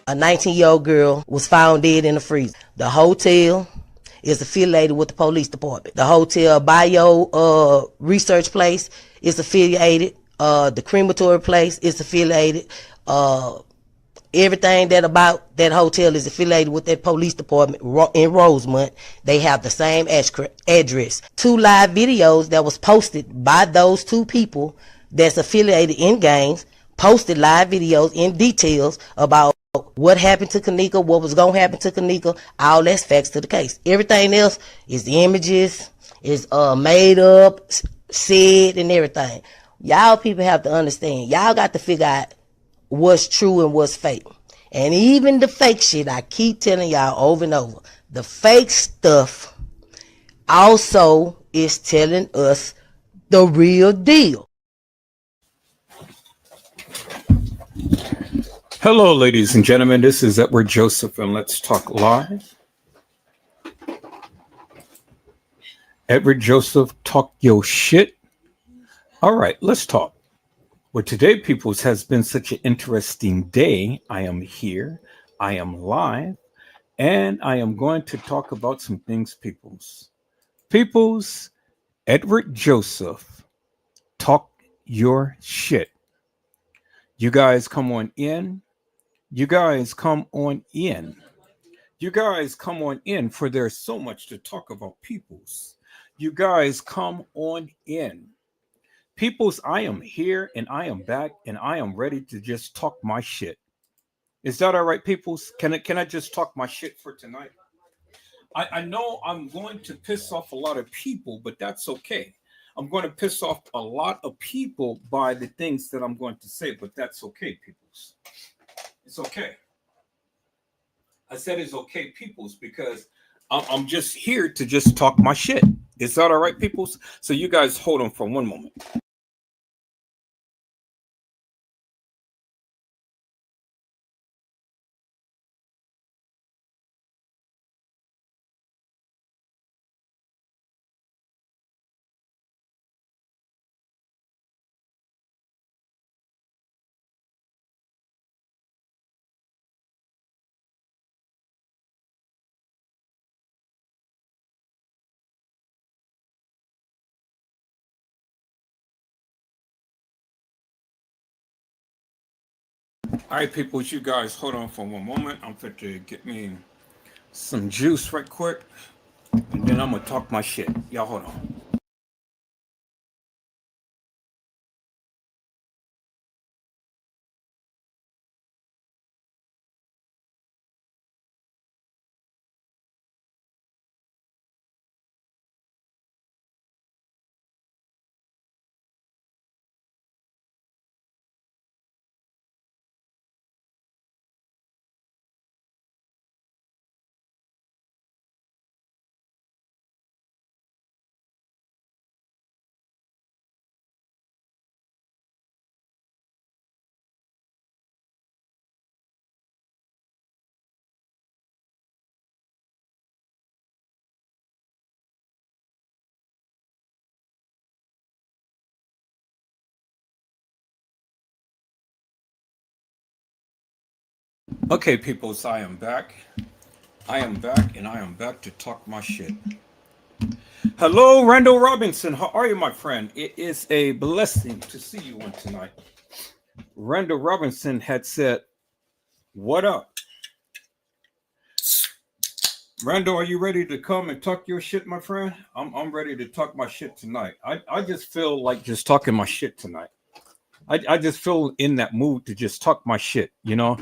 A 19-year-old girl was found dead in the freezer. The hotel is affiliated with the police department. The hotel bio research place is affiliated. The crematory place is affiliated. Everything that about that hotel is affiliated with that police department in Rosemont. They have the same address. 2 live videos that was posted by those 2 people that's affiliated in gangs posted live videos in details about what happened to Kanika, what was going to happen to Kanika. All that's facts to the case. Everything else is the images, is made up, said, and everything. Y'all people have to understand. Y'all got to figure out what's true and what's fake. And even the fake shit, I keep telling y'all over and over, the fake stuff also is telling us the real deal. Hello, ladies and gentlemen. This is Edward Joseph, and let's talk live. Edward Joseph, talk your shit. All right, let's talk. Well, today, peoples, has been such an interesting day. I am here, I am live, and I am going to talk about some things, peoples. Peoples, Edward Joseph, talk your shit. You guys come on in. You guys come on in. You guys come on in, for there's so much to talk about, peoples. You guys come on in. Peoples, I am here and I am back and I am ready to just talk my shit. Is that all right, peoples? Can I just talk my shit for tonight? I know I'm going to piss off a lot of people, but that's okay. I'm going to piss off a lot of people by the things that I'm going to say, but that's okay, peoples. It's okay. I said it's okay, peoples, because I'm just here to just talk my shit. Is that all right, peoples? So you guys hold on for one moment. All right, people, you guys hold on for one moment. I'm fit to get me some juice right quick, and then I'm gonna talk my shit. Y'all hold on. Okay, people, so I am back. I am back, and I am back to talk my shit. Hello, Randall Robinson. How are you, my friend? It is a blessing to see you on tonight. Randall Robinson had said, "What up?" Randall, are you ready to come and talk your shit, my friend? I'm ready to talk my shit tonight. I just feel like just talking my shit tonight. I just feel in that mood to just talk my shit, you know?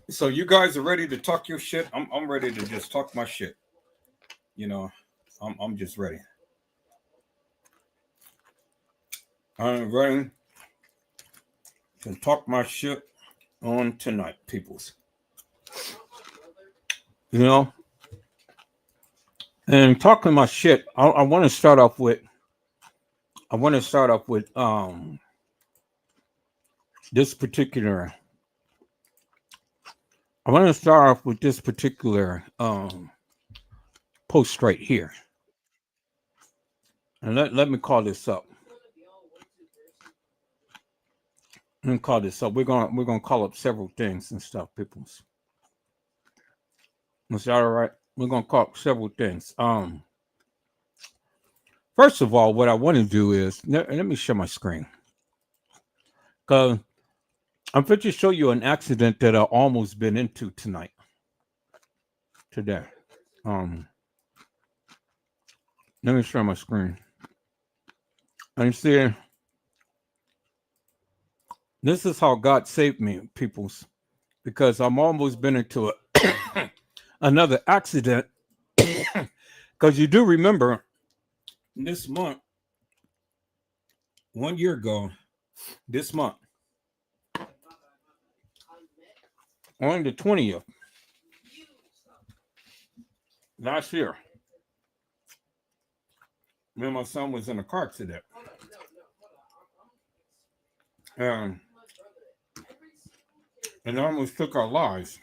So you guys are ready to talk your shit. I'm ready to just talk my shit. You know, I'm just ready. I'm ready to talk my shit on tonight, peoples. You know, and talking my shit, I want to start off with this particular I want to start off with this particular post right here. And let me call this up. Let me call this up. We're gonna call up several things and stuff, peoples. Is that all right? We're gonna call up several things. First of all, what I want to do is let me share my screen because I'm going to show you an accident that I almost been into today. Let me share my screen. And you see, this is how God saved me, peoples, because I'm almost been into another accident. Because you do remember this month, 1 year ago, this month, on the 20th, last year, me and my son was in a car accident. And it almost took our lives.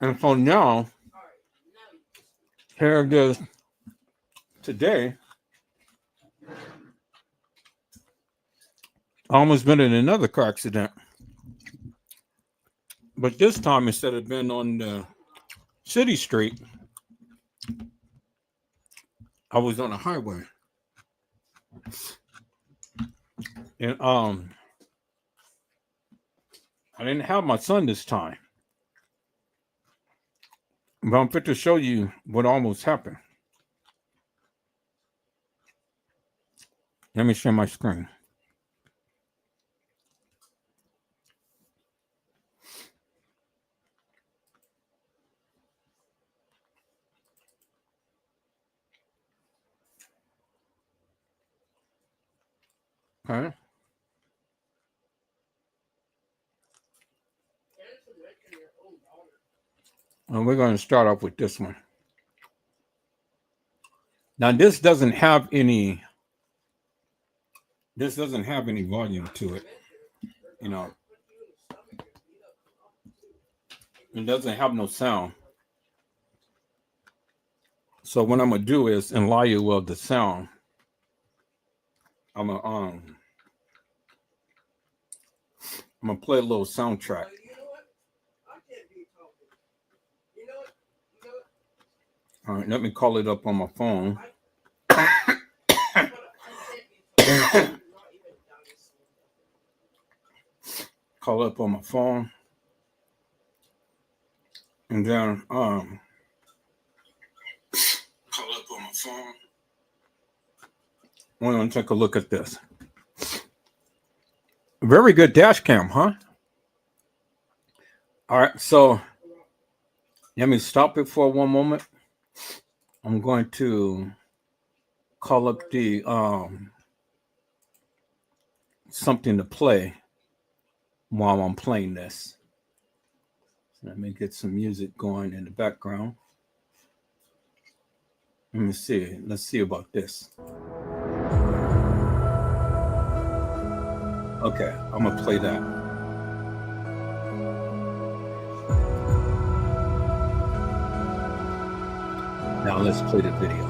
And so now, here it is today. I almost been in another car accident. But this time, instead of being on the city street, I was on a highway. And I didn't have my son this time. But I'm fit to show you what almost happened. Let me share my screen. Okay. And we're going to start off with this one. Now, this doesn't have any volume to it. You know, it doesn't have no sound. So what I'm going to do is, in lieu of the sound, I'm gonna play a little soundtrack. All right, let me call it up on my phone. Call it up on my phone. And then call it up on my phone. We're going to take a look at this. Very good dash cam, huh? All right, so let me stop it for one moment. I'm going to call up the something to play while I'm playing this. Let me get some music going in the background. Let me see. Let's see about this. Okay, I'm gonna play that. Now let's play the video.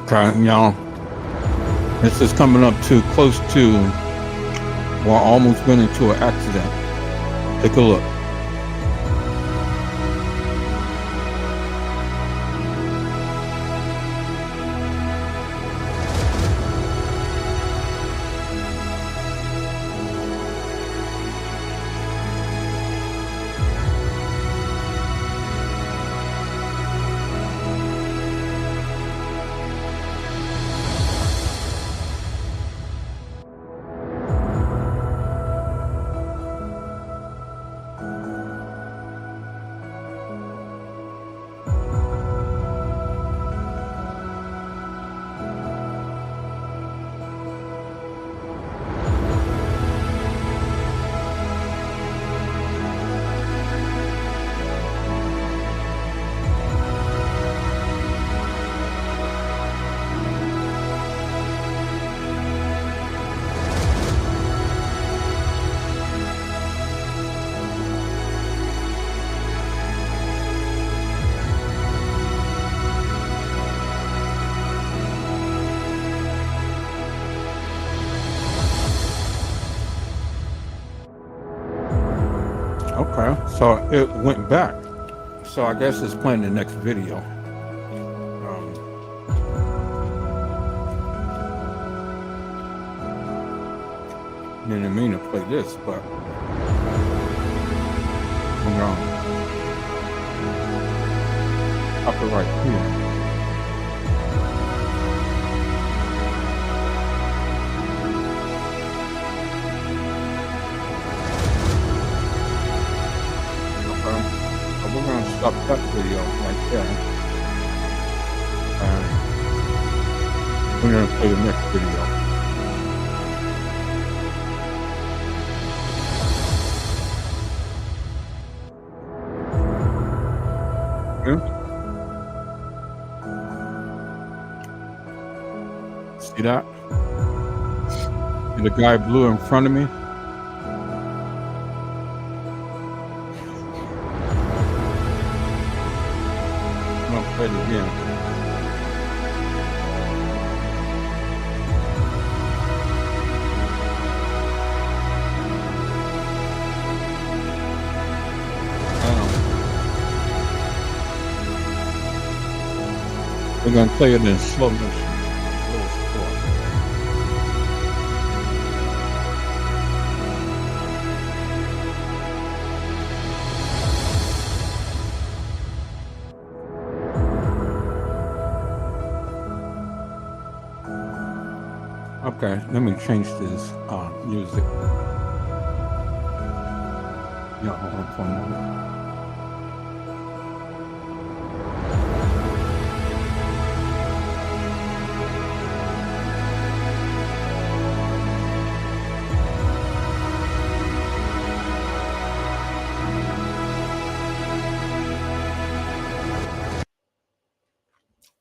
Okay, y'all. This is coming up too close to, well, almost went into an accident. Take a look. Okay, so it went back. So I guess it's playing the next video. Didn't mean to play this, but hold on. Copyright here. We're going to stop that video right there. And we're going to play the next video. Okay. See that? See the guy blue in front of me? Play it again. We're going to play it in slow motion. Okay, let me change this music. Yeah, hold on for a moment.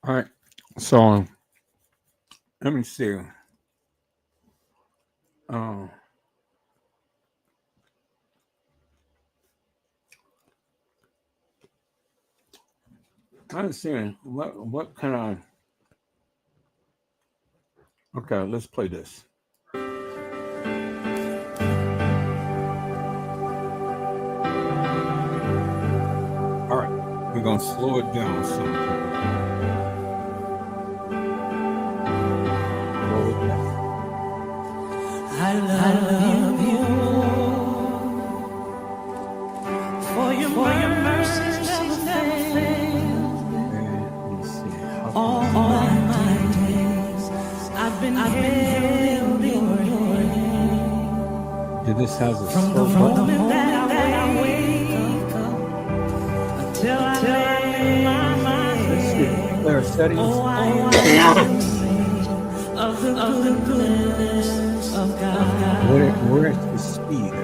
All right, so let me see. I'm seeing what can I? Okay, let's play this. All right, we're gonna slow it down some. I love you for your mercy never fails. All my days I've been held in your hand. Yeah, this has a from the moment that I wake up until I lay my head. Clear settings. Oh, I of the goodness of God. Where is the speed at?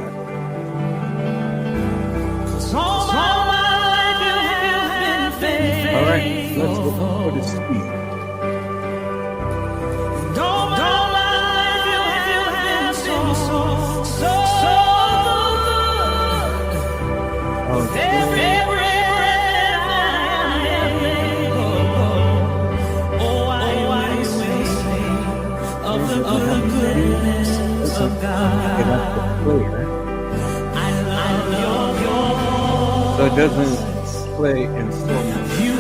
All my life you have been faithful. All right, let's go for the speed. All my life you have been so good. Every breath I am able. Oh, I clear, so it doesn't play in slow motion.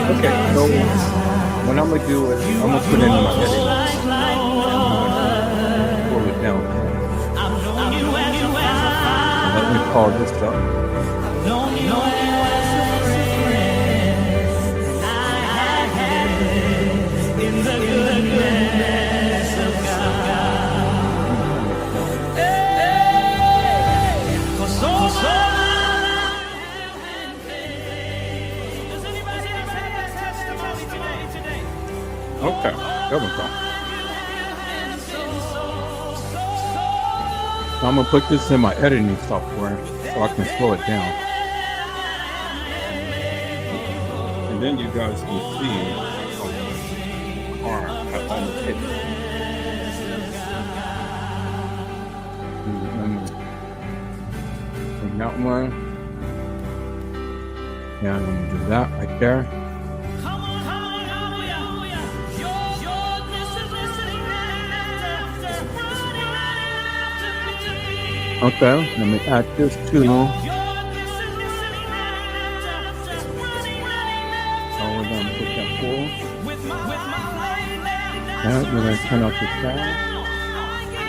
Okay, so what I'm gonna do is I'm gonna put it in my editing. Pull it down. Let me call this up. Okay, there we go. So I'm gonna put this in my editing software so I can slow it down. And then you guys can see the car has almost hit it. Bring that one. Yeah, I'm gonna do that right there. Okay, let me add this to. So we're gonna put that full. Now we're gonna turn off the sound.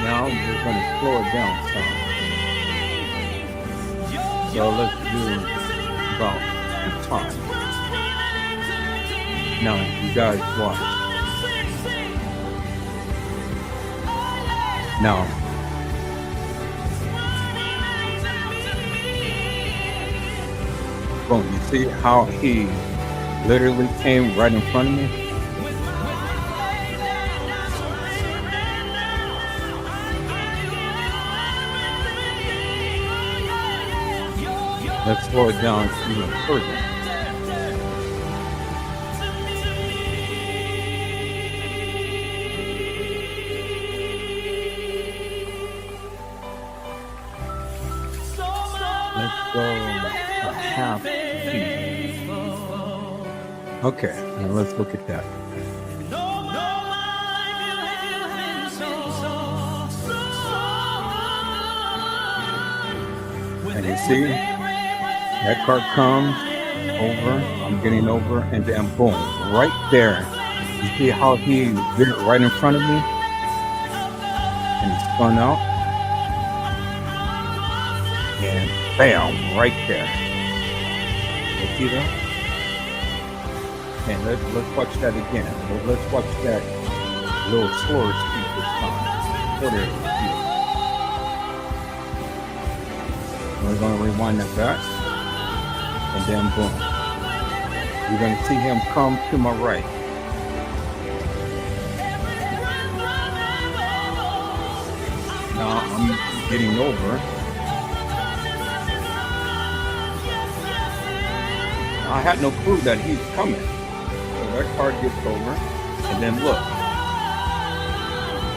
Now we're gonna slow it down some. So let's do about the time. Now you guys watch. Now. Boom, you see how he literally came right in front of me? Let's slow it down even further. Let's go a half speed. Okay, now let's look at that. And you see, that car comes over, I'm getting over, and then boom, right there. You see how he did it right in front of me? And he spun out. And bam, right there. You see that? And let's watch that again. Let's watch that a little slower speed this time. So there, we're going to rewind that back. And then boom. You're going to see him come to my right. Now I'm getting over. I had no clue that he's coming. So that car gets over, and then look.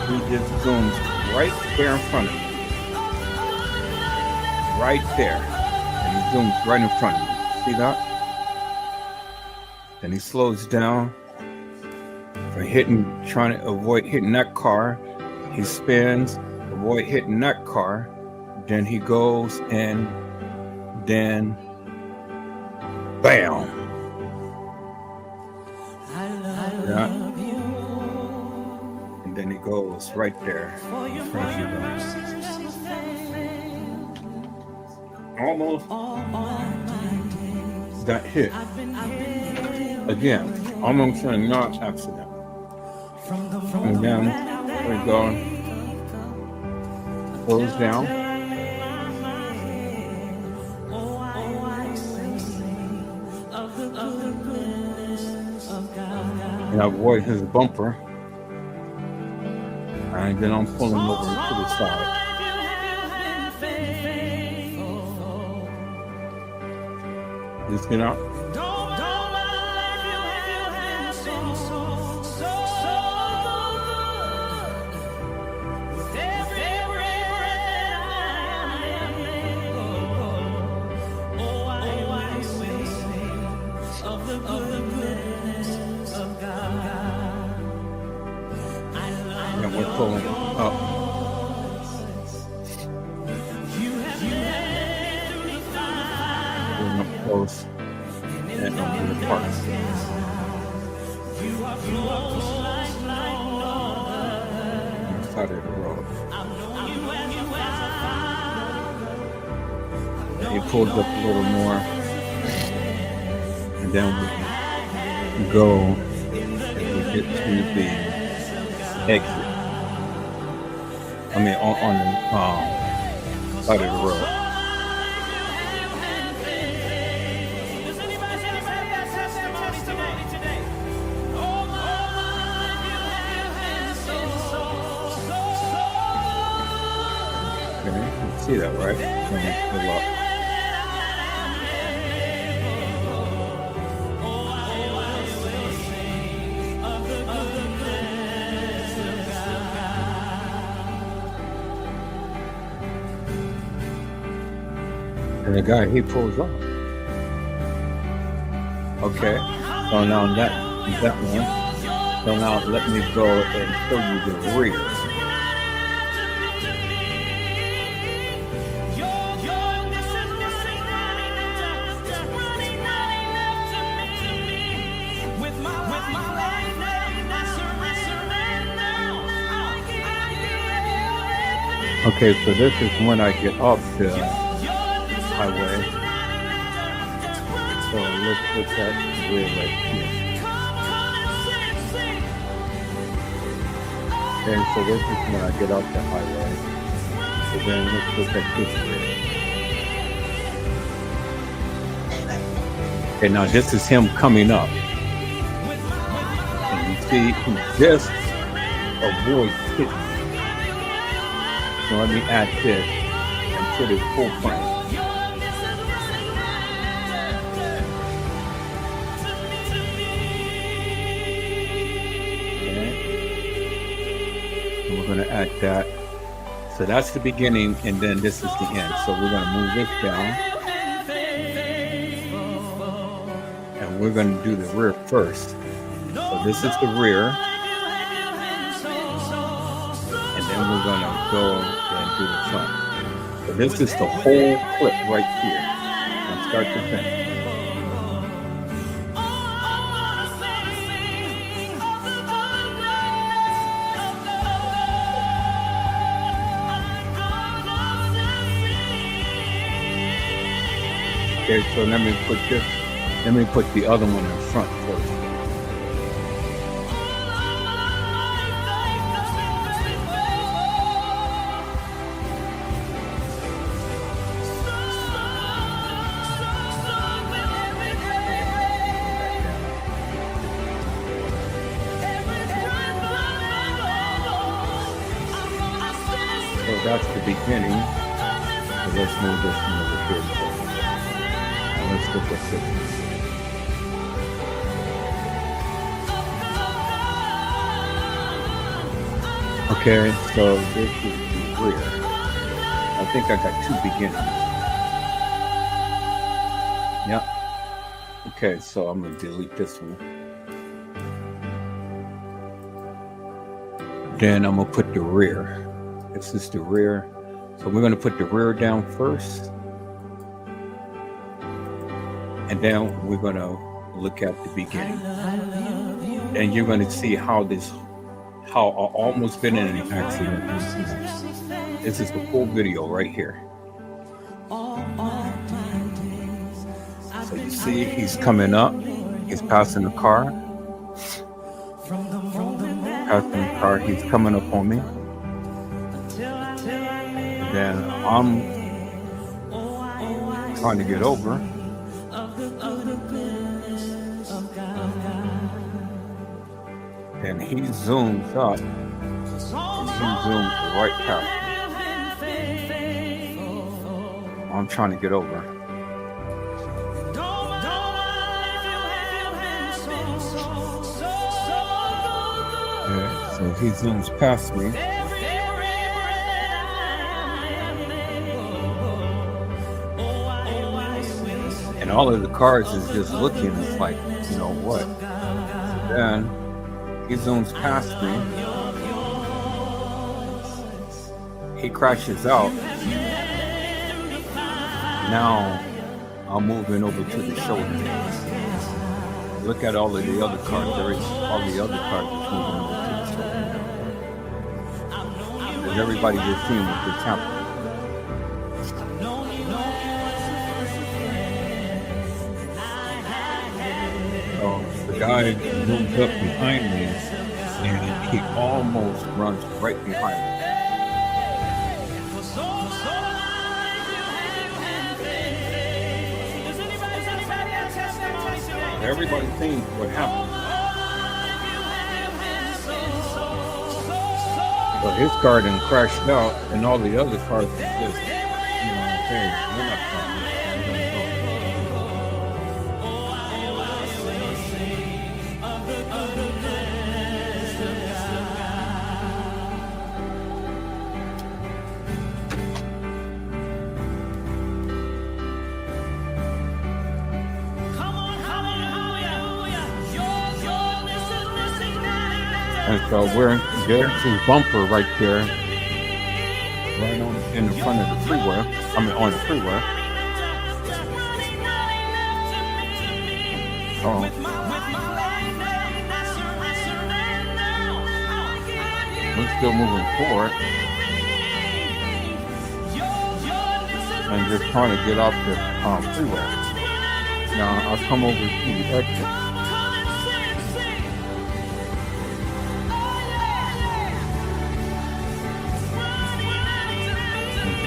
He just zooms right there in front of me. Right there. And he zooms right in front of me. See that? Then he slows down for trying to avoid hitting that car. He spins, avoid hitting that car. Then he goes and then bam. Yeah. And then he goes right there in front of you guys. Almost got hit. Again, almost a non-accident. And then we go, close down. And I avoid his bumper. And then I'm pulling over to the side. Just get out. we're pulling up. Pulling up close and on the park. On the side of the road. He pulls up a little more, and then we go and we get to the exit. I mean, on the side of the road. Okay, you see that, right? Pull up. And the guy, he pulls up. Okay, so now that one. So now let me go and show you the rear. Okay, so this is when I get off the highway. So let's look at the rear right here. Okay, so this is when I get off the highway. So then let's look at this rear. Okay, now this is him coming up. And you see, he just avoids hitting. So let me add this and put it full frame. Okay. And we're going to add that. So that's the beginning, and then this is the end. So we're going to move this down. And we're going to do the rear first. So this is the rear. And then we're going to go and do the front. So this is the whole clip right here, from start to finish. Okay, so let me put the other one in front first. So that's the beginning. So let's move this one over here. And let's look at this. Okay, so this is the rear. I think I got two beginnings. Yep. Okay, so I'm gonna delete this one. Then I'm gonna put the rear. This is the rear. So we're gonna put the rear down first. And then we're gonna look at the beginning. And you're gonna see how I almost been in an accident. This is the full video right here. So you see he's coming up, he's passing the car. Passing the car, he's coming up on me. Then I'm trying to get over. And he zooms up. And he zooms right past me. I'm trying to get over. Okay, so he zooms past me. And all of the cars is just looking, it's like, you know what? So then he zooms past me. He crashes out. Now I'm moving over to the shoulder. Look at all of the other cars. There is all the other cars that's moving over to the shoulder. Because everybody just seeing what just happened. So the guy zooms up behind me and he almost runs right behind me. Everybody's seeing what happened. But his car didn't crashed out, and all the other cars were just, hey, we're not coming. And so there's his bumper right there, right on in the front of the freeway. I mean, on the freeway. Oh. We're still moving forward. And just trying to get off the freeway. Now, I'll come over to the exit.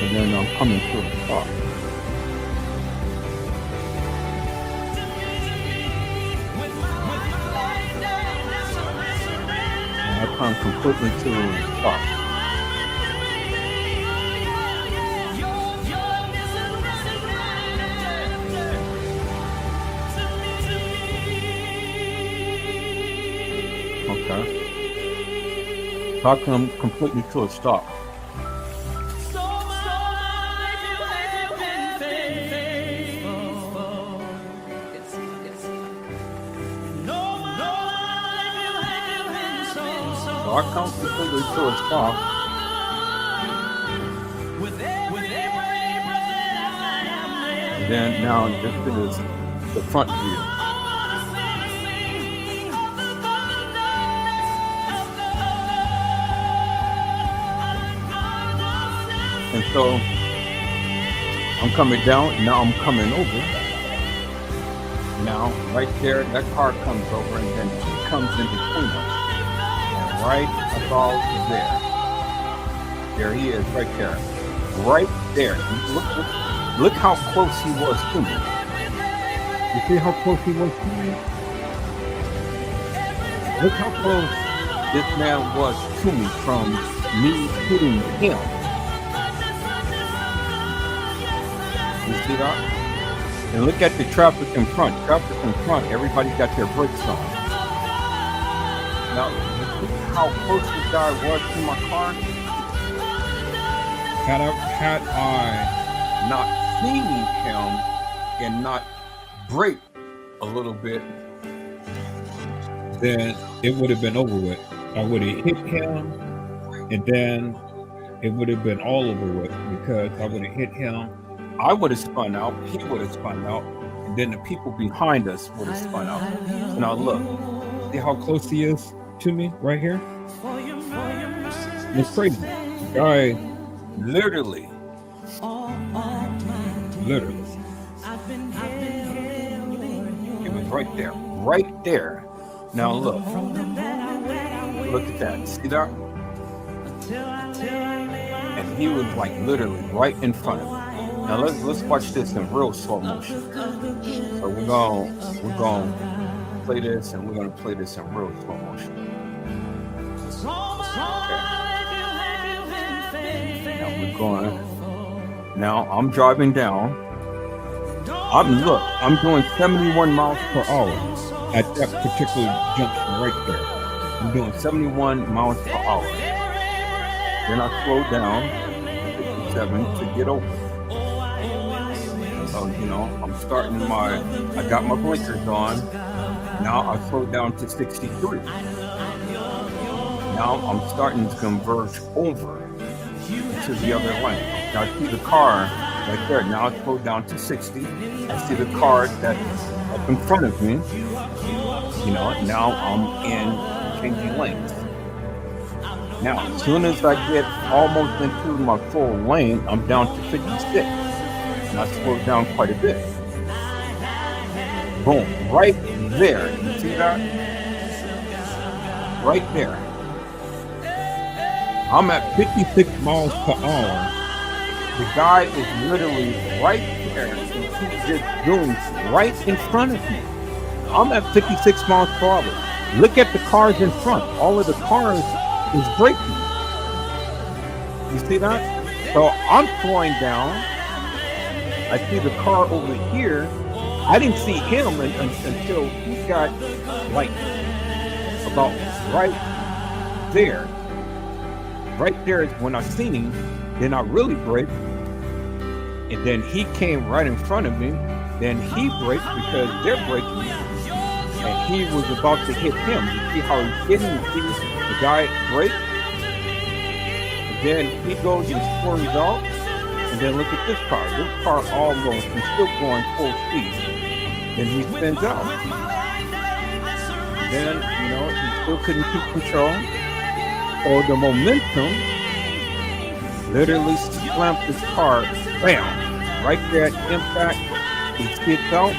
And then I'm coming to a stop. And I come completely to a stop. Okay. So I come completely to a stop. I come completely to a stop. And then now this is the front view. And so I'm coming down, now I'm coming over. Now right there, that car comes over and then he comes in between us. Right about there. There he is, right there. Right there. Look how close he was to me. You see how close he was to me? Look how close this man was to me from me hitting him. You see that? And look at the traffic in front. Traffic in front, everybody got their brakes on. Now, how close this guy was to my car. Had I not seen him and not brake a little bit, then it would have been over with. I would have hit him, and then it would have been all over with because I would have hit him. I would have spun out. He would have spun out, and then the people behind us would have spun out. Now look, see how close he is to me right here? It's crazy. Guy literally. It was right there. Now look at that. See that? And he was like literally right in front of me. Now let's watch this in real slow motion. So we're gonna play this, and we're gonna play this in real slow motion. Okay. Now I'm driving down. I'm doing 71 miles per hour at that particular junction right there. I'm doing 71 miles per hour. Then I slow down to 57 to get over. So, I'm starting I got my blinkers on. Now I slow down to 63. Now I'm starting to converge over. into the other lane. Now I see the car right there. Now it's slowed down to 60. I see the car that's up in front of me. You know, now I'm in changing lanes. Now, as soon as I get almost into my full lane, I'm down to 56. And I slowed down quite a bit. Boom, right there. You see that? Right there. I'm at 56 miles per hour. The guy is literally right there. And he's just doing right in front of me. I'm at 56 miles per hour. Look at the cars in front. All of the cars is braking. You see that? So I'm slowing down. I see the car over here. I didn't see him until he got like about right there. Right there is when I seen him. Then I really braked. And then he came right in front of me. Then he braked because they're braking. And he was about to hit him. You see how he's hitting? You see the guy braked? And then he goes and swerves out. And then look at this car. This car almost is still going full speed. Then he spins out. And then, you know, he still couldn't keep control. So the momentum literally slammed this car, bam, right there at impact. He skids out,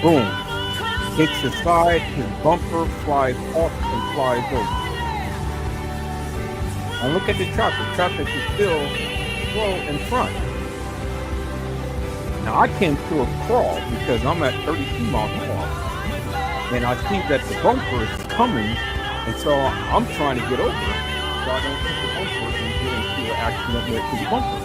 boom, hits the side, his bumper flies off and flies over. Now look at the traffic. Traffic is still slow in front. Now I came to a crawl because I'm at 32 miles per hour. And I see that the bumper is coming, and so I'm trying to get over so I don't hit the bumper and get into an accident with the bumper.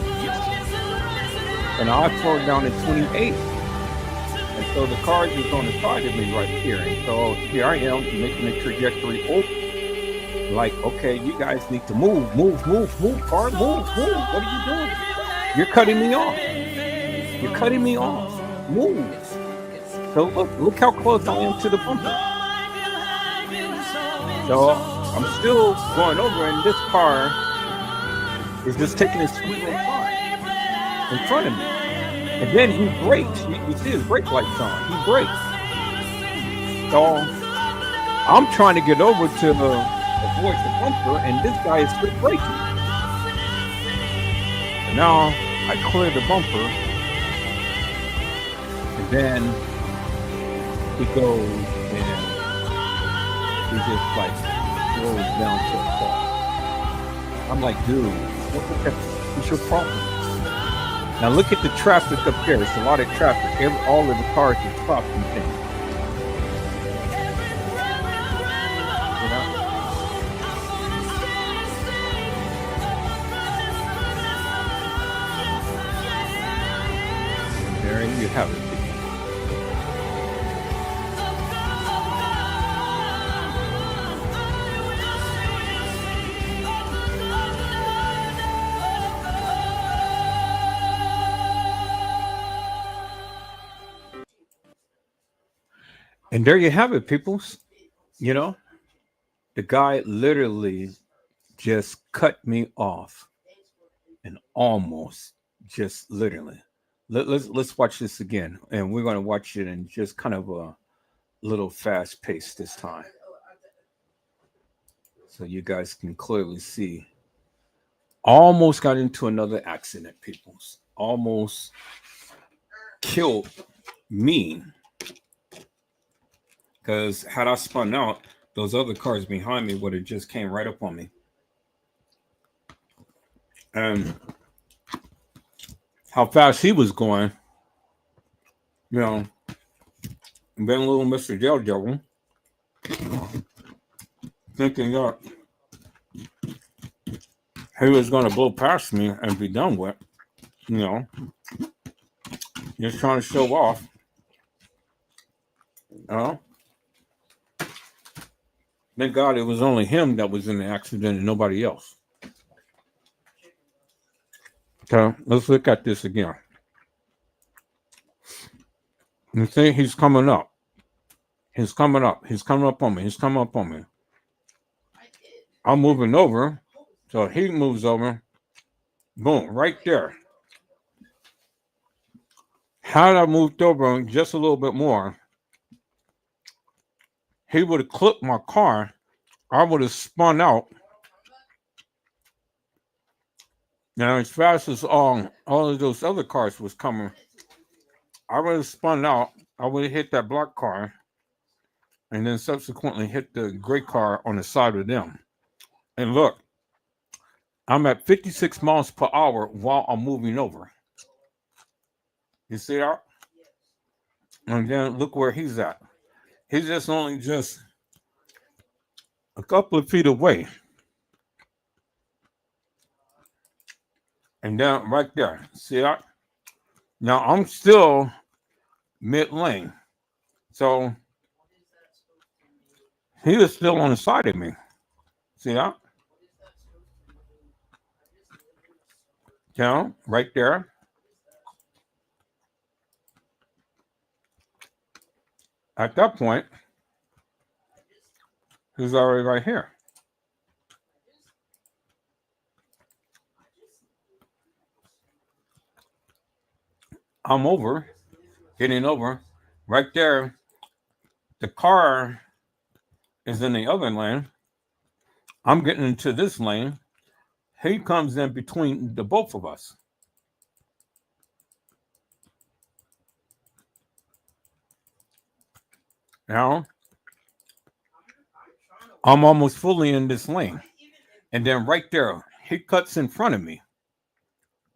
And I slowed down at 28. And so the car is on the side of me right here. And so here I am making a trajectory over. Like, okay, you guys need to move, car, move. What are you doing? You're cutting me off. You're cutting me off. Move. So look how close I am to the bumper. So I'm still going over, and this car is just taking a sweet little time in front of me. And then he brakes. You see his brake lights on. He brakes. So I'm trying to get over to avoid the bumper, and this guy is still braking. And now I clear the bumper, and then he goes and he just like slows down to a fall. I'm like, dude, what's your problem? Now look at the traffic up there. It's a lot of traffic. All of the cars are stopped and things. You know? There you have it. And there you have it, peoples. You know, the guy literally just cut me off, and almost just literally. Let's watch this again, and we're going to watch it in just kind of a little fast pace this time, so you guys can clearly see. Almost got into another accident, peoples. Almost killed me. Because had I spun out, those other cars behind me would have just came right up on me. And how fast he was going, you know, being a little Mr. Devil, thinking that he was going to blow past me and be done with, you know, just trying to show off, you know. Thank God it was only him that was in the accident and nobody else. Okay, let's look at this again. You see, he's coming up. He's coming up. He's coming up on me. He's coming up on me. I'm moving over, so he moves over. Boom, right there. Had I moved over just a little bit more, he would have clipped my car. I would have spun out. Now, as fast as all of those other cars was coming, I would have spun out. I would have hit that black car and then subsequently hit the gray car on the side of them. And look, I'm at 56 miles per hour while I'm moving over. You see that? And then look where he's at. He's just only just a couple of feet away. And then right there, see that? Now I'm still mid lane. So he is still on the side of me. See that? Down right there. At that point, he's already right here. I'm over, getting over. Right there, the car is in the other lane. I'm getting into this lane. He comes in between the both of us. Now, I'm almost fully in this lane. And then right there, he cuts in front of me.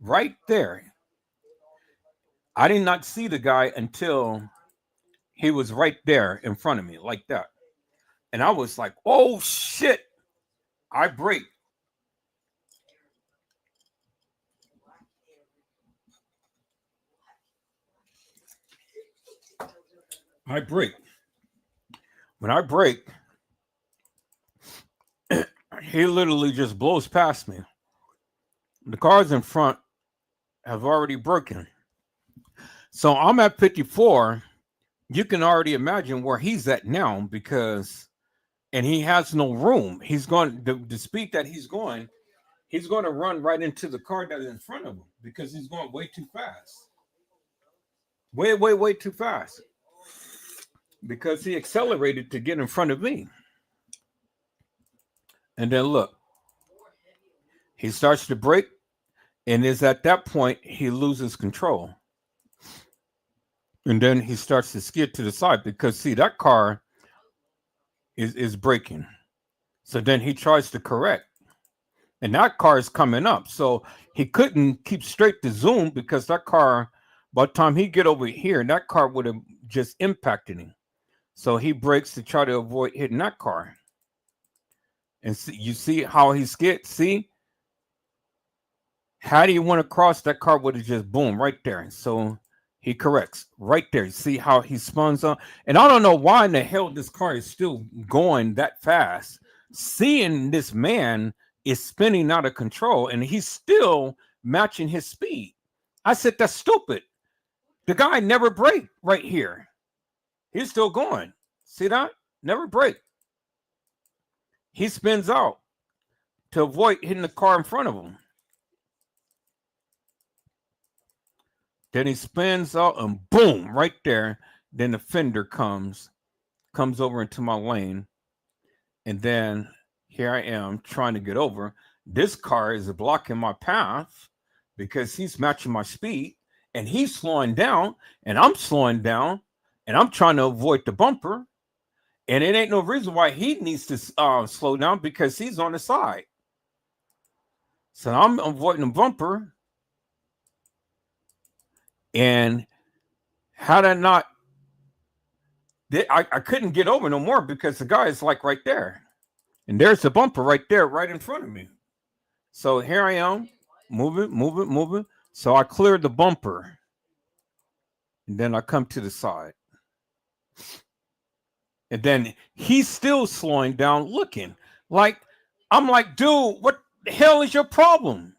Right there. I did not see the guy until he was right there in front of me, like that. And I was like, oh, shit. I brake. I brake. When I brake, he literally just blows past me. The cars in front have already broken. So I'm at 54. You can already imagine where he's at now and he has no room. He's going, the speed that he's going to run right into the car that is in front of him because he's going way too fast. Way too fast. Because he accelerated to get in front of me. And then look, he starts to brake, and is at that point he loses control. And then he starts to skid to the side because see that car is braking. So then he tries to correct. And that car is coming up. So he couldn't keep straight to zoom because that car, by the time he get over here, that car would have just impacted him. So he brakes to try to avoid hitting that car. And see, you see how he skids? See? How do you want to cross? That car would have just boom right there. So he corrects right there. You see how he spins on? And I don't know why in the hell this car is still going that fast. Seeing this man is spinning out of control and he's still matching his speed. I said, that's stupid. The guy never braked right here. He's still going. See that? Never brake. He spins out to avoid hitting the car in front of him. Then he spins out and boom, right there. Then the fender comes over into my lane. And then here I am trying to get over. This car is blocking my path because he's matching my speed and he's slowing down and I'm slowing down. And I'm trying to avoid the bumper. And it ain't no reason why he needs to slow down because he's on the side. So I'm avoiding the bumper. And had I not, I couldn't get over no more because the guy is like right there. And there's the bumper right there, right in front of me. So here I am, moving. So I cleared the bumper. And then I come to the side. And then he's still slowing down, looking like, I'm like, dude, what the hell is your problem?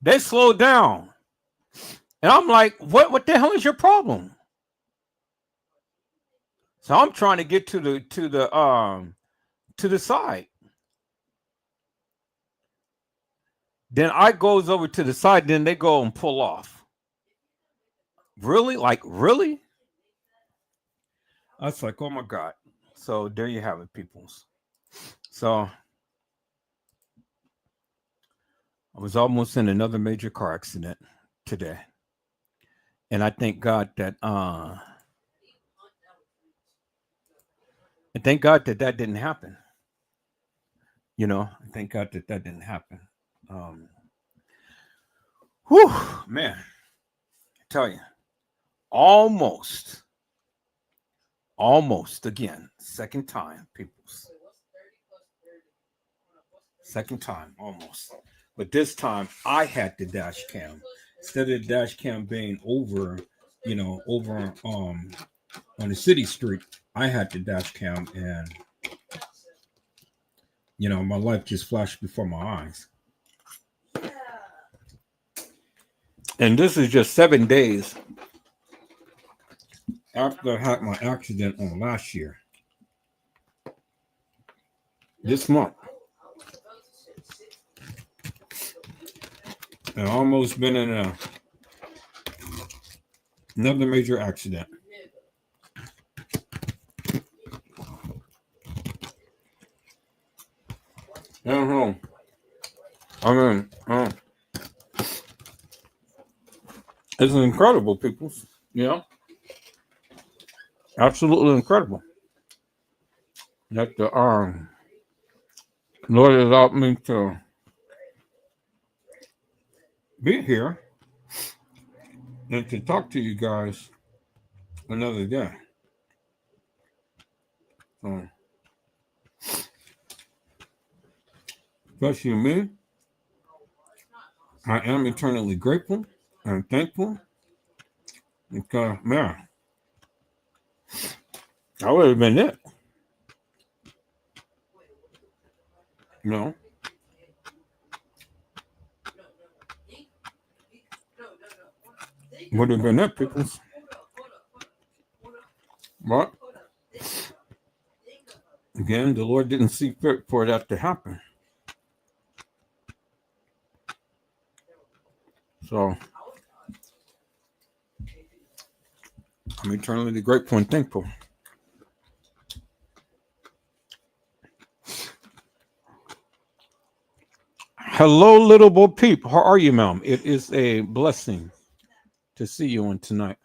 They slowed down. And I'm like, what the hell is your problem? So I'm trying to get to the side. Then I goes over to the side, then they go and pull off. Really? Like, really? I was like, oh my God. So there you have it, peoples. So I was almost in another major car accident today. And I thank God that that didn't happen. You know, I thank God that didn't happen. Whew, man. I tell you, almost again, second time, peoples. Second time, almost. But this time I had the dash cam. Instead of the dash cam being over on the city street, I had the dash cam, and my life just flashed before my eyes. And this is just 7 days after I had my accident on last year. This month. I almost been in another major accident. I don't know. I mean, it's incredible, people. Absolutely incredible that the Lord allowed me to be here and to talk to you guys another day. So, especially me, I am eternally grateful and thankful because, man, I would have been it. Would have been it, people. But again, the Lord didn't see fit for that to happen. So I'm eternally grateful and thankful. Hello, little Bo Peep. How are you, ma'am? It is a blessing to see you on tonight.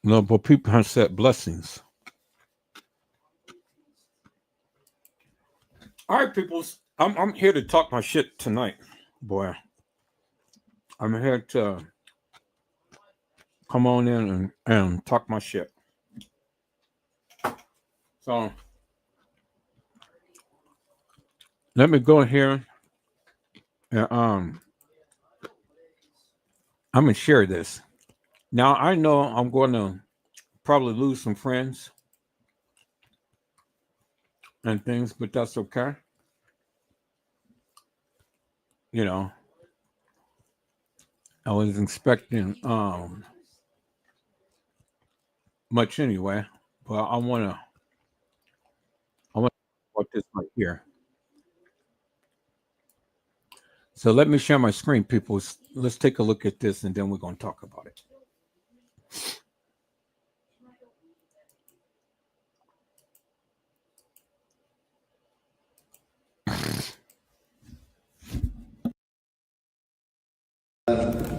Little Bo Peep has said blessings. All right, peoples. I'm here to talk my shit tonight, boy. I'm here to come on in and talk my shit. So let me go here and I'm gonna share this. Now I know I'm going to probably lose some friends and things, but that's okay. I was expecting much anyway, but I want to put this right here. So let me share my screen, people. Let's take a look at this, and then we're going to talk about it.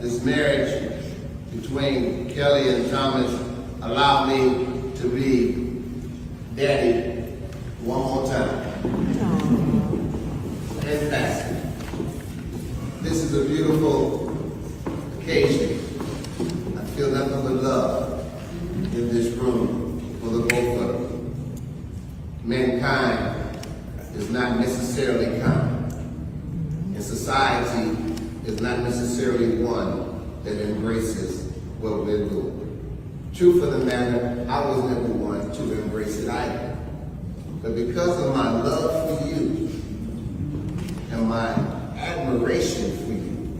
This marriage between Kelly and Thomas allowed me to be daddy one more time. And passing. This is a beautiful occasion. I feel nothing but love in this room for the both of them. Mankind is not necessarily kind, and society is not necessarily one that embraces what we're doing. Truth of the matter, I was never one to embrace it either. But because of my love for you and my admiration for you,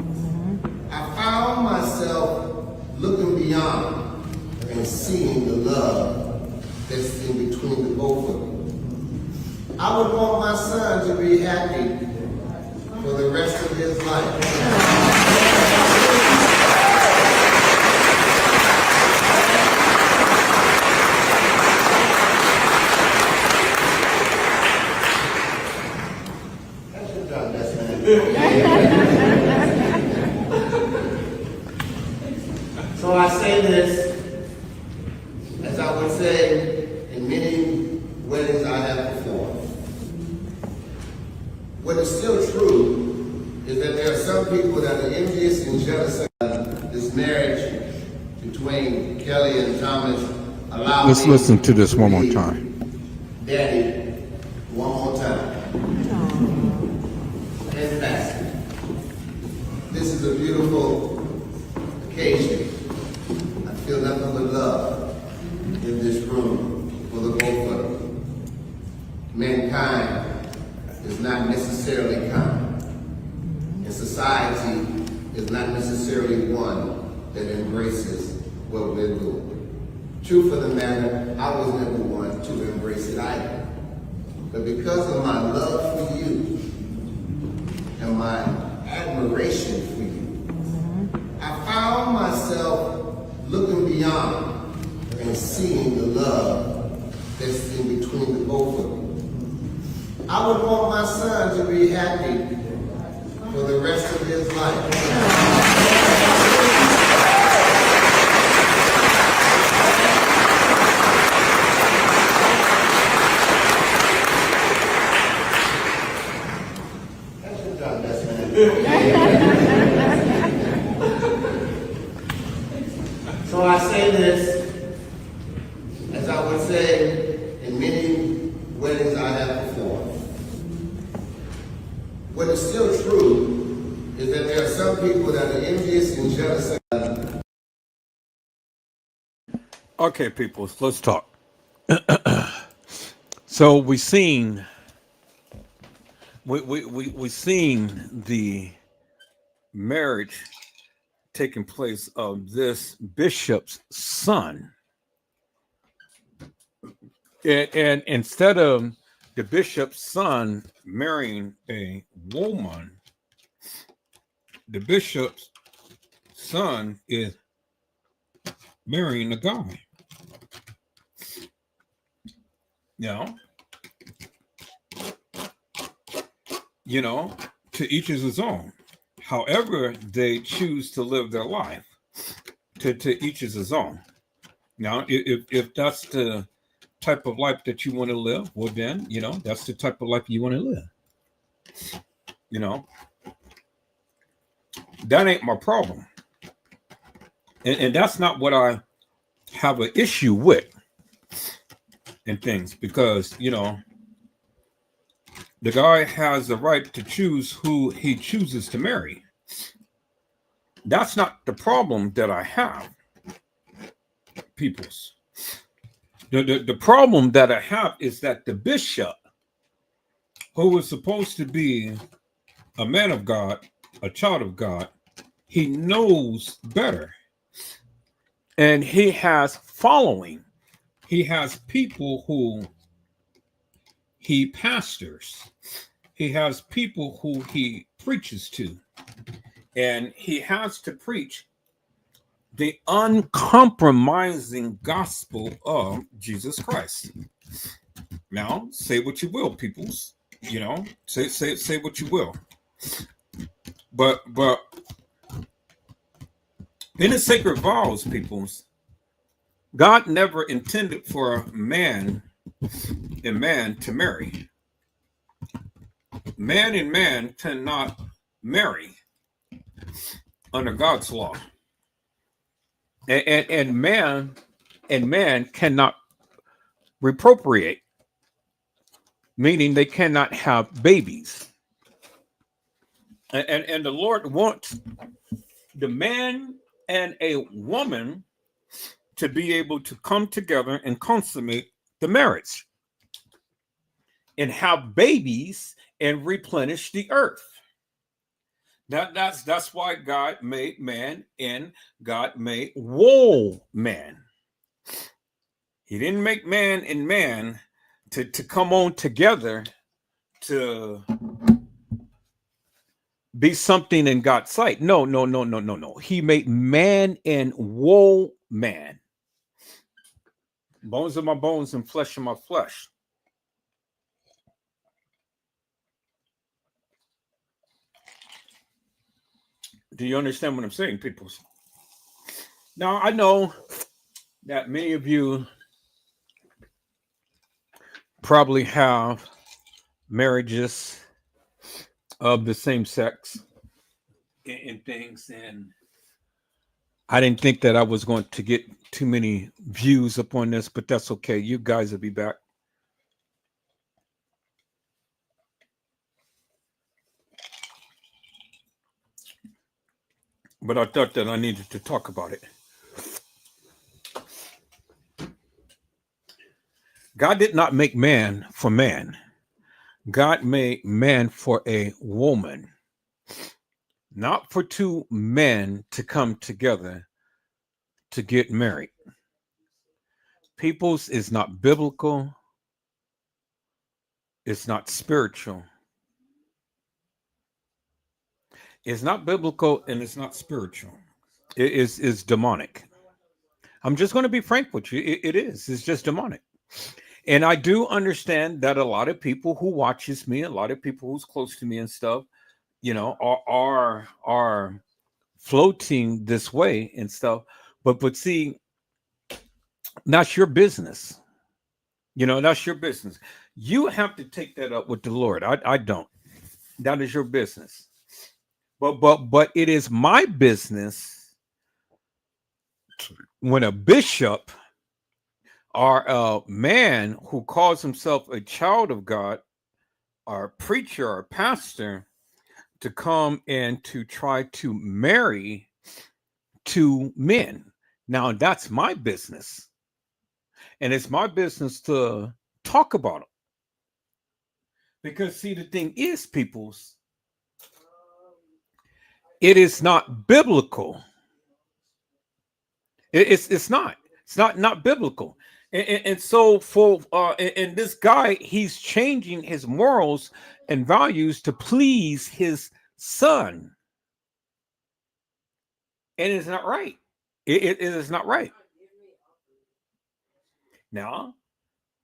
I found myself looking beyond and seeing the love that's in between the both of them. I would want my son to be happy for the rest of his life. So I say this, as I would say in many weddings I have performed. What is still true is that there are some people that are envious and jealous of this marriage between Kelly and Thomas. Let's listen to this one more time. Daddy, one more time. And Pastor, this is a beautiful occasion. I feel nothing but love in this room for the both of them. Mankind is not necessarily kind, and society is not necessarily one that embraces what we're doing. Truth of the matter, I was never one to embrace it either. But because of my love for you and my admiration for you, I found myself looking beyond and seeing the love that's in between the both of them. I would want my son to be happy for the rest of his life. So I say this, as I would say in many weddings I have performed. What is still true is that there are some people that are envious and jealous of. Okay, people, let's talk. So we seen the marriage taking place of this bishop's son, and instead of the bishop's son marrying a woman, the bishop's son is marrying a guy. To each is his own. However they choose to live their life, to each is his own. Now, if that's the type of life that you want to live, well then, that's the type of life you want to live. That ain't my problem. And that's not what I have an issue with and things, because, the guy has the right to choose who he chooses to marry. That's not the problem that I have, peoples. The problem that I have is that the bishop, who was supposed to be a man of God, a child of God, he knows better. And he has following. He has people who he pastors. He has people who he preaches to. And he has to preach the uncompromising gospel of Jesus Christ. Now, say what you will, peoples. Say what you will. But in the sacred vows, peoples, God never intended for man and man to marry. Man and man cannot marry under God's law. And man cannot reprocreate, meaning they cannot have babies. And the Lord wants the man and a woman to be able to come together and consummate the marriage and have babies and replenish the earth. That's why God made man and God made woman. He didn't make man and man to come on together to be something in God's sight. No, no, no, no, no, no. He made man and woman. Bones of my bones and flesh of my flesh. Do you understand what I'm saying, people? Now, I know that many of you probably have marriages of the same sex and things, and I didn't think that I was going to get too many views upon this, but that's okay. You guys will be back. But I thought that I needed to talk about it. God did not make man for man. God made man for a woman, not for two men to come together to get married. People's is not biblical. It's not spiritual. It's not biblical and it's not spiritual. It is demonic. I'm just going to be frank with you. It is. It's just demonic. And I do understand that a lot of people who watches me, a lot of people who's close to me and stuff, you know, are floating this way and stuff. But see, that's your business. You know, that's your business. You have to take that up with the Lord. I don't. That is your business. But it is my business when a bishop or a man who calls himself a child of God or a preacher or a pastor to come and to try to marry two men. Now that's my business. And it's my business to talk about them. Because see, the thing is, peoples, it is not biblical. It's not biblical. And so for and this guy, he's changing his morals and values to please his son. And it's not right. It is not right. Now,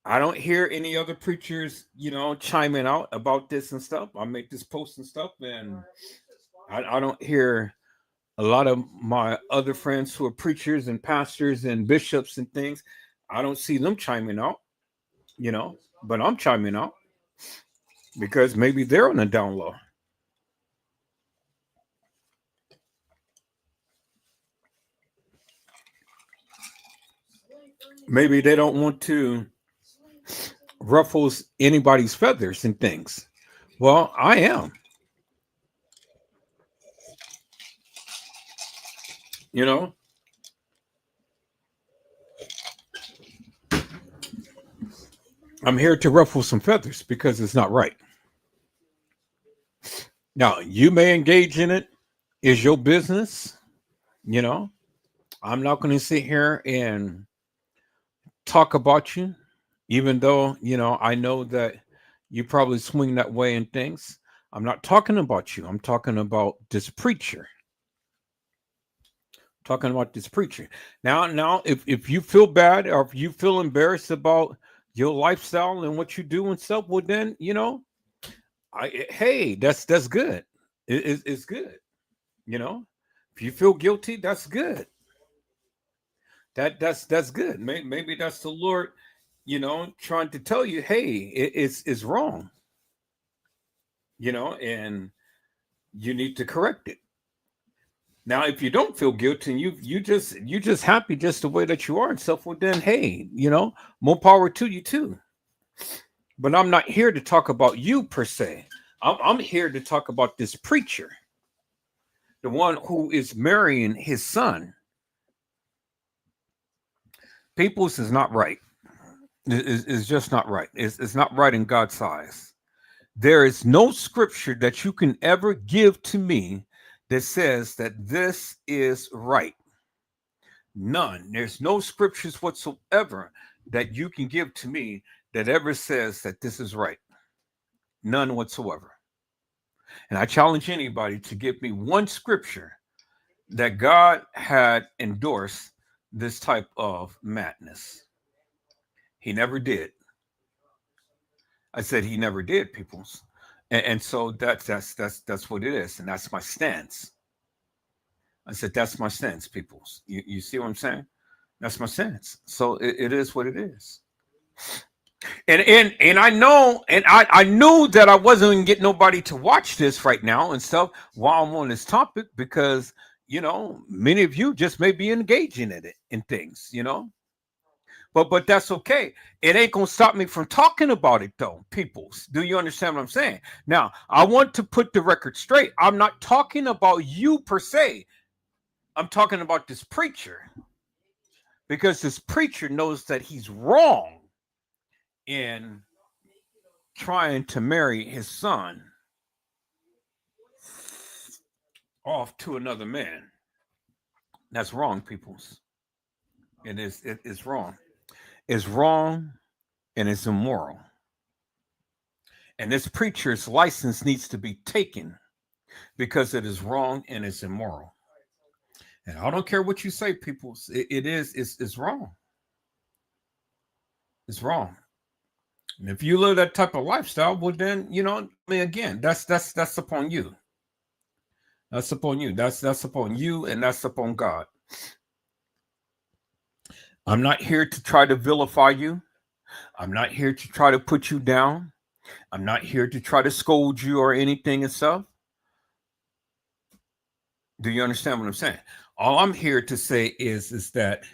I don't hear any other preachers, you know, chiming out about this and stuff. I make this post and stuff, and I don't hear a lot of my other friends who are preachers and pastors and bishops and things. I don't see them chiming out, you know, but I'm chiming out because maybe they're on the down low. Maybe they don't want to ruffle anybody's feathers and things. Well, I am. You know, I'm here to ruffle some feathers because it's not right. Now, you may engage in it. It's your business. You know, I'm not going to sit here and talk about you, even though, you know, I know that you probably swing that way and things. I'm not talking about you. I'm talking about this preacher. Talking about this preacher. Now, if you feel bad or if you feel embarrassed about your lifestyle and what you do and stuff, well, then, you know, hey, that's good. It's good. You know, if you feel guilty, that's good. That's good. Maybe that's the Lord, you know, trying to tell you, hey, it's wrong. You know, and you need to correct it. Now, if you don't feel guilty and you just happy just the way that you are and stuff, well, then hey, you know, more power to you too. But I'm not here to talk about you per se. I'm here to talk about this preacher, the one who is marrying his son. People's is not right. It's just not right. It's not right in God's eyes. There is no scripture that you can ever give to me that says that this is right. None. There's no scriptures whatsoever that you can give to me that ever says that this is right. None whatsoever. And I challenge anybody to give me one scripture that God had endorsed this type of madness. He never did. I said he never did, peoples. And so that's what it is, and that's my stance. I said that's my stance, peoples. You see what I'm saying? That's my stance. So it is what it is. And I know, and I knew that I wasn't going to get nobody to watch this right now and stuff while I'm on this topic, because many of you just may be engaging in it in things, but that's okay. It ain't gonna stop me from talking about it though, peoples. Do you understand what I'm saying? Now, I want to put the record straight. I'm not talking about you per se. I'm talking about this preacher, because this preacher knows that he's wrong in trying to marry his son off to another man. That's wrong, peoples. It is wrong. It's wrong and it's immoral. And this preacher's license needs to be taken because it is wrong and it's immoral. And I don't care what you say, people. It's wrong. It's wrong. And if you live that type of lifestyle, well then, again, that's upon you. That's upon you. That's upon you, and that's upon God. I'm not here to try to vilify you. I'm not here to try to put you down. I'm not here to try to scold you or anything and stuff. Do you understand what I'm saying? All I'm here to say is that,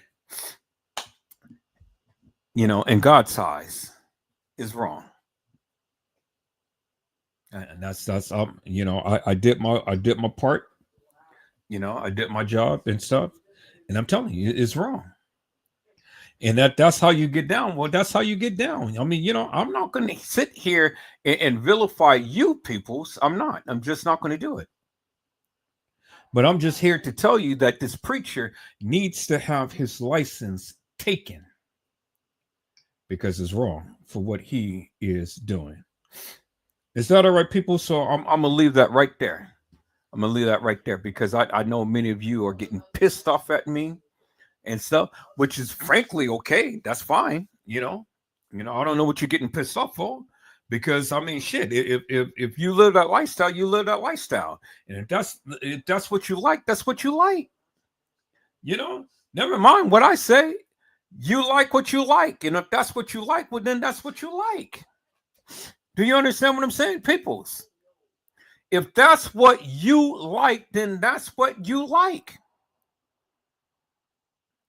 in God's eyes, is wrong. And that's I did my part. I did my job and stuff. And I'm telling you, it's wrong. And that's how you get down. Well, that's how you get down. I mean, I'm not going to sit here and vilify you peoples. I'm not. I'm just not going to do it. But I'm just here to tell you that this preacher needs to have his license taken because it's wrong for what he is doing. Is that all right, people? So I'm going to leave that right there. I'm going to leave that right there because I know many of you are getting pissed off at me and stuff, which is frankly okay. That's fine. I don't know what you're getting pissed off for, because I mean, shit. If you live that lifestyle, you live that lifestyle, and if that's what you like, that's what you like. Never mind what I say. You like what you like, and if that's what you like, well, then that's what you like. Do you understand what I'm saying, peoples? If that's what you like, then that's what you like.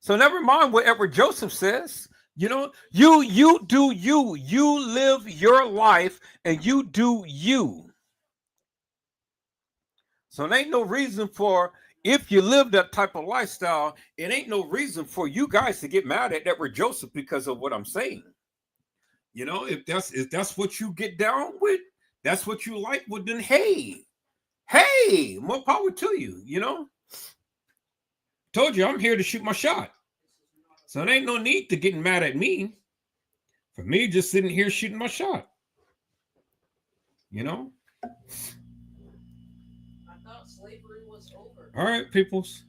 So never mind whatever Joseph says. You do you live your life and you do you. So there ain't no reason for, if you live that type of lifestyle, it ain't no reason for you guys to get mad at Edward Joseph because of what I'm saying. If that's what you get down with, that's what you like, well then hey, more power to you, Told you I'm here to shoot my shot. So there ain't no need to getting mad at me for me just sitting here shooting my shot. I thought slavery was over. All right, peoples.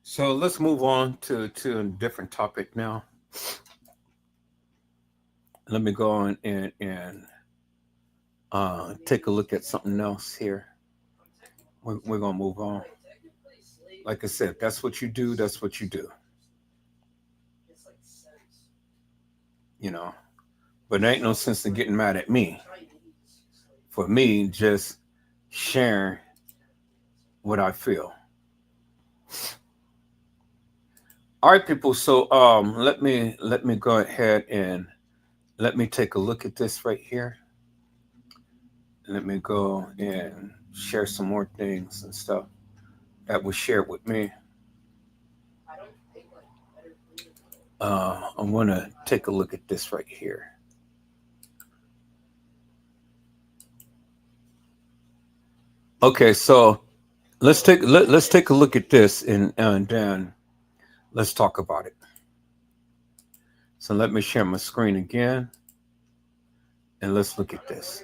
So let's move on to a different topic now. Let me go on and take a look at something else here. We're going to move on. Like I said, that's what you do. That's what you do. But there ain't no sense in getting mad at me for me just sharing what I feel. All right, people. So let me go ahead and let me take a look at this right here. Let me go and share some more things and stuff that was shared with me. I want to take a look at this right here. Okay, so let's take a look at this, and then Let's talk about it. So let me share my screen again. And let's look at this.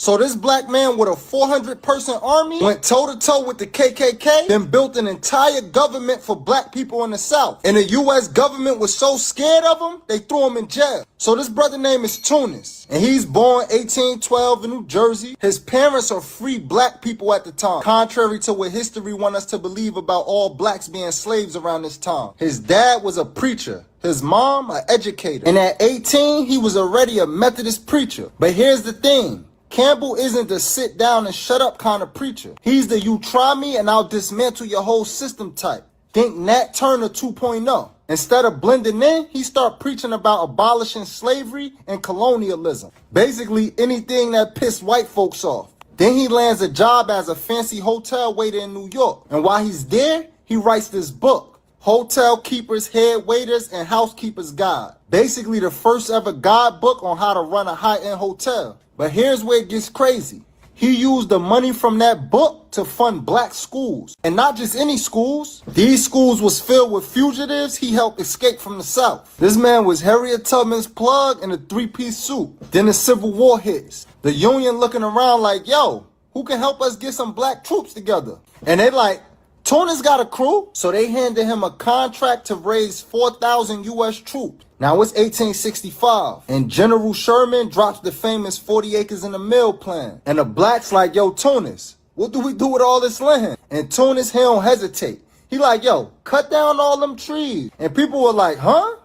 So this black man with a 400-person army went toe-to-toe with the KKK, then built an entire government for black people in the South. And the U.S. government was so scared of him, they threw him in jail. So this brother name is Tunis, and he's born 1812 in New Jersey. His parents are free black people at the time, contrary to what history wants us to believe about all blacks being slaves around this time. His dad was a preacher. His mom, an educator. And at 18, he was already a Methodist preacher. But here's the thing. Campbell isn't the sit down and shut up kind of preacher. He's the you try me and I'll dismantle your whole system type. Think Nat Turner 2.0. Instead of blending in, he start preaching about abolishing slavery and colonialism. Basically anything that pissed white folks off. Then he lands a job as a fancy hotel waiter in New York. And while he's there, he writes this book, Hotel Keepers, Head Waiters, and Housekeepers Guide. Basically the first ever guidebook on how to run a high-end hotel. But here's where it gets crazy. He used the money from that book to fund black schools. And not just any schools. These schools was filled with fugitives he helped escape from the South. This man was Harriet Tubman's plug in a three-piece suit. Then the Civil War hits. The Union looking around like, yo, who can help us get some black troops together? And they like, Tunis got a crew. So they handed him a contract to raise 4,000 U.S. troops. Now it's 1865, and General Sherman drops the famous 40 acres in a mill plan. And the blacks like, yo, Tunis, what do we do with all this land? And Tunis, he don't hesitate. He like, yo, cut down all them trees. And people were like, huh?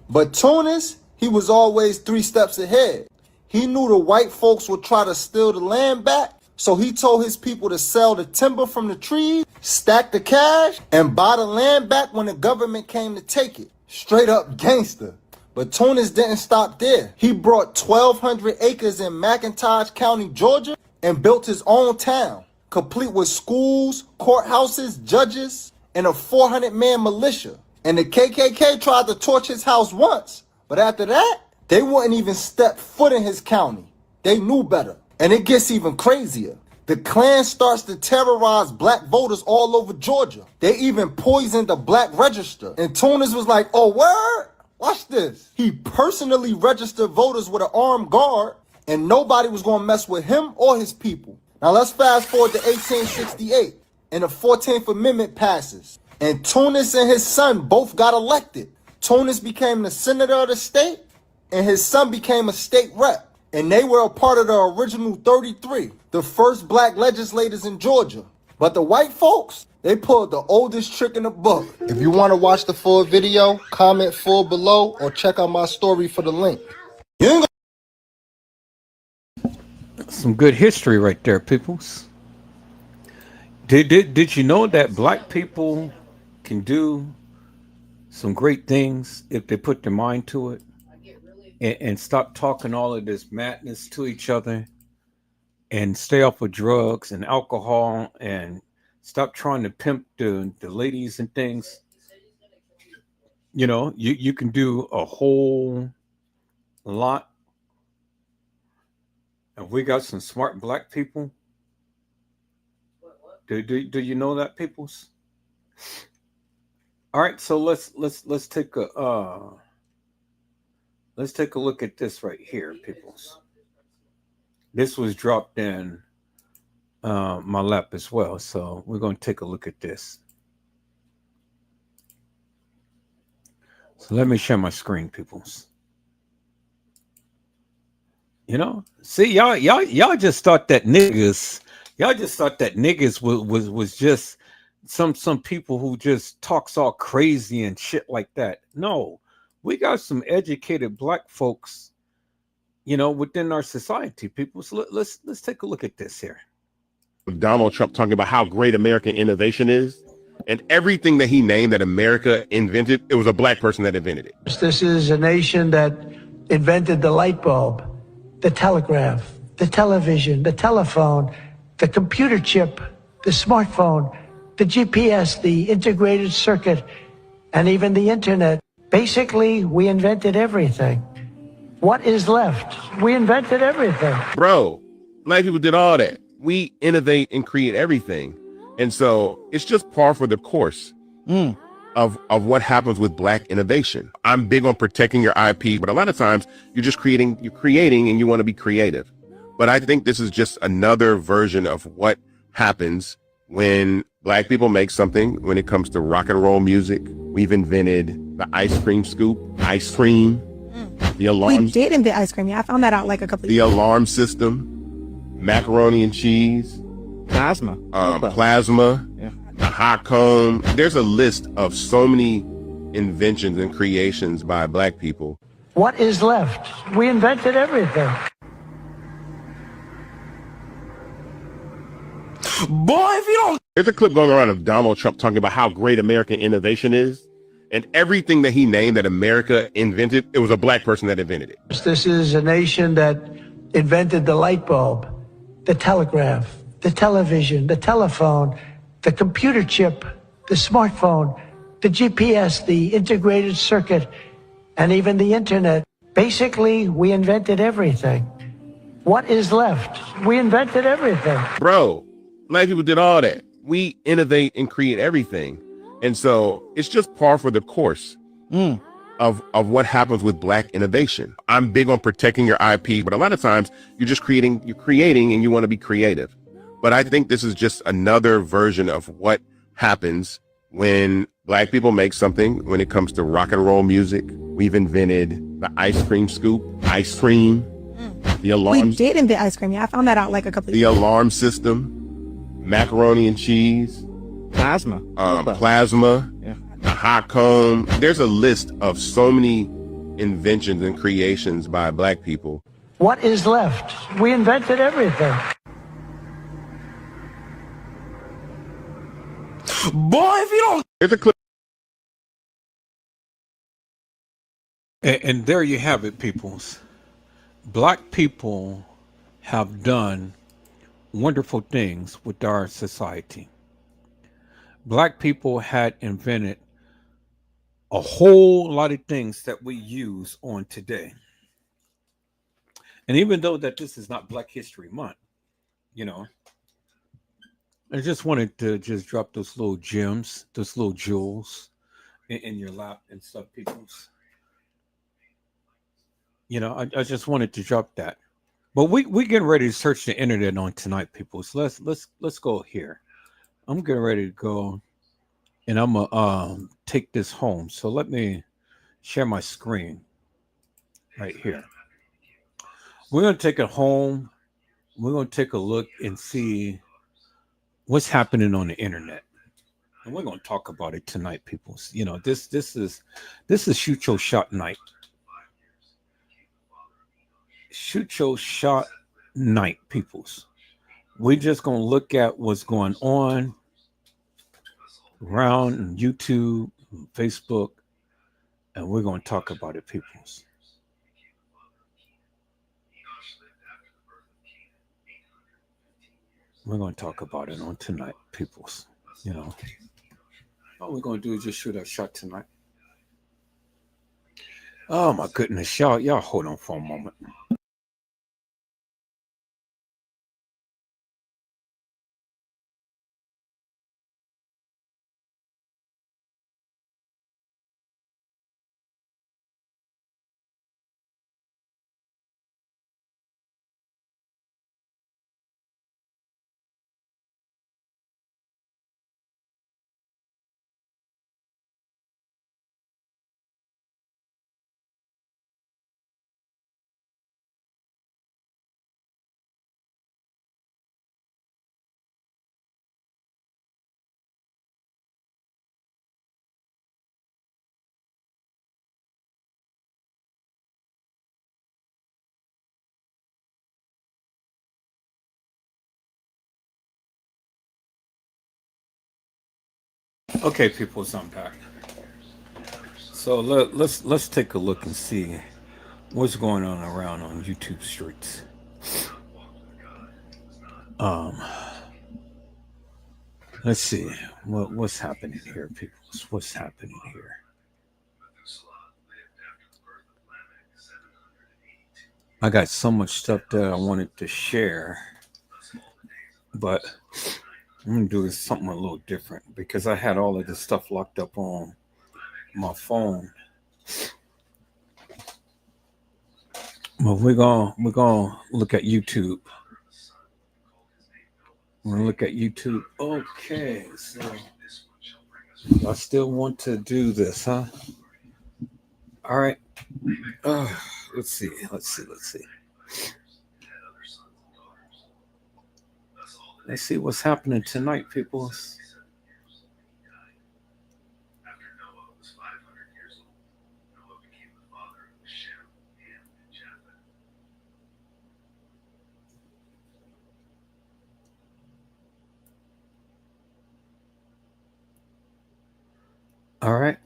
But Tunis, he was always 3 steps ahead. He knew the white folks would try to steal the land back. So he told his people to sell the timber from the trees, stack the cash, and buy the land back when the government came to take it. Straight up gangster. But Tunis didn't stop there. He brought 1,200 acres in McIntosh County, Georgia, and built his own town, complete with schools, courthouses, judges, and a 400-man militia. And the KKK tried to torch his house once, but after that, they wouldn't even step foot in his county. They knew better. And it gets even crazier. The Klan starts to terrorize black voters all over Georgia. They even poisoned the black register. And Tunis was like, oh, word? Watch this. He personally registered voters with an armed guard, and nobody was going to mess with him or his people. Now let's fast forward to 1868, and the 14th Amendment passes. And Tunis and his son both got elected. Tunis became the senator of the state, and his son became a state rep. And they were a part of the original 33, the first black legislators in Georgia. But the white folks, they pulled the oldest trick in the book. If you want to watch the full video, comment full below or check out my story for the link. Some good history right there, peoples. Did you know that black people can do some great things if they put their mind to it? And stop talking all of this madness to each other and stay off of drugs and alcohol and stop trying to pimp the ladies and things. You know, you can do a whole lot. And we got some smart black people. Do you know that, peoples? All right, so let's take a let's take a look at this right here, peoples. This was dropped in my lap as well, so we're going to take a look at this. So let me share my screen, peoples. You know, see, y'all just thought that niggas was just some people who just talks all crazy and shit like that. No. We got some educated black folks, you know, within our society, people. So let's take a look at this here. Donald Trump talking about how great American innovation is, and everything that he named that America invented, it was a black person that invented it. This is a nation that invented the light bulb, the telegraph, the television, the telephone, the computer chip, the smartphone, the GPS, the integrated circuit, and even the internet. Basically, we invented everything. What is left? We invented everything. Bro, black people did all that. We innovate and create everything. And so it's just par for the course of what happens with Black innovation. I'm big on protecting your IP, but a lot of times you're creating and you want to be creative. But I think this is just another version of what happens when Black people make something. When it comes to rock and roll music, we've invented the ice cream scoop, ice cream, the alarm. We did invent ice cream. Yeah, I found that out like a couple of The alarm system, macaroni and cheese, Plasma. plasma, the hot comb. There's a list of so many inventions and creations by Black people. What is left? We invented everything. Boy, if you don't. There's a clip going around of Donald Trump talking about how great American innovation is. And everything that he named that America invented, it was a Black person that invented it. This is a nation that invented the light bulb, the telegraph, the television, the telephone, the computer chip, the smartphone, the GPS, the integrated circuit, and even the internet. Basically, we invented everything. What is left? We invented everything. Bro, Black people did all that. We innovate and create everything. And so it's just par for the course of what happens with Black innovation. I'm big on protecting your IP, but a lot of times you're creating and you want to be creative. But I think this is just another version of what happens when Black people make something. When it comes to rock and roll music, we've invented the ice cream scoop, ice cream, the alarm. We did invent ice cream. Yeah, I found that out like a couple of The alarm system, macaroni and cheese, Plasma. plasma, the hot comb. There's a list of so many inventions and creations by Black people. What is left? We invented everything. Boy, if you don't. There's a clip. And there you have it, peoples. Black people have done wonderful things with our society. Black people had invented a whole lot of things that we use on today. And even though that this is not Black History Month, I just wanted to just drop those little gems, those little jewels in your lap and stuff, peoples. I just wanted to drop that. But we getting ready to search the internet on tonight, people. So let's go here. I'm getting ready to go, and I'm gonna take this home. So let me share my screen right here. We're gonna take it home. We're gonna take a look and see what's happening on the internet, and we're gonna talk about it tonight, people. This is Shoot Your Shot night. Shoot Your Shot night, peoples. We're just gonna look at what's going on around YouTube, Facebook, and we're gonna talk about it, peoples. We're gonna talk about it on tonight, peoples. All we're gonna do is just shoot our shot tonight. Oh my goodness, y'all hold on for a moment. Okay, people, I'm back. So let's take a look and see what's going on around on YouTube streets. Let's see what's happening here, people. What's happening here? I got so much stuff that I wanted to share, but I'm gonna do something a little different because I had all of this stuff locked up on my phone. Well, we're gonna look at YouTube. We're gonna look at YouTube. Okay, so I still want to do this, huh? All right. Let's see. Let's see what's happening tonight, people. All right.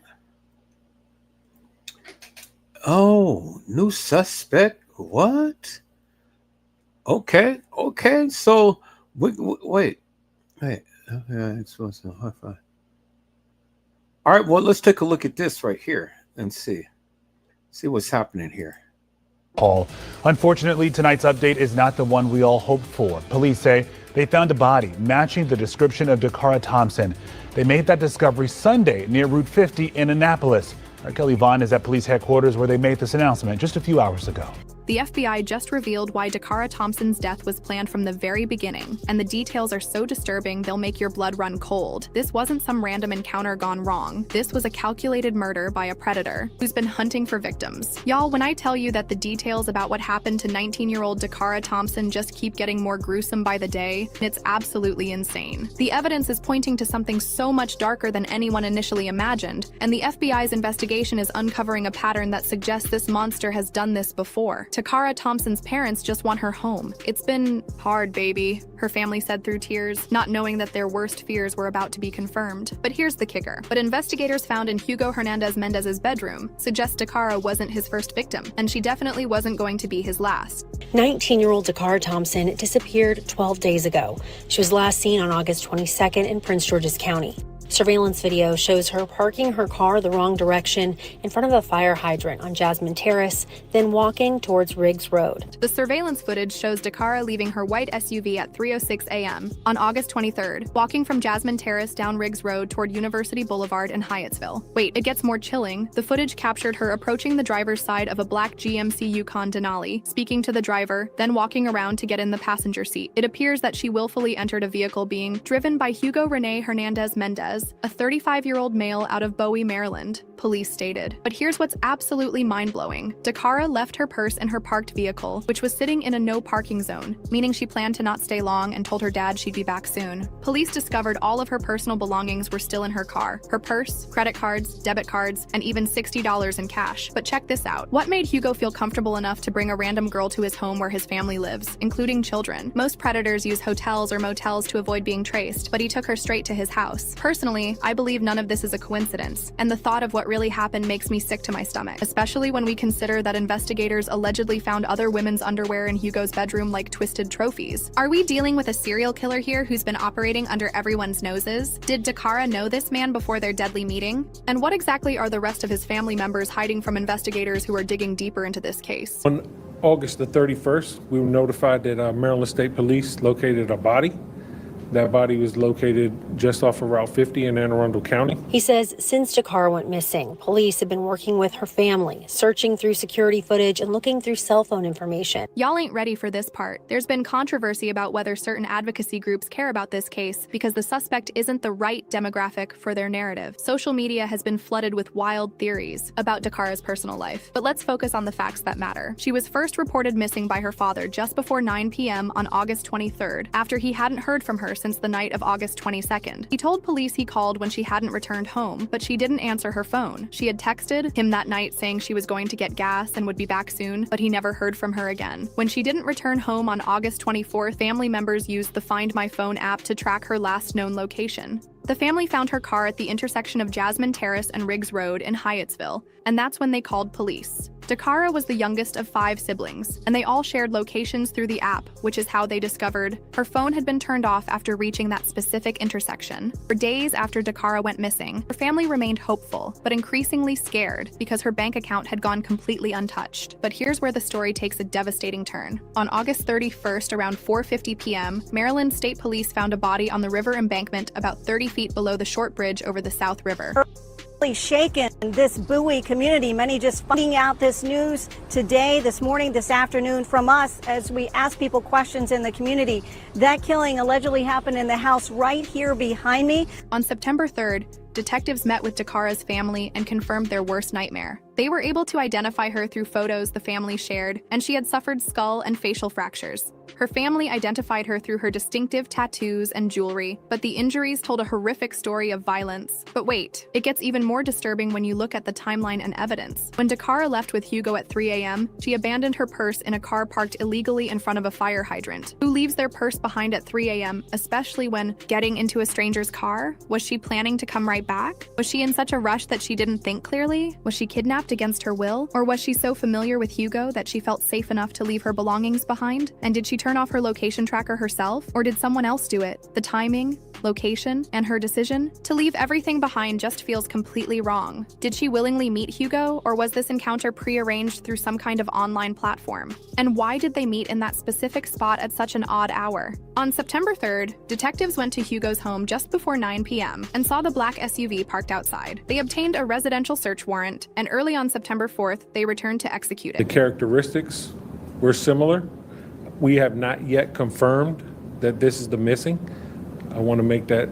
Oh, new suspect. What? Okay. So wait. Okay, it's supposed to high five. All right. Well, let's take a look at this right here and see what's happening here. Paul. Unfortunately, tonight's update is not the one we all hoped for. Police say they found a body matching the description of Dakara Thompson. They made that discovery Sunday near Route 50 in Annapolis. Our Kelly Vaughn is at police headquarters where they made this announcement just a few hours ago. The FBI just revealed why Dakara Thompson's death was planned from the very beginning, and the details are so disturbing they'll make your blood run cold. This wasn't some random encounter gone wrong. This was a calculated murder by a predator who's been hunting for victims. Y'all, when I tell you that the details about what happened to 19-year-old Dakara Thompson just keep getting more gruesome by the day, it's absolutely insane. The evidence is pointing to something so much darker than anyone initially imagined, and the FBI's investigation is uncovering a pattern that suggests this monster has done this before. Dakara Thompson's parents just want her home. It's been hard, baby, her family said through tears, not knowing that their worst fears were about to be confirmed. But here's the kicker. What investigators found in Hugo Hernandez Mendez's bedroom suggests Dakara wasn't his first victim, and she definitely wasn't going to be his last. 19-year-old Dakara Thompson disappeared 12 days ago. She was last seen on August 22nd in Prince George's County. Surveillance video shows her parking her car the wrong direction in front of a fire hydrant on Jasmine Terrace, then walking towards Riggs Road. The surveillance footage shows Dakara leaving her white SUV at 3:06 a.m. on August 23rd, walking from Jasmine Terrace down Riggs Road toward University Boulevard in Hyattsville. Wait, it gets more chilling. The footage captured her approaching the driver's side of a black GMC Yukon Denali, speaking to the driver, then walking around to get in the passenger seat. It appears that she willfully entered a vehicle being driven by Hugo Rene Hernandez Mendez, a 35-year-old male out of Bowie, Maryland, police stated. But here's what's absolutely mind-blowing. Dakara left her purse in her parked vehicle, which was sitting in a no parking zone, meaning she planned to not stay long and told her dad she'd be back soon. Police discovered all of her personal belongings were still in her car. Her purse, credit cards, debit cards, and even $60 in cash. But check this out. What made Hugo feel comfortable enough to bring a random girl to his home where his family lives, including children? Most predators use hotels or motels to avoid being traced, but he took her straight to his house. Personally, I believe none of this is a coincidence, and the thought of what really happened makes me sick to my stomach, especially when we consider that investigators allegedly found other women's underwear in Hugo's bedroom like twisted trophies. Are we dealing with a serial killer here who's been operating under everyone's noses? Did Dakara know this man before their deadly meeting? And what exactly are the rest of his family members hiding from investigators who are digging deeper into this case? On August the 31st, we were notified that Maryland State Police located a body. That body was located just off of Route 50 in Anne Arundel County. He says since Dakara went missing, police have been working with her family, searching through security footage and looking through cell phone information. Y'all ain't ready for this part. There's been controversy about whether certain advocacy groups care about this case because the suspect isn't the right demographic for their narrative. Social media has been flooded with wild theories about Dakara's personal life. But let's focus on the facts that matter. She was first reported missing by her father just before 9 p.m. on August 23rd, after he hadn't heard from her since the night of August 22nd. He told police he called when she hadn't returned home, but she didn't answer her phone. She had texted him that night saying she was going to get gas and would be back soon, but he never heard from her again. When she didn't return home on August 24th, family members used the Find My Phone app to track her last known location. The family found her car at the intersection of Jasmine Terrace and Riggs Road in Hyattsville, and that's when they called police. Dakara was the youngest of 5 siblings, and they all shared locations through the app, which is how they discovered her phone had been turned off after reaching that specific intersection. For days after Dakara went missing, her family remained hopeful, but increasingly scared because her bank account had gone completely untouched. But here's where the story takes a devastating turn. On August 31st, around 4:50 p.m., Maryland State Police found a body on the river embankment about 30 feet below the short bridge over the South River. Shaken this Bowie community. Many just finding out this news today, this morning, this afternoon from us as we ask people questions in the community. That killing allegedly happened in the house right here behind me. On September 3rd, detectives met with Dakara's family and confirmed their worst nightmare. They were able to identify her through photos the family shared, and she had suffered skull and facial fractures. Her family identified her through her distinctive tattoos and jewelry, but the injuries told a horrific story of violence. But wait, it gets even more disturbing when you look at the timeline and evidence. When Dakara left with Hugo at 3 a.m., she abandoned her purse in a car parked illegally in front of a fire hydrant. Who leaves their purse behind at 3 a.m., especially when getting into a stranger's car? Was she planning to come right back? Was she in such a rush that she didn't think clearly? Was she kidnapped against her will? Or was she so familiar with Hugo that she felt safe enough to leave her belongings behind? And did she turn off her location tracker herself? Or did someone else do it? The timing, location, and her decision to leave everything behind just feels completely wrong. Did she willingly meet Hugo, or was this encounter prearranged through some kind of online platform? And why did they meet in that specific spot at such an odd hour? On September 3rd, detectives went to Hugo's home just before 9 p.m. and saw the black SUV parked outside. They obtained a residential search warrant, and early on September 4th, they returned to execute it. The characteristics were similar. We have not yet confirmed that this is the missing. I want to make that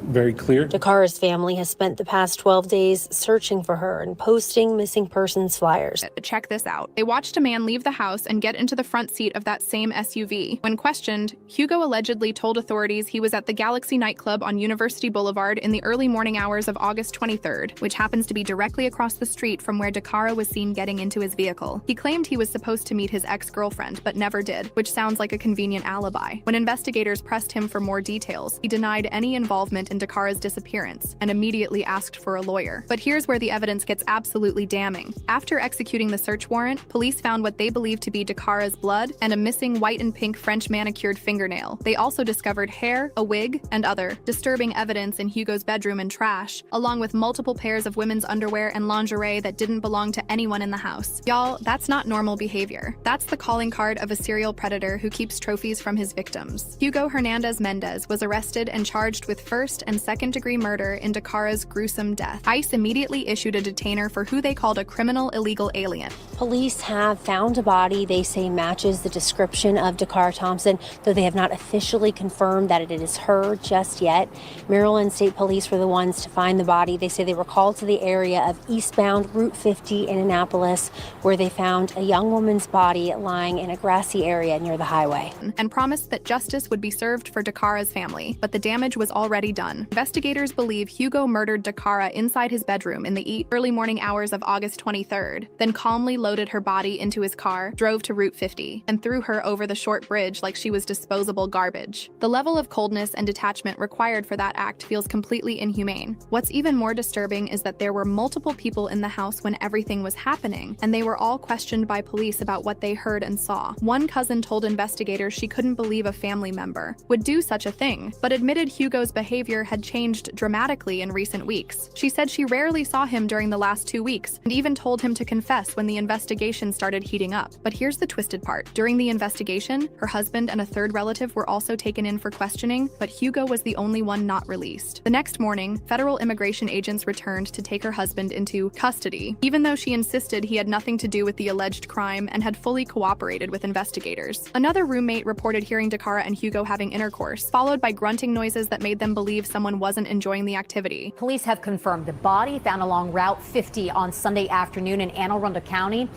very clear. Dakara's family has spent the past 12 days searching for her and posting missing persons flyers. Check this out. They watched a man leave the house and get into the front seat of that same SUV. When questioned, Hugo allegedly told authorities he was at the Galaxy nightclub on University Boulevard in the early morning hours of August 23rd, which happens to be directly across the street from where Dakara was seen getting into his vehicle. He claimed he was supposed to meet his ex-girlfriend, but never did, which sounds like a convenient alibi. When investigators pressed him for more details, he denied any involvement in Dakara's disappearance and immediately asked for a lawyer. But here's where the evidence gets absolutely damning. After executing the search warrant, police found what they believed to be Dakara's blood and a missing white and pink French manicured fingernail. They also discovered hair, a wig, and other disturbing evidence in Hugo's bedroom and trash, along with multiple pairs of women's underwear and lingerie that didn't belong to anyone in the house. Y'all, that's not normal behavior. That's the calling card of a serial predator who keeps trophies from his victims. Hugo Hernandez Mendez was arrested and charged with first and second-degree murder in Dakara's gruesome death. ICE immediately issued a detainer for who they called a criminal illegal alien. Police have found a body they say matches the description of Dakara Thompson, though they have not officially confirmed that it is her just yet. Maryland State Police were the ones to find the body. They say they were called to the area of eastbound Route 50 in Annapolis, where they found a young woman's body lying in a grassy area near the highway. And promised that justice would be served for Dakara's family, but the damage was already done. Investigators believe Hugo murdered Dakara inside his bedroom in the early morning hours of August 23rd, then calmly loaded her body into his car, drove to Route 50, and threw her over the short bridge like she was disposable garbage. The level of coldness and detachment required for that act feels completely inhumane. What's even more disturbing is that there were multiple people in the house when everything was happening, and they were all questioned by police about what they heard and saw. One cousin told investigators she couldn't believe a family member would do such a thing, but admitted Hugo's behavior had changed dramatically in recent weeks. She said she rarely saw him during the last 2 weeks, and even told him to confess when the investigation started heating up. But here's the twisted part. During the investigation, her husband and a third relative were also taken in for questioning, but Hugo was the only one not released. The next morning, federal immigration agents returned to take her husband into custody, even though she insisted he had nothing to do with the alleged crime and had fully cooperated with investigators. Another roommate reported hearing Dakara and Hugo having intercourse, followed by grunting noises that made them believe someone wasn't enjoying the activity. Police have confirmed the body found along Route 50 on Sunday afternoon in Anne Arundel County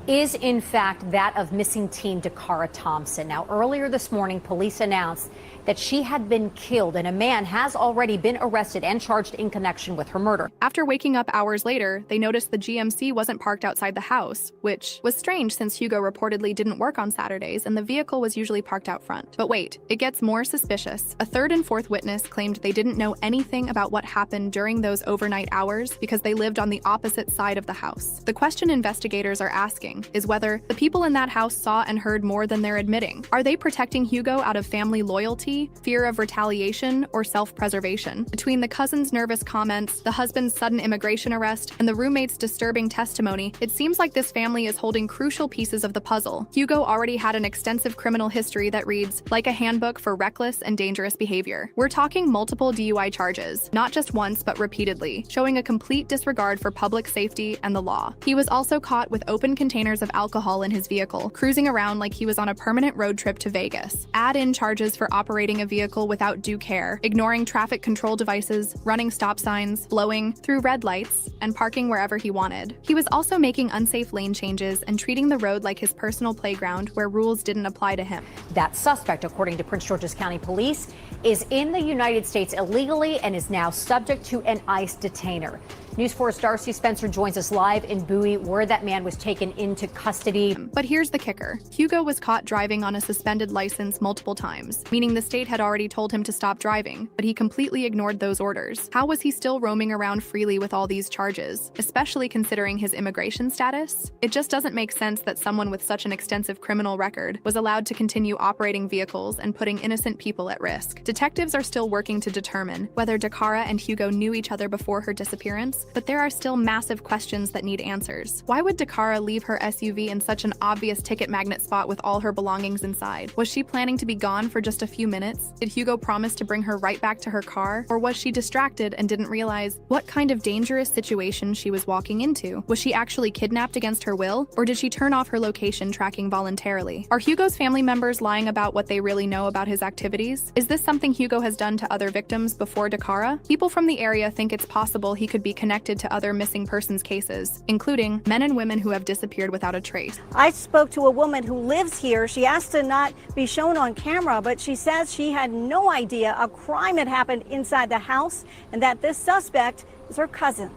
is in fact that of missing teen Dakara Thompson. Now, earlier this morning, police announced that she had been killed, and a man has already been arrested and charged in connection with her murder. After waking up hours later, they noticed the GMC wasn't parked outside the house, which was strange since Hugo reportedly didn't work on Saturdays and the vehicle was usually parked out front. But wait, it gets more suspicious. A third and fourth witness claimed they didn't know anything about what happened during those overnight hours because they lived on the opposite side of the house. The question investigators are asking is whether the people in that house saw and heard more than they're admitting. Are they protecting Hugo out of family loyalty, fear of retaliation, or self-preservation? Between the cousin's nervous comments, the husband's sudden immigration arrest, and the roommate's disturbing testimony, it seems like this family is holding crucial pieces of the puzzle. Hugo already had an extensive criminal history that reads like a handbook for reckless and dangerous behavior. We're talking multiple DUI charges, not just once but repeatedly, showing a complete disregard for public safety and the law. He was also caught with open containers of alcohol in his vehicle, cruising around like he was on a permanent road trip to Vegas. Add in charges for operating a vehicle without due care, ignoring traffic control devices, running stop signs, blowing through red lights, and parking wherever he wanted. He was also making unsafe lane changes and treating the road like his personal playground where rules didn't apply to him. That suspect, according to Prince George's County Police, is in the United States illegally and is now subject to an ICE detainer. News 4's Darcy Spencer joins us live in Bowie, where that man was taken into custody. But here's the kicker. Hugo was caught driving on a suspended license multiple times, meaning the state had already told him to stop driving, but he completely ignored those orders. How was he still roaming around freely with all these charges, especially considering his immigration status? It just doesn't make sense that someone with such an extensive criminal record was allowed to continue operating vehicles and putting innocent people at risk. Detectives are still working to determine whether Dakara and Hugo knew each other before her disappearance, but there are still massive questions that need answers. Why would Dakara leave her SUV in such an obvious ticket magnet spot with all her belongings inside? Was she planning to be gone for just a few minutes? Did Hugo promise to bring her right back to her car? Or was she distracted and didn't realize what kind of dangerous situation she was walking into? Was she actually kidnapped against her will? Or did she turn off her location tracking voluntarily? Are Hugo's family members lying about what they really know about his activities? Is this something Hugo has done to other victims before Dakara? People from the area think it's possible he could be connected to other missing persons cases, including men and women who have disappeared without a trace. I spoke to a woman who lives here. She asked to not be shown on camera, but she says she had no idea a crime had happened inside the house and that this suspect is her cousin.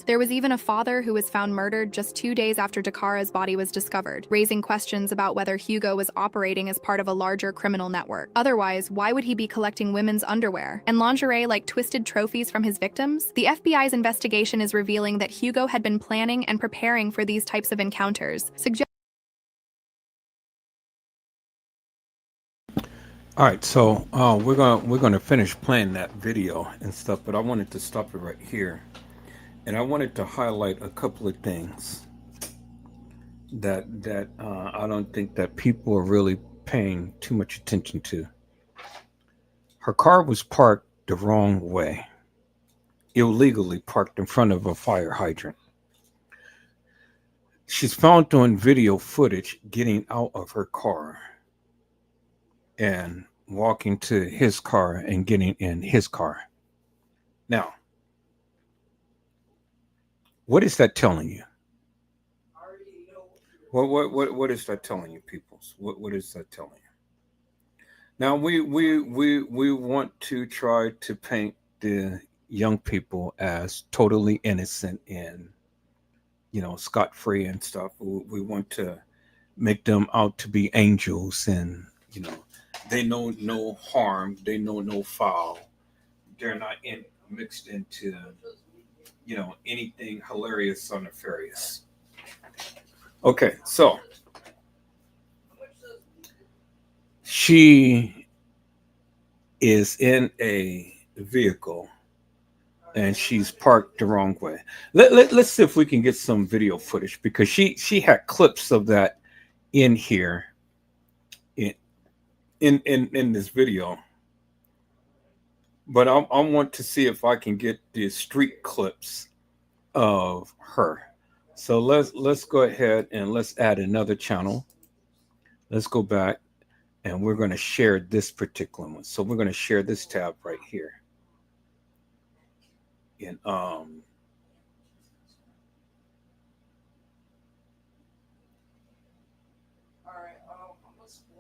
There was even a father who was found murdered just 2 days after Dakara's body was discovered, raising questions about whether Hugo was operating as part of a larger criminal network. Otherwise, why would he be collecting women's underwear and lingerie like twisted trophies from his victims? The FBI's investigation is revealing that Hugo had been planning and preparing for these types of encounters. All right, so we're gonna finish playing that video and stuff, but I wanted to stop it right here, and I wanted to highlight a couple of things that I don't think that people are really paying too much attention to. Her car was parked the wrong way, illegally parked in front of a fire hydrant. She's found on video footage getting out of her car and walking to his car and getting in his car. Now, what is that telling you? What is that telling you, peoples? What is that telling you? Now we want to try to paint the young people as totally innocent and, you know, scot-free and stuff. We want to make them out to be angels, and, you know, they know no harm, they know no foul, they're not mixed into, you know, anything hilarious or nefarious. Okay, so she is in a vehicle and she's parked the wrong way. Let's see if we can get some video footage, because she had clips of that in here in this video. But I want to see if I can get the street clips of her. So let's go ahead and let's add another channel. Let's go back and we're going to share this particular one. So we're going to share this tab right here. And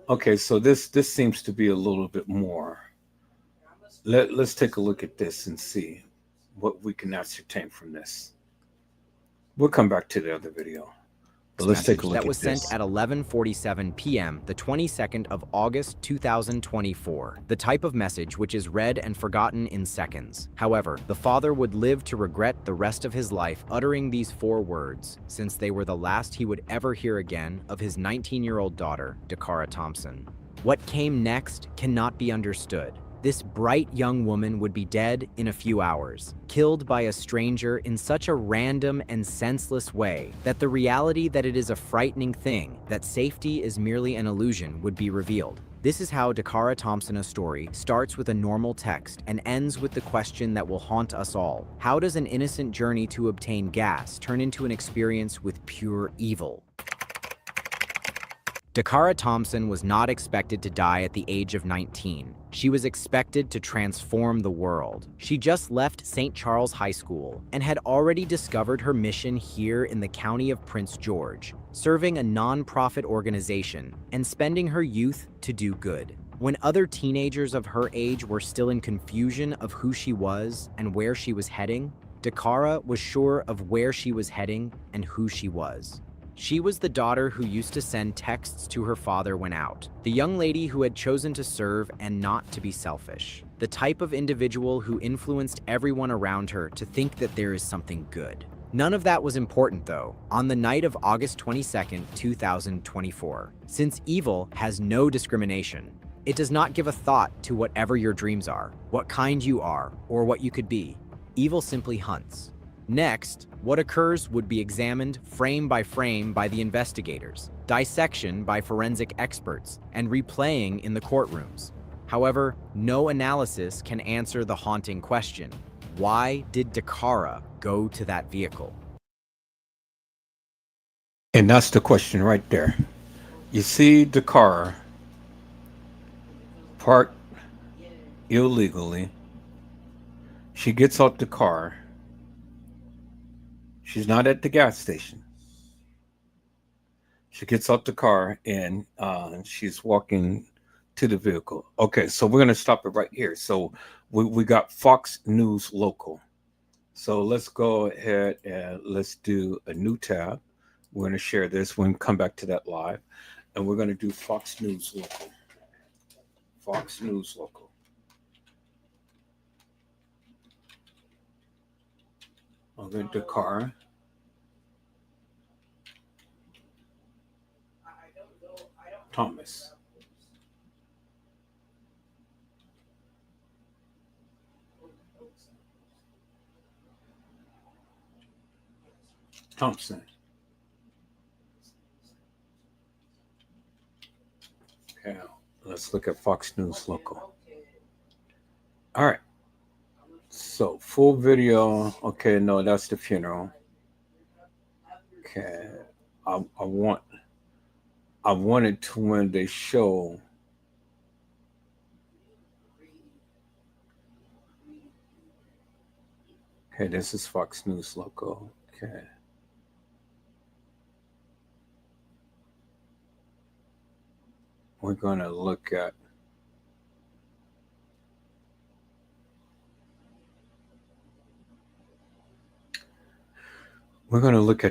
Okay, so this seems to be a little bit more. Let's take a look at this and see what we can ascertain from this. We'll come back to the other video. But let's take a look at this. That was sent at 11:47 p.m. the 22nd of August 2024. The type of message which is read and forgotten in seconds. However, the father would live to regret the rest of his life uttering these 4 words, since they were the last he would ever hear again of his 19-year-old daughter, Dakara Thompson. What came next cannot be understood. This bright young woman would be dead in a few hours, killed by a stranger in such a random and senseless way that the reality that it is a frightening thing, that safety is merely an illusion, would be revealed. This is how Dakara Thompson, a story, starts with a normal text and ends with the question that will haunt us all. How does an innocent journey to obtain gas turn into an experience with pure evil? Dakara Thompson was not expected to die at the age of 19. She was expected to transform the world. She just left St. Charles High School and had already discovered her mission here in the county of Prince George, serving a non-profit organization and spending her youth to do good. When other teenagers of her age were still in confusion of who she was and where she was heading, Dakara was sure of where she was heading and who she was. She was the daughter who used to send texts to her father when out, the young lady who had chosen to serve and not to be selfish, the type of individual who influenced everyone around her to think that there is something good. None of that was important, though, on the night of August 22nd, 2024, since evil has no discrimination. It does not give a thought to whatever your dreams are, what kind you are, or what you could be. Evil simply hunts. Next, what occurs would be examined frame by frame by the investigators, dissection by forensic experts, and replaying in the courtrooms. However, no analysis can answer the haunting question: why did Dakara go to that vehicle? And that's the question right there. You see Dakara parked illegally. She gets out the car. She's not at the gas station. She gets out the car and she's walking to the vehicle. Okay, so we're going to stop it right here. So we got Fox News Local. So let's go ahead and let's do a new tab. We're going to share this. We're going to come back to that live. And we're going to do Fox News Local. Fox News Local. I'll go to Dakara. Thomas. Thompson. Okay, let's look at Fox News Local. All right. So full video. Okay, no, that's the funeral. Okay, I wanted to when they show. Okay, this is Fox News Local. Okay. We're going to look at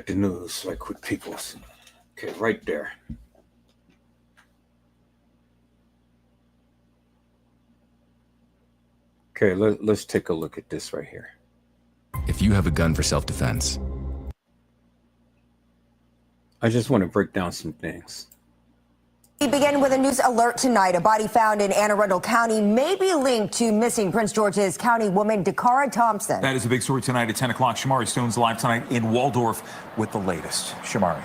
the news like with people. Okay, right there. Okay, let's take a look at this right here. If you have a gun for self-defense. I just want to break down some things. We begin with a news alert tonight. A body found in Anne Arundel County may be linked to missing Prince George's County woman Dakara Thompson. That is a big story tonight at 10 o'clock. Shamari Stone's live tonight in Waldorf with the latest. Shamari.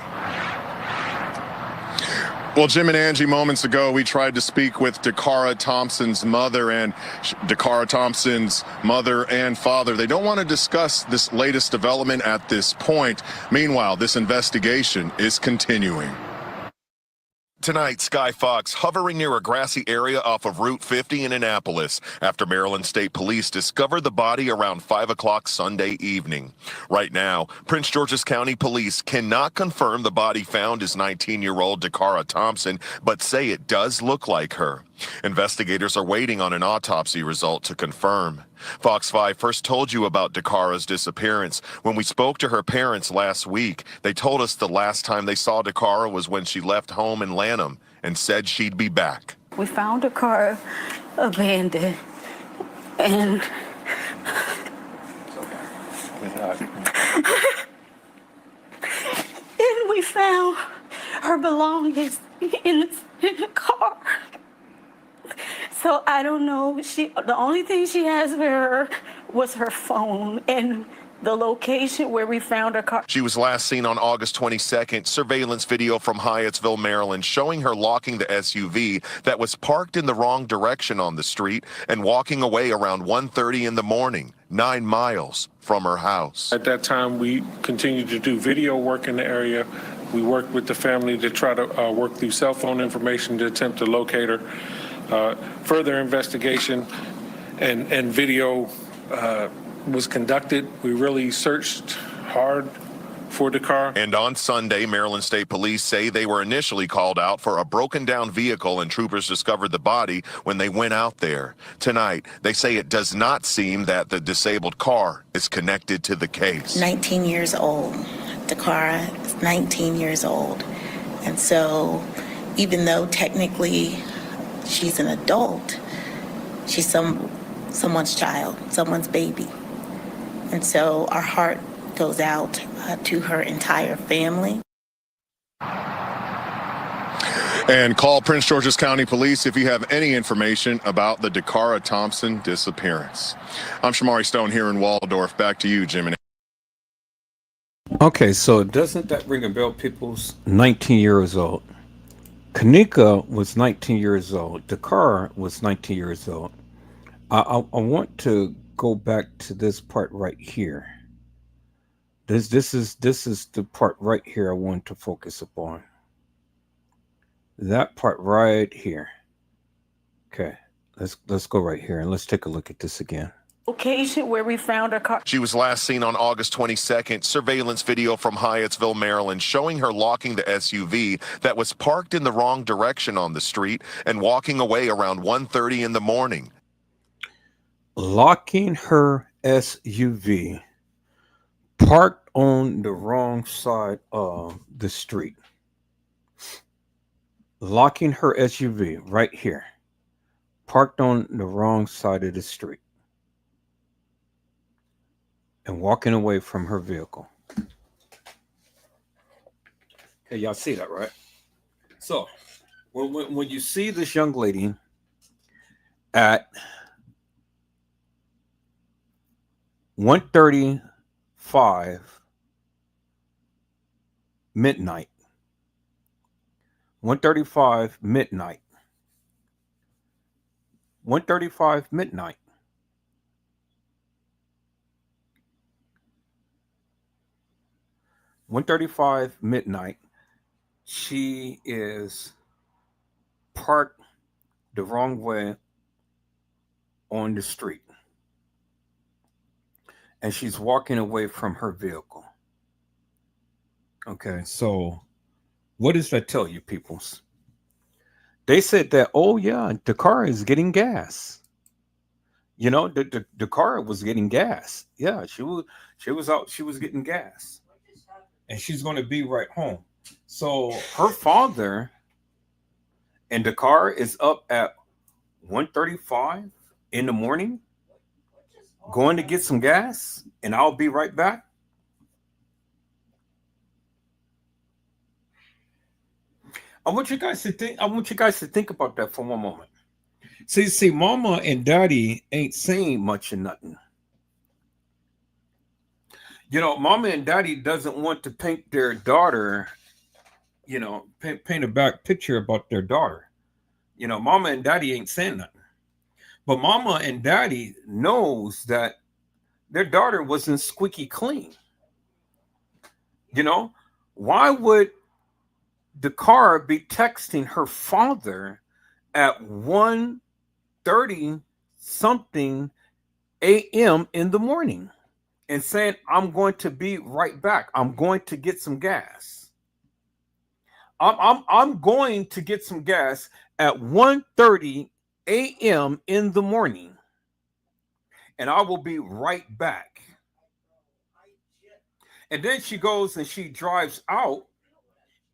Well, Jim and Angie, moments ago, we tried to speak with Dakara Thompson's mother, and Dakara Thompson's mother and father. They don't want to discuss this latest development at this point. Meanwhile, this investigation is continuing. Tonight, Sky Fox hovering near a grassy area off of Route 50 in Annapolis after Maryland State Police discovered the body around 5 o'clock Sunday evening. Right now, Prince George's County Police cannot confirm the body found is 19-year-old Dakara Thompson, but say it does look like her. Investigators are waiting on an autopsy result to confirm. Fox 5 first told you about Dakara's disappearance. When we spoke to her parents last week, they told us the last time they saw Dakara was when she left home in Lanham and said she'd be back. We found Dakara abandoned, and we found her belongings in the car. So I don't know. The only thing she has with her was her phone and the location where we found her car. She was last seen on August 22nd. Surveillance video from Hyattsville, Maryland, showing her locking the SUV that was parked in the wrong direction on the street and walking away around 1:30 in the morning, 9 miles from her house. At that time, we continued to do video work in the area. We worked with the family to try to work through cell phone information to attempt to locate her. Further investigation and video was conducted. We really searched hard for Dakara. And on Sunday, Maryland State Police say they were initially called out for a broken down vehicle and troopers discovered the body when they went out there. Tonight, they say it does not seem that the disabled car is connected to the case. 19 years old. Dakara is 19 years old. And so even though technically she's an adult, she's someone's child, someone's baby. And so our heart goes out to her entire family. And call Prince George's County Police if you have any information about the Dakara Thompson disappearance. I'm Shamari Stone here in Waldorf. Back to you, Jim. Okay, so doesn't that ring a bell, people's? 19 years old. Kanika was 19 years old. Dakara was 19 years old. I want to go back to this part right here. This is the part right here I want to focus upon. That part right here. Okay, let's go right here and let's take a look at this again. Location where we found her car. She was last seen on August 22nd. Surveillance video from Hyattsville, Maryland, showing her locking the SUV that was parked in the wrong direction on the street and walking away around 1:30 in the morning. Locking her SUV parked on the wrong side of the street. Locking her SUV right here, parked on the wrong side of the street, and walking away from her vehicle. Okay, y'all see that, right? So, when you see this young lady at 1:35 midnight, 1:35 midnight, 1:35 midnight, she is parked the wrong way on the street. And she's walking away from her vehicle. Okay, so what does that tell you, peoples? They said that, oh yeah, the car is getting gas. You know, the car was getting gas. Yeah, she was out, she was getting gas. And she's going to be right home. So her father and the car is up at 1:35 in the morning, going to get some gas, and I'll be right back. I want you guys to think about that for one moment. See, mama and daddy ain't saying much of nothing. You know, mama and daddy doesn't want to paint their daughter, you know, paint a back picture about their daughter. You know, mama and daddy ain't saying nothing. But mama and daddy knows that their daughter wasn't squeaky clean. You know, why would Dakara be texting her father at 1:30 something a.m. in the morning and saying, I'm going to be right back. I'm going to get some gas. I'm going to get some gas at 1:30 a.m. in the morning, and I will be right back. And then she goes and she drives out,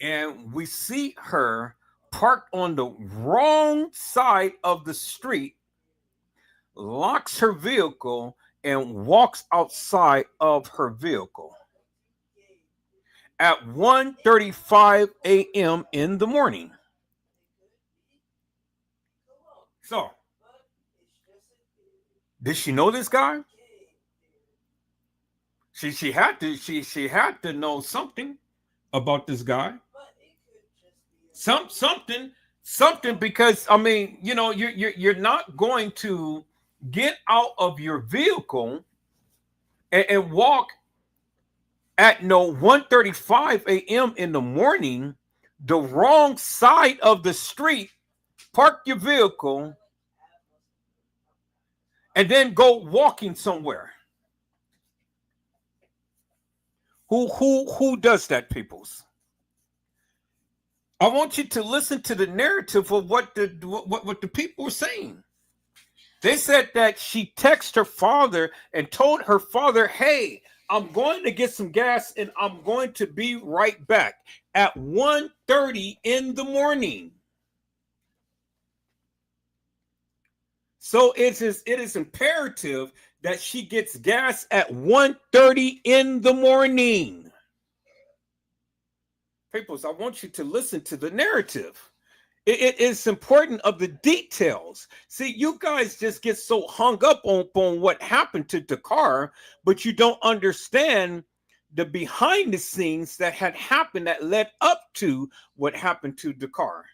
and we see her parked on the wrong side of the street, locks her vehicle, and walks outside of her vehicle at 1:35 a.m. in the morning. So, did she know this guy? She had to know something about this guy. Something, because I mean, you know, you're not going to get out of your vehicle and walk at 1:35 a.m. in the morning, the wrong side of the street, park your vehicle, and then go walking somewhere. Who does that, peoples? I want you to listen to the narrative of what the people were saying. They said that she texted her father and told her father, hey, I'm going to get some gas and I'm going to be right back at 1:30 in the morning. So it is imperative that she gets gas at 1:30 in the morning. Peoples, I want you to listen to the narrative. It is important of the details. See, you guys just get so hung up on what happened to Dakar, but you don't understand the behind the scenes that had happened that led up to what happened to Dakar.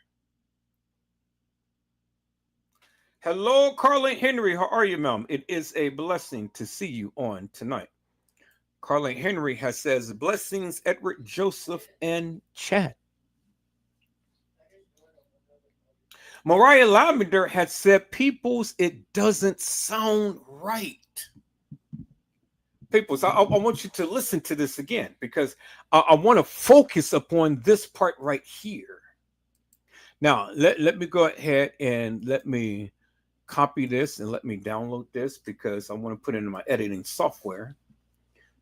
Hello, Carlin Henry. How are you, ma'am? It is a blessing to see you on tonight. Carlin Henry says, blessings, Edward, Joseph, and chat. Mariah Lavender had said, peoples, it doesn't sound right. Peoples, I want you to listen to this again because I want to focus upon this part right here. Now, let me go ahead and let me copy this and let me download this because I want to put it in my editing software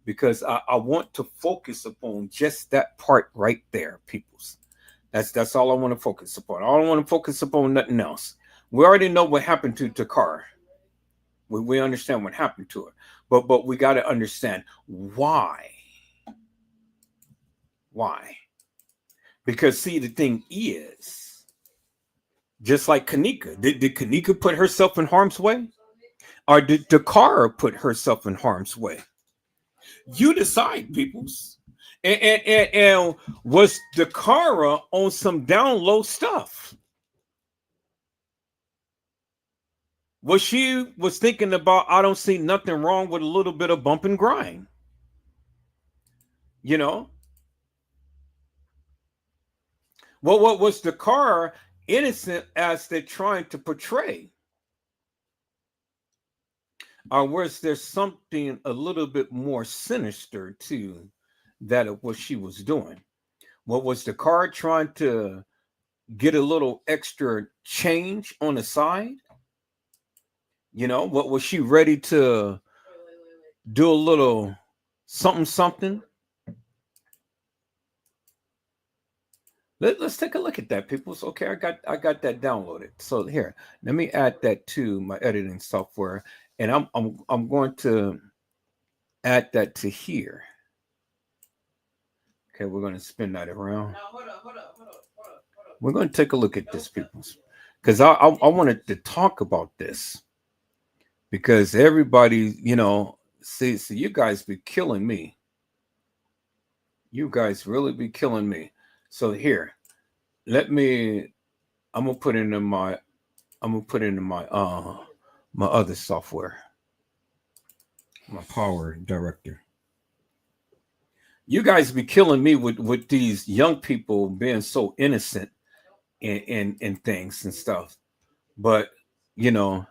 because I want to focus upon just that part right there, peoples. That's all I want to focus upon. I don't want to focus upon nothing else. We already know what happened to Dakar. We understand what happened to her. But we got to understand why. Why? Because, see, the thing is, just like Kanika, did Kanika put herself in harm's way? Or did Dakar put herself in harm's way? You decide, peoples. And was Dakara on some down low stuff? She was thinking about, I don't see nothing wrong with a little bit of bump and grind. You know? Well, what was Dakara innocent as they're trying to portray? Or was there something a little bit more sinister to that of what she was doing? What was Dakar trying to get a little extra change on the side? You know, what was she ready to do a little something? Let's take a look at that, people. So, okay, I got that downloaded. So here, let me add that to my editing software, and I'm going to add that to here. Okay, we're going to spin that around. Hold up. We're going to take a look at this, people, because I wanted to talk about this because everybody, you know, see, you guys be killing me. You guys really be killing me. So here, I'm gonna put it in my my other software, my Power Director. You guys be killing me with these young people being so innocent in things and stuff. But, you know,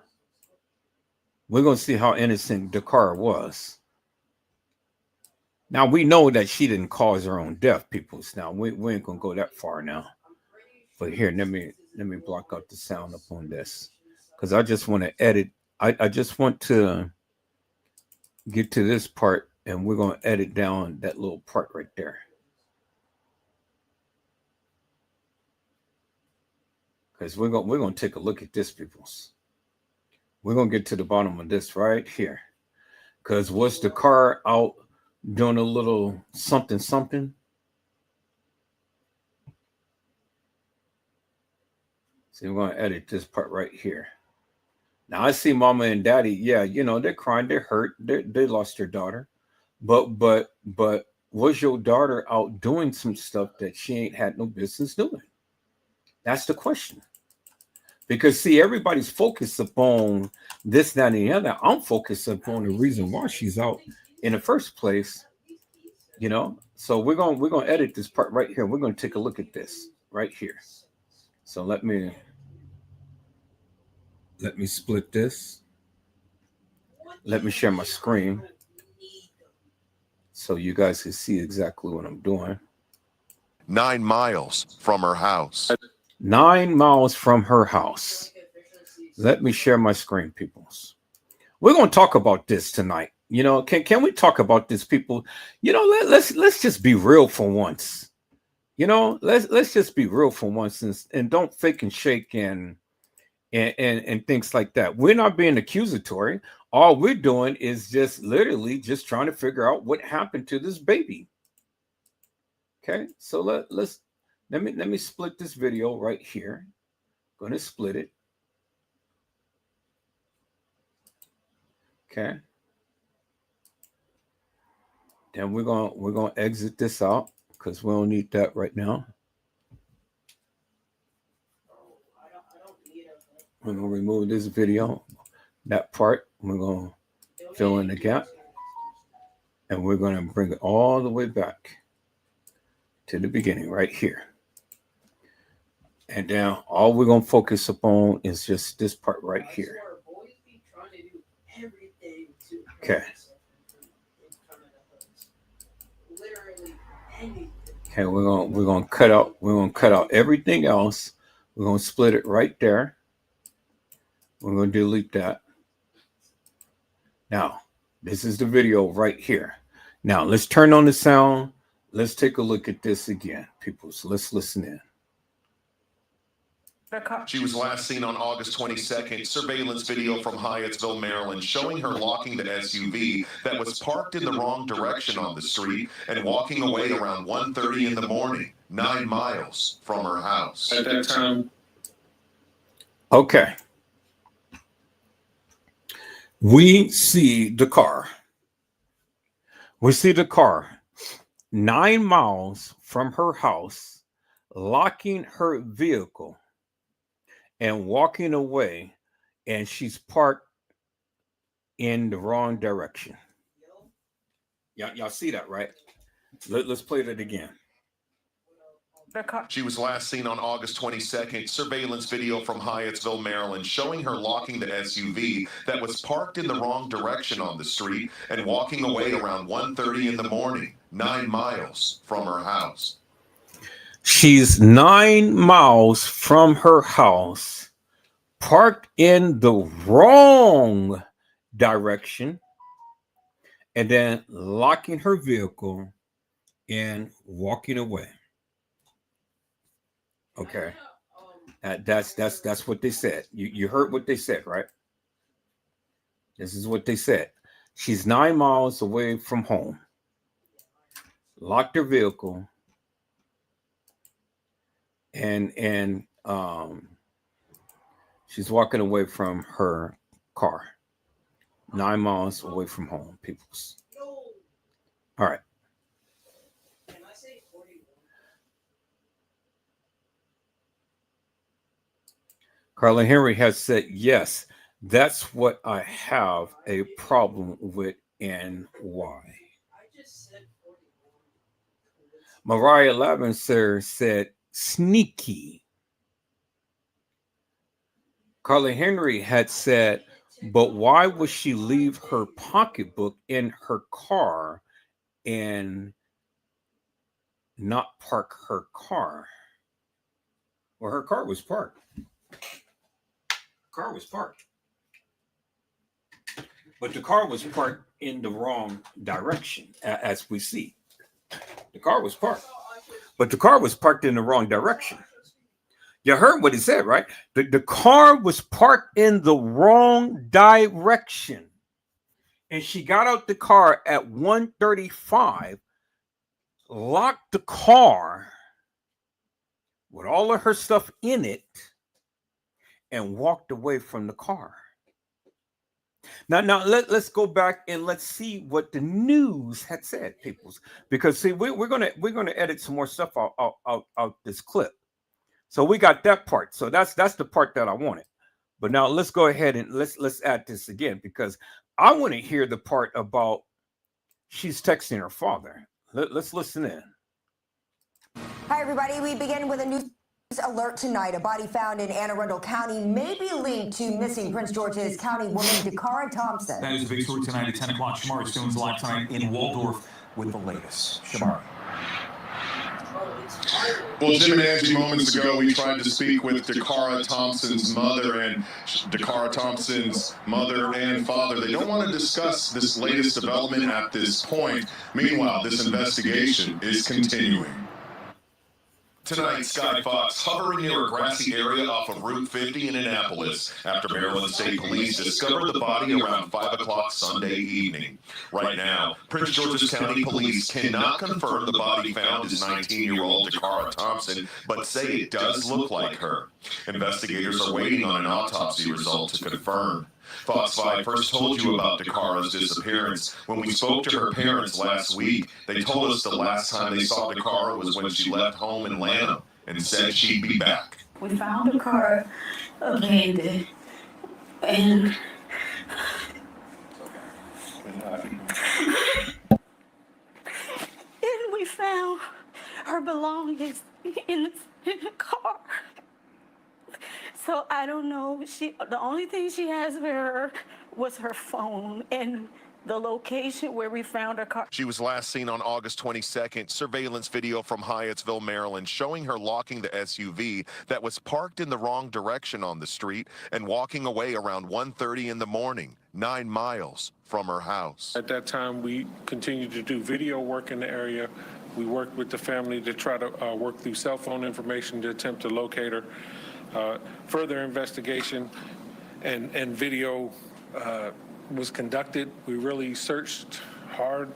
we're going to see how innocent Dakara was. Now, we know that she didn't cause her own death, peoples. Now, we ain't going to go that far now. But here, let me block out the sound up on this. Because I just want to edit. I just want to get to this part, and we're going to edit down that little part right there. Because we're going to take a look at this, peoples. We're going to get to the bottom of this right here. Because was the car out doing a little something? So we're going to edit this part right here. Now, I see mama and daddy. Yeah, you know, they're crying. They're hurt. They lost their daughter. But was your daughter out doing some stuff that she ain't had no business doing? That's the question. Because, see, everybody's focused upon this, that, and the other. I'm focused upon the reason why she's out in the first place, you know. So we're gonna edit this part right here. We're gonna take a look at this right here. So let me split this. Let me share my screen so you guys can see exactly what I'm doing. 9 miles from her house. 9 miles from her house. Let me share my screen, peoples. We're going to talk about this tonight. You know, can we talk about this, people? You know, let's just be real for once. You know, let's just be real for once and don't fake and shake and things like that. We're not being accusatory. All we're doing is just literally just trying to figure out what happened to this baby. Okay, so let me split this video right here. I'm going to split it. Okay. Then we're going to exit this out because we don't need that right now. We're going to remove this video, that part. We're going to fill in the gap. And we're going to bring it all the way back to the beginning right here. And then all we're going to focus upon is just this part right here. Okay. Okay, we're going to cut out everything else. We're going to split it right there. We're going to delete that. Now, this is the video right here. Now, let's turn on the sound. Let's take a look at this again, people. So let's listen in. She was last seen on August 22nd. Surveillance video from Hyattsville, Maryland, showing her locking the SUV that was parked in the wrong direction on the street and walking away around 1:30 in the morning, 9 miles from her house. At that time. Okay. We see the car. We see the car 9 miles from her house, locking her vehicle and walking away, and she's parked in the wrong direction. Y'all see that, right? Let's play that again. She was last seen on August 22nd. Surveillance video from Hyattsville, Maryland, showing her locking the SUV that was parked in the wrong direction on the street and walking away around 1:30 in the morning, 9 miles from her house. She's 9 miles from her house, parked in the wrong direction, and then locking her vehicle and walking away. Okay, that's what they said. You heard what they said, right? This is what they said. She's 9 miles away from home, locked her vehicle, and she's walking away from her car, 9 miles away from home, peoples. All right. Carla Henry has said, yes, that's what I have a problem with and why. Mariah Lavenser said sneaky. Carla Henry had said, but why would she leave her pocketbook in her car and not park her car? Well, her car was parked. Car was parked. But the car was parked in the wrong direction, as we see. The car was parked. But the car was parked in the wrong direction. You heard what he said, right? The car was parked in the wrong direction. And she got out the car at 1:35, locked the car with all of her stuff in it, and walked away from the car. Now let's go back and let's see what the news had said, peoples. Because see, we're gonna edit some more stuff out this clip. So we got that part. So that's the part that I wanted. But now let's go ahead and let's add this again, because I want to hear the part about she's texting her father. Let's listen in. Hi, everybody. We begin with a news alert tonight. A body found in Anne Arundel County may be linked to missing Prince George's County woman Dakara Thompson. That is a big story tonight at 10 o'clock. Shamari Stone's live tonight in Waldorf with the latest. Shamari. Well, Jim and Angie, moments ago, we tried to speak with Dakara Thompson's mother, and Dakara Thompson's mother and father. They don't want to discuss this latest development at this point. Meanwhile, this investigation is continuing. Tonight, Sky Fox hovering near a grassy area off of Route 50 in Annapolis after Maryland State Police discovered the body around 5 o'clock Sunday evening. Right now, Prince George's County Police cannot confirm the body found is 19-year-old Dakara Thompson, but say it does look like her. Investigators are waiting on an autopsy result to confirm. Fox 5 first told you about Dakara's disappearance. When we spoke to her parents last week, they told us the last time they saw Dakara was when she left home in Lanham and said she'd be back. We found Dakara abandoned, and we found her belongings in the car. So I don't know. The only thing she has with her was her phone and the location where we found her car. She was last seen on August 22nd. Surveillance video from Hyattsville, Maryland, showing her locking the SUV that was parked in the wrong direction on the street and walking away around 1:30 in the morning, 9 miles from her house. At that time, we continued to do video work in the area. We worked with the family to try to work through cell phone information to attempt to locate her. Further investigation and video was conducted. We really searched hard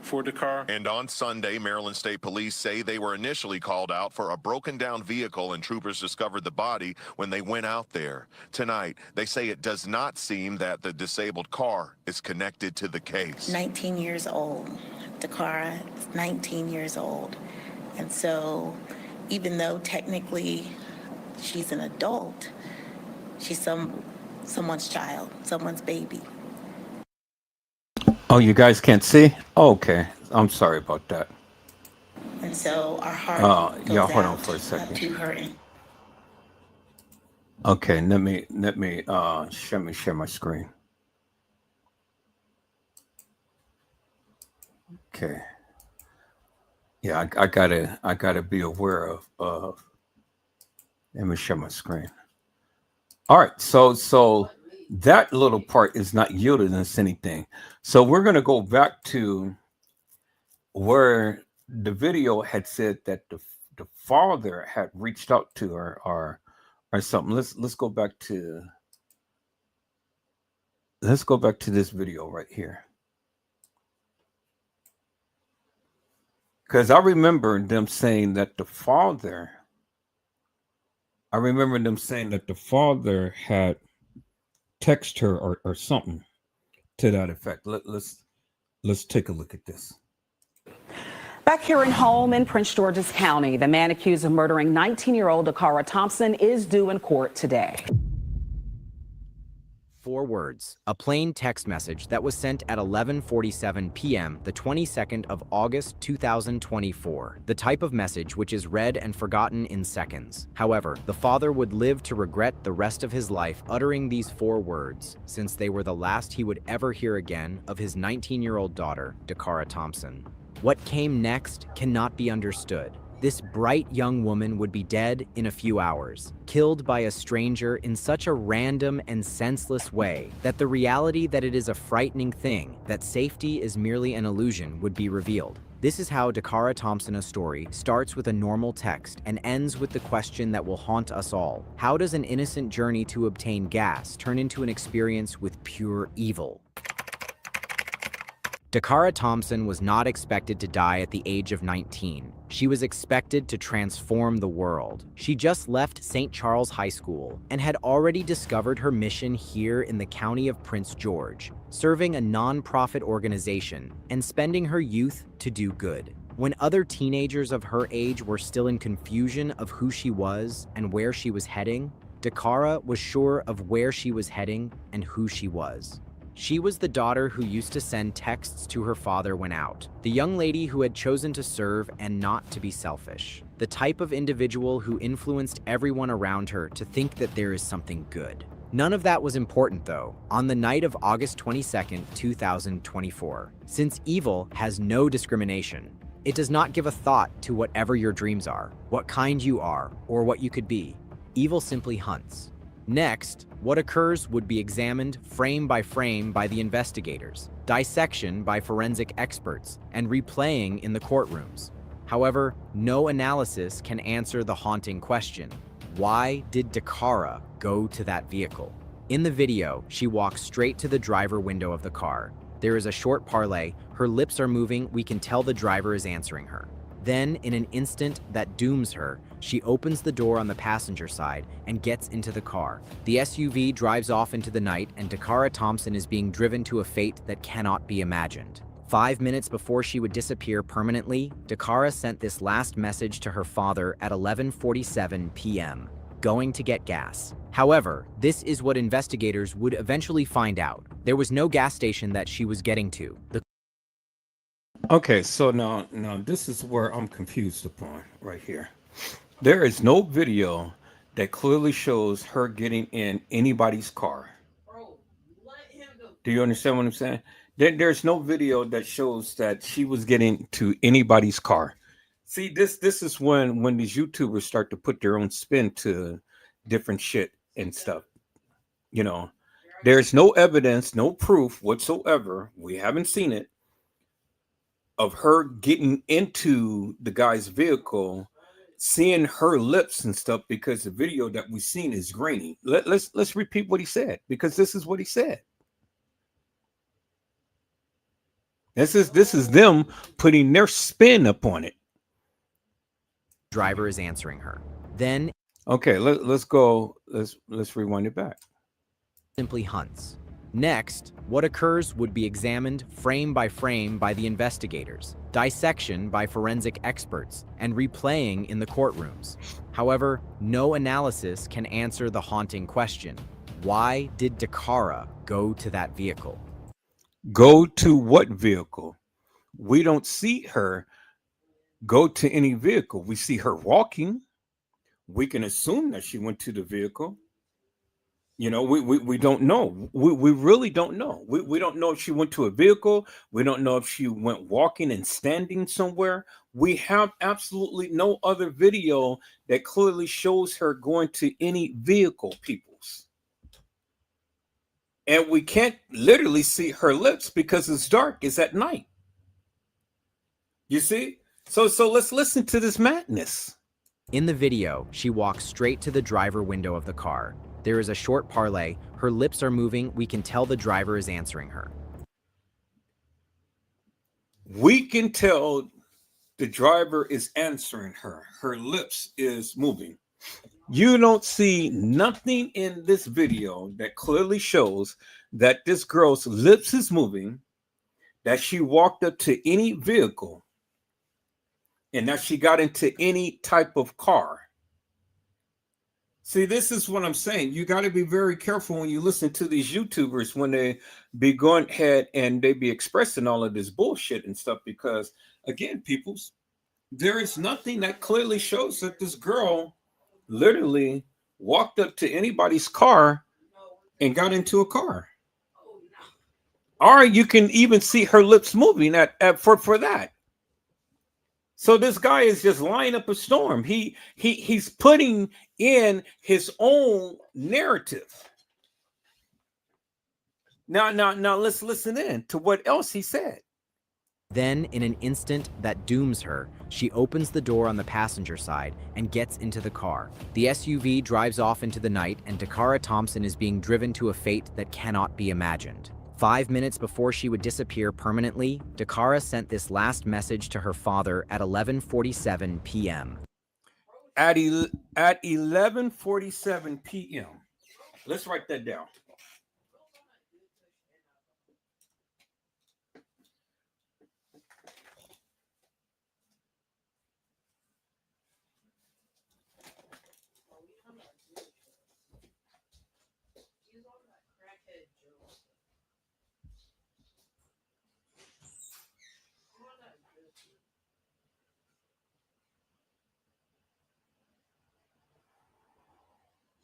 for Dakara. And on Sunday, Maryland State Police say they were initially called out for a broken down vehicle, and troopers discovered the body when they went out there. Tonight, they say it does not seem that the disabled car is connected to the case. 19 years old. Dakara is 19 years old. And so even though technically she's an adult, she's someone's child, someone's baby. Oh, you guys can't see? Oh, okay. I'm sorry about that. And so our heart goes yeah, hold on out for a second. to her. Okay, let me share my screen. Okay. Yeah, I gotta be aware of let me share my screen. All right, so that little part is not yielding us anything. So we're gonna go back to where the video had said that the father had reached out to her or something. Let's go back to this video right here. Because I remember them saying that the father had texted her or something to that effect. Let's take a look at this. Back here in home in Prince George's County, the man accused of murdering 19-year-old Dakara Thompson is due in court today. 4 words, a plain text message that was sent at 11:47 p.m. the 22nd of August 2024. The type of message which is read and forgotten in seconds. However, the father would live to regret the rest of his life uttering these 4 words, since they were the last he would ever hear again of his 19-year-old daughter, Dakara Thompson. What came next cannot be understood. This bright young woman would be dead in a few hours, killed by a stranger in such a random and senseless way that the reality that it is a frightening thing, that safety is merely an illusion, would be revealed. This is how Dakara Thompson's story starts with a normal text and ends with the question that will haunt us all. How does an innocent journey to obtain gas turn into an experience with pure evil? Dakara Thompson was not expected to die at the age of 19. She was expected to transform the world. She just left St. Charles High School and had already discovered her mission here in the county of Prince George, serving a non-profit organization and spending her youth to do good. When other teenagers of her age were still in confusion of who she was and where she was heading, Dakara was sure of where she was heading and who she was. She was the daughter who used to send texts to her father when out, the young lady who had chosen to serve and not to be selfish, the type of individual who influenced everyone around her to think that there is something good. None of that was important, though, on the night of August 22nd, 2024, since evil has no discrimination. It does not give a thought to whatever your dreams are, what kind you are, or what you could be. Evil simply hunts. Next, what occurs would be examined frame by the investigators, dissection by forensic experts, and replaying in the courtrooms. However, no analysis can answer the haunting question: why did Dakara go to that vehicle? In the video, she walks straight to the driver window of the car. There is a short parlay, her lips are moving, we can tell the driver is answering her. Then, in an instant that dooms her, she opens the door on the passenger side and gets into the car. The SUV drives off into the night, and Dakara Thompson is being driven to a fate that cannot be imagined. 5 minutes before she would disappear permanently, Dakara sent this last message to her father at 11:47 p.m., going to get gas. However, this is what investigators would eventually find out. There was no gas station that she was getting to. Okay, so now this is where I'm confused upon right here. There is no video that clearly shows her getting in anybody's car. Do you understand what I'm saying? There's no video that shows that she was getting to anybody's car. See, this is when these YouTubers start to put their own spin to different shit and stuff. You know, there's no evidence, no proof whatsoever. We haven't seen it of her getting into the guy's vehicle, seeing her lips and stuff, because the video that we've seen is grainy. Let's repeat what he said, because this is what he said. This is them putting their spin upon it. Driver is answering her. Then, okay, let's go. Let's rewind it back. Simply hunts. Next, what occurs would be examined frame by the investigators, dissection by forensic experts, and replaying in the courtrooms. However, no analysis can answer the haunting question: why did Dakara go to that vehicle? Go to what vehicle? We don't see her go to any vehicle. We see her walking. We can assume that she went to the vehicle. You know, we don't know. We really don't know. We don't know if she went to a vehicle. We don't know if she went walking and standing somewhere. We have absolutely no other video that clearly shows her going to any vehicle, peoples. And we can't literally see her lips because it's dark. It's at night. You see? So let's listen to this madness. In the video, she walks straight to the driver window of the car. There is a short parlay, her lips are moving, we can tell the driver is answering her. We can tell the driver is answering her. Her lips is moving. You don't see nothing in this video that clearly shows that this girl's lips is moving, that she walked up to any vehicle, and that she got into any type of car. See, this is what I'm saying. You got to be very careful when you listen to these YouTubers when they be going ahead and they be expressing all of this bullshit and stuff, because again, peoples, there is nothing that clearly shows that this girl literally walked up to anybody's car and got into a car. Or you can even see her lips moving for that. So this guy is just lining up a storm. He's putting in his own narrative. Now let's listen in to what else he said. Then, in an instant that dooms her, she opens the door on the passenger side and gets into the car. The SUV drives off into the night, and Dakara Thompson is being driven to a fate that cannot be imagined. 5 minutes before she would disappear permanently, Dakara sent this last message to her father at 11:47 p.m. At 11:47 p.m. Let's write that down.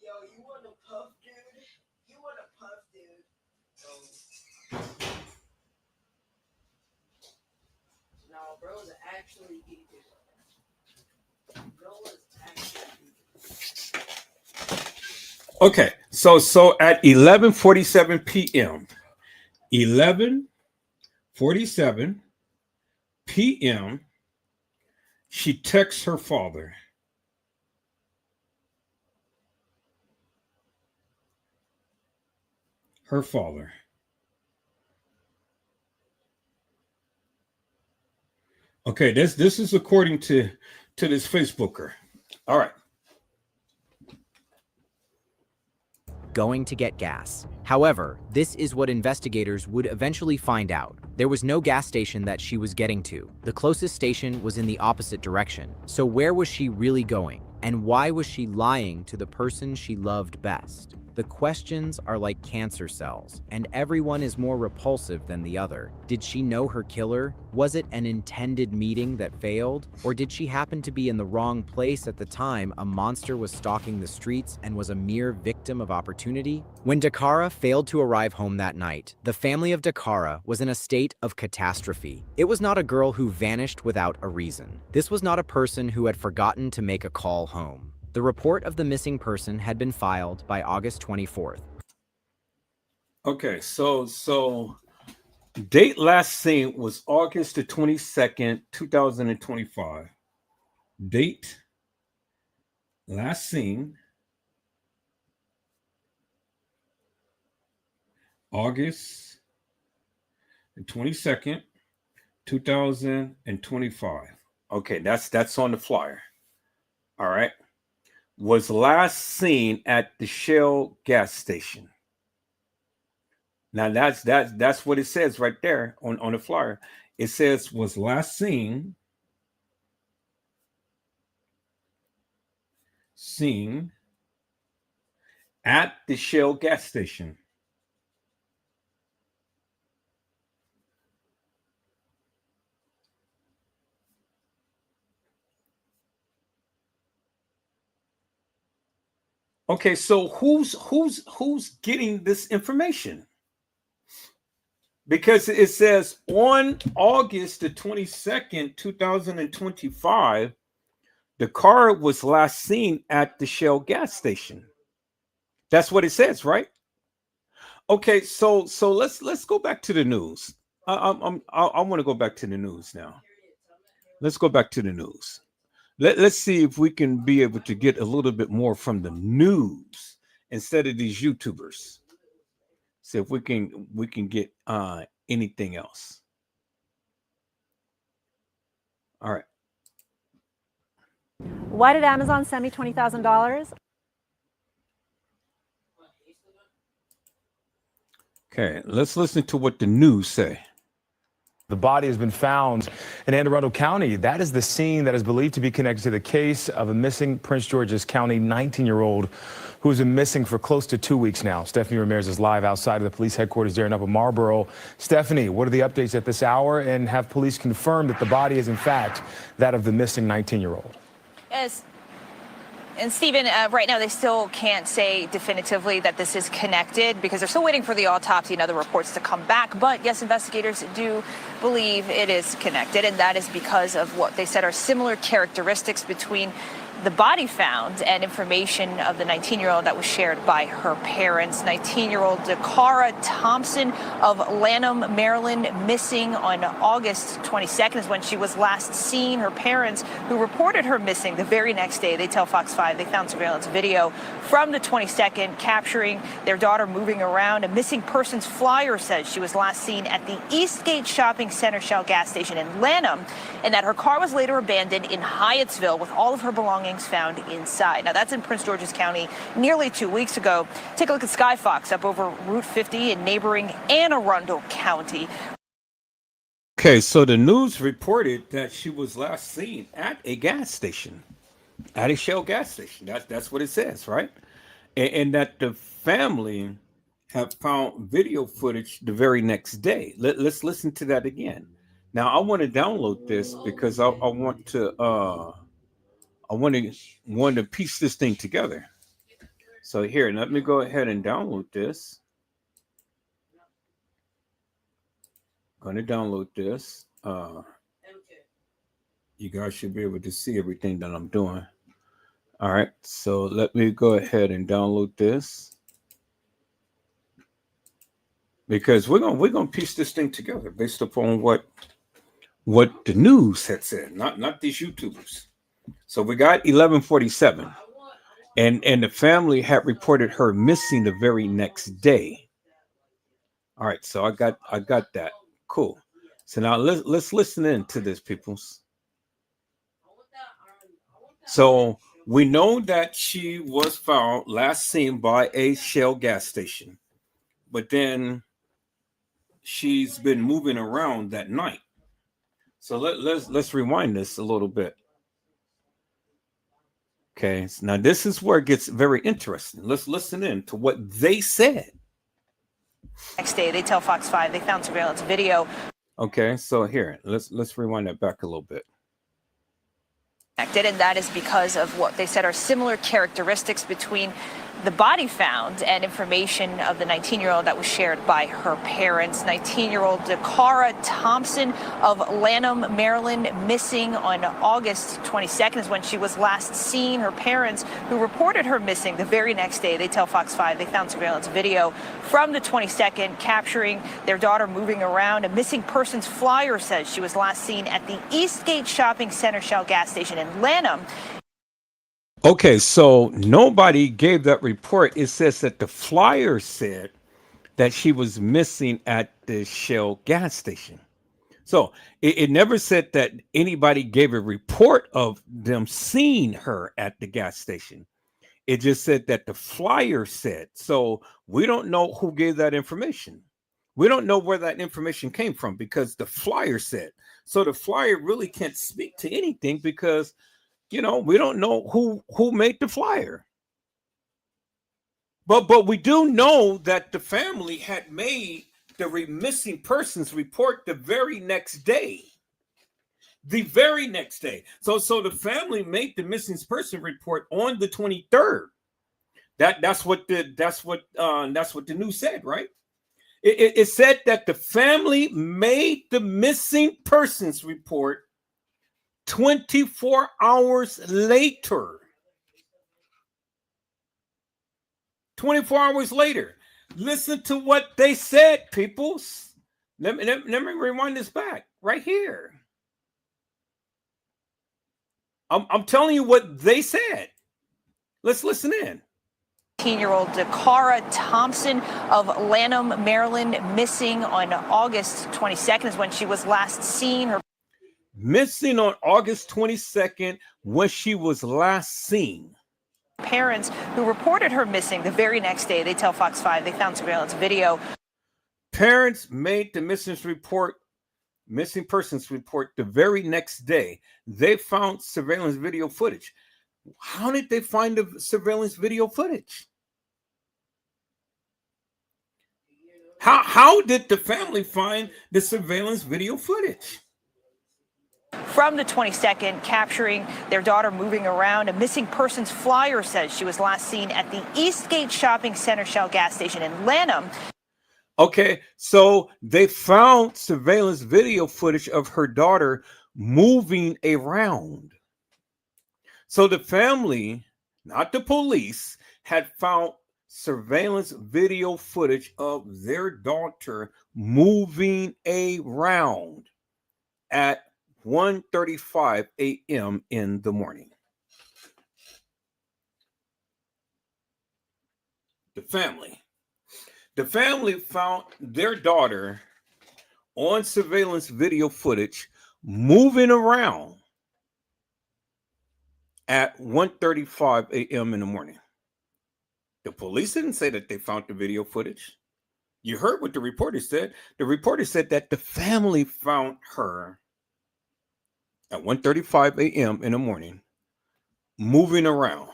Yo, you want a puff, dude? You want a puff, dude? No, bro's actually eating. Noah's actually eating. Okay, so at 11:47 p.m. 11:47 p.m. she texts her father. Her father. Okay, this is according to this Facebooker. All right. Going to get gas. However, this is what investigators would eventually find out. There was no gas station that she was getting to. The closest station was in the opposite direction. So where was she really going? And why was she lying to the person she loved best? The questions are like cancer cells, and everyone is more repulsive than the other. Did she know her killer? Was it an intended meeting that failed? Or did she happen to be in the wrong place at the time a monster was stalking the streets and was a mere victim of opportunity? When Dakara failed to arrive home that night, the family of Dakara was in a state of catastrophe. It was not a girl who vanished without a reason. This was not a person who had forgotten to make a call home. The report of the missing person had been filed by August 24th. Okay, so date last seen was August the 22nd, 2025. Date last seen August the 22nd, 2025. Okay, that's on the flyer. All right. Was last seen at the Shell gas station. Now that's what it says right there on the flyer. It says was last seen at the Shell gas station. Okay, so who's getting this information? Because it says on August the 22nd, 2025, the car was last seen at the Shell gas station. That's what it says, right? Okay, so let's go back to the news. I want to go back to the news now. Let's go back to the news. Let's see if we can be able to get a little bit more from the news instead of these YouTubers. See if we can get anything else. All right. Why did Amazon send me $20,000? Okay, let's listen to what the news say. The body has been found in Anne Arundel County. That is the scene that is believed to be connected to the case of a missing Prince George's County 19-year-old who has been missing for close to 2 weeks now. Stephanie Ramirez is live outside of the police headquarters there in Upper Marlboro. Stephanie, what are the updates at this hour, and have police confirmed that the body is in fact that of the missing 19-year-old? Yes. And Stephen, right now they still can't say definitively that this is connected because they're still waiting for the autopsy and other reports to come back. But yes, investigators do believe it is connected, and that is because of what they said are similar characteristics between the body found and information of the 19-year-old that was shared by her parents. 19-year-old Dakara Thompson of Lanham, Maryland, missing on August 22nd is when she was last seen. Her parents, who reported her missing the very next day, they tell Fox 5 they found surveillance video from the 22nd capturing their daughter moving around. A missing persons flyer says she was last seen at the Eastgate Shopping Center Shell gas station in Lanham, and that her car was later abandoned in Hyattsville with all of her belongings found inside. Now, that's in Prince George's County nearly 2 weeks ago. Take a look at Skyfox up over Route 50 in neighboring Anne Arundel County. Okay, so the news reported that she was last seen at a gas station, at a Shell gas station. That's what it says, right? And that the family have found video footage the very next day. Let's listen to that again. Now, I want to download this because I want to piece this thing together. So here, let me go ahead and download this. Going to download this. You guys should be able to see everything that I'm doing. All right, so let me go ahead and download this because we're gonna piece this thing together based upon what the news had said, not these YouTubers. So we got 11:47, and the family had reported her missing the very next day. All right, so I got that. Cool. So now let's listen in to this, peoples. So we know that she was found last seen by a Shell gas station, but then she's been moving around that night. So let's rewind this a little bit. Okay, so now this is where it gets very interesting. Let's listen in to what they said. Next day, they tell Fox 5 they found surveillance video. Okay, so here, let's rewind that back a little bit. And that is because of what they said are similar characteristics between the body found and information of the 19-year-old that was shared by her parents. 19-year-old Dakara Thompson of Lanham, Maryland, missing on August 22nd is when she was last seen. Her parents, who reported her missing the very next day, they tell Fox 5 they found surveillance video from the 22nd capturing their daughter moving around. A missing persons flyer says she was last seen at the Eastgate Shopping Center Shell gas station in Lanham. Okay, so nobody gave that report. It says that the flyer said that she was missing at the Shell gas station. So it never said that anybody gave a report of them seeing her at the gas station. It just said that the flyer said. So we don't know who gave that information. We don't know where that information came from because the flyer said. So the flyer really can't speak to anything because we don't know who made the flyer. But we do know that the family had made the missing persons report the very next day. The very next day. So the family made the missing person report on the 23rd. That's what the news said, right? It said that the family made the missing persons report 24 hours later. 24 hours later. Listen to what they said, peoples. Let me rewind this back right here. I'm telling you what they said. Let's listen in. 18-year-old Dakara Thompson of Lanham, Maryland, missing on August 22nd is when she was last seen. Missing on August 22nd when she was last seen. Parents who reported her missing the very next day, they tell Fox 5 they found surveillance video. Parents made the missing report missing persons report the very next day, they found surveillance video footage. How did they find the surveillance video footage? How did the family find the surveillance video footage? From the 22nd, capturing their daughter moving around. A missing persons flyer says she was last seen at the Eastgate Shopping Center Shell gas station in Lanham. Okay, so they found surveillance video footage of her daughter moving around. So the family, not the police, had found surveillance video footage of their daughter moving around at 1:35 a.m. in the morning. The family found their daughter on surveillance video footage moving around at 1:35 a.m. in the morning. The police didn't say that they found the video footage. You heard what the reporter said. The reporter said that the family found her at 1:35 a.m. in the morning moving around.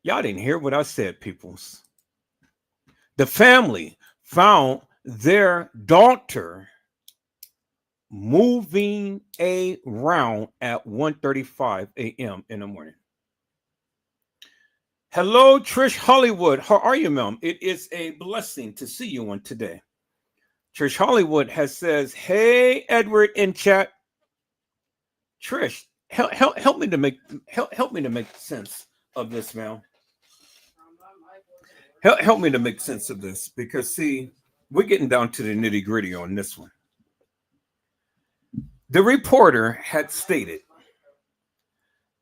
Y'all didn't hear what I said, peoples. The family found their daughter moving around at 1:35 a.m. in the morning. Hello, Trish Hollywood. How are you, ma'am? It is a blessing to see you on today. Trish Hollywood says, "Hey, Edward in chat." Trish, help me to make sense of this, ma'am. Help me to make sense of this, because see, we're getting down to the nitty gritty on this one. The reporter had stated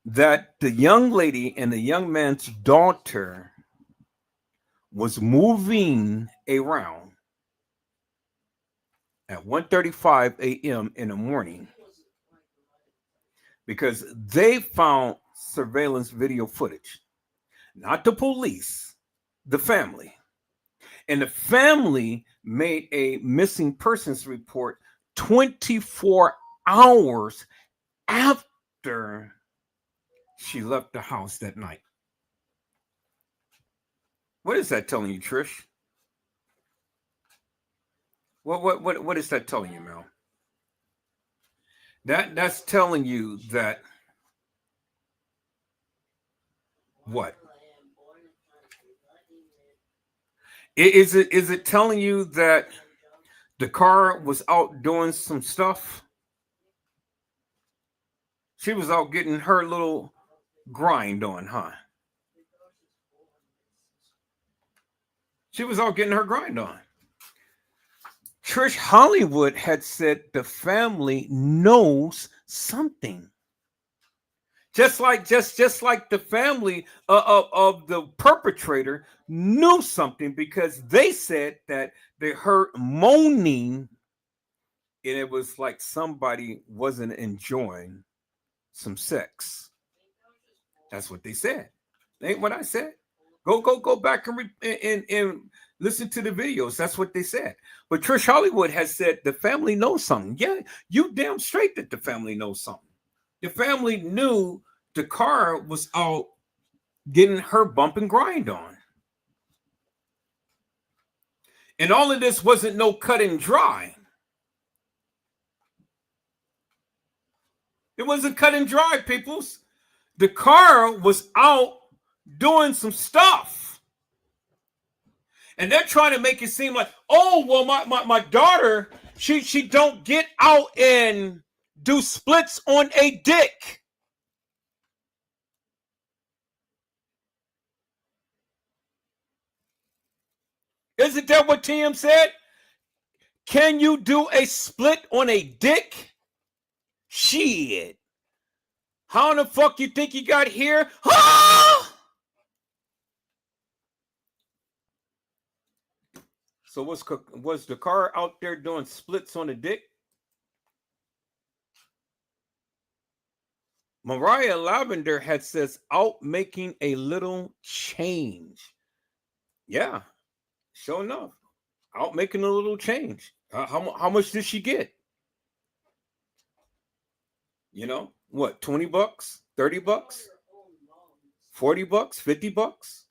that the young lady and the young man's daughter was moving around at 1:35 a.m. in the morning because they found surveillance video footage, not the police, the family. And the family made a missing persons report 24 hours after she left the house that night. What is that telling you, Trish? What is that telling you, Mel? That's telling you that what? Is it telling you that the car was out doing some stuff? She was out getting her little grind on, huh? She was out getting her grind on. Trish Hollywood had said the family knows something. Just like the family of the perpetrator knew something, because they said that they heard moaning and it was like somebody wasn't enjoying some sex. That's what they said. Ain't what I said. Go back and listen to the videos. That's what they said. But Trish Hollywood has said the family knows something. Yeah, you damn straight that the family knows something. The family knew the car was out getting her bump and grind on. And all of this wasn't no cut and dry. It wasn't cut and dry, peoples. The car was out doing some stuff. And they're trying to make it seem like, oh, well, my daughter, she don't get out and do splits on a dick. Isn't that what TM said? Can you do a split on a dick? Shit. How in the fuck you think you got here? Ah! So was the car out there doing splits on a dick? Mariah Lavender had says out making a little change. Yeah. Sure enough, out making a little change. How much did she get? You know what? $20, $30, $40, $50.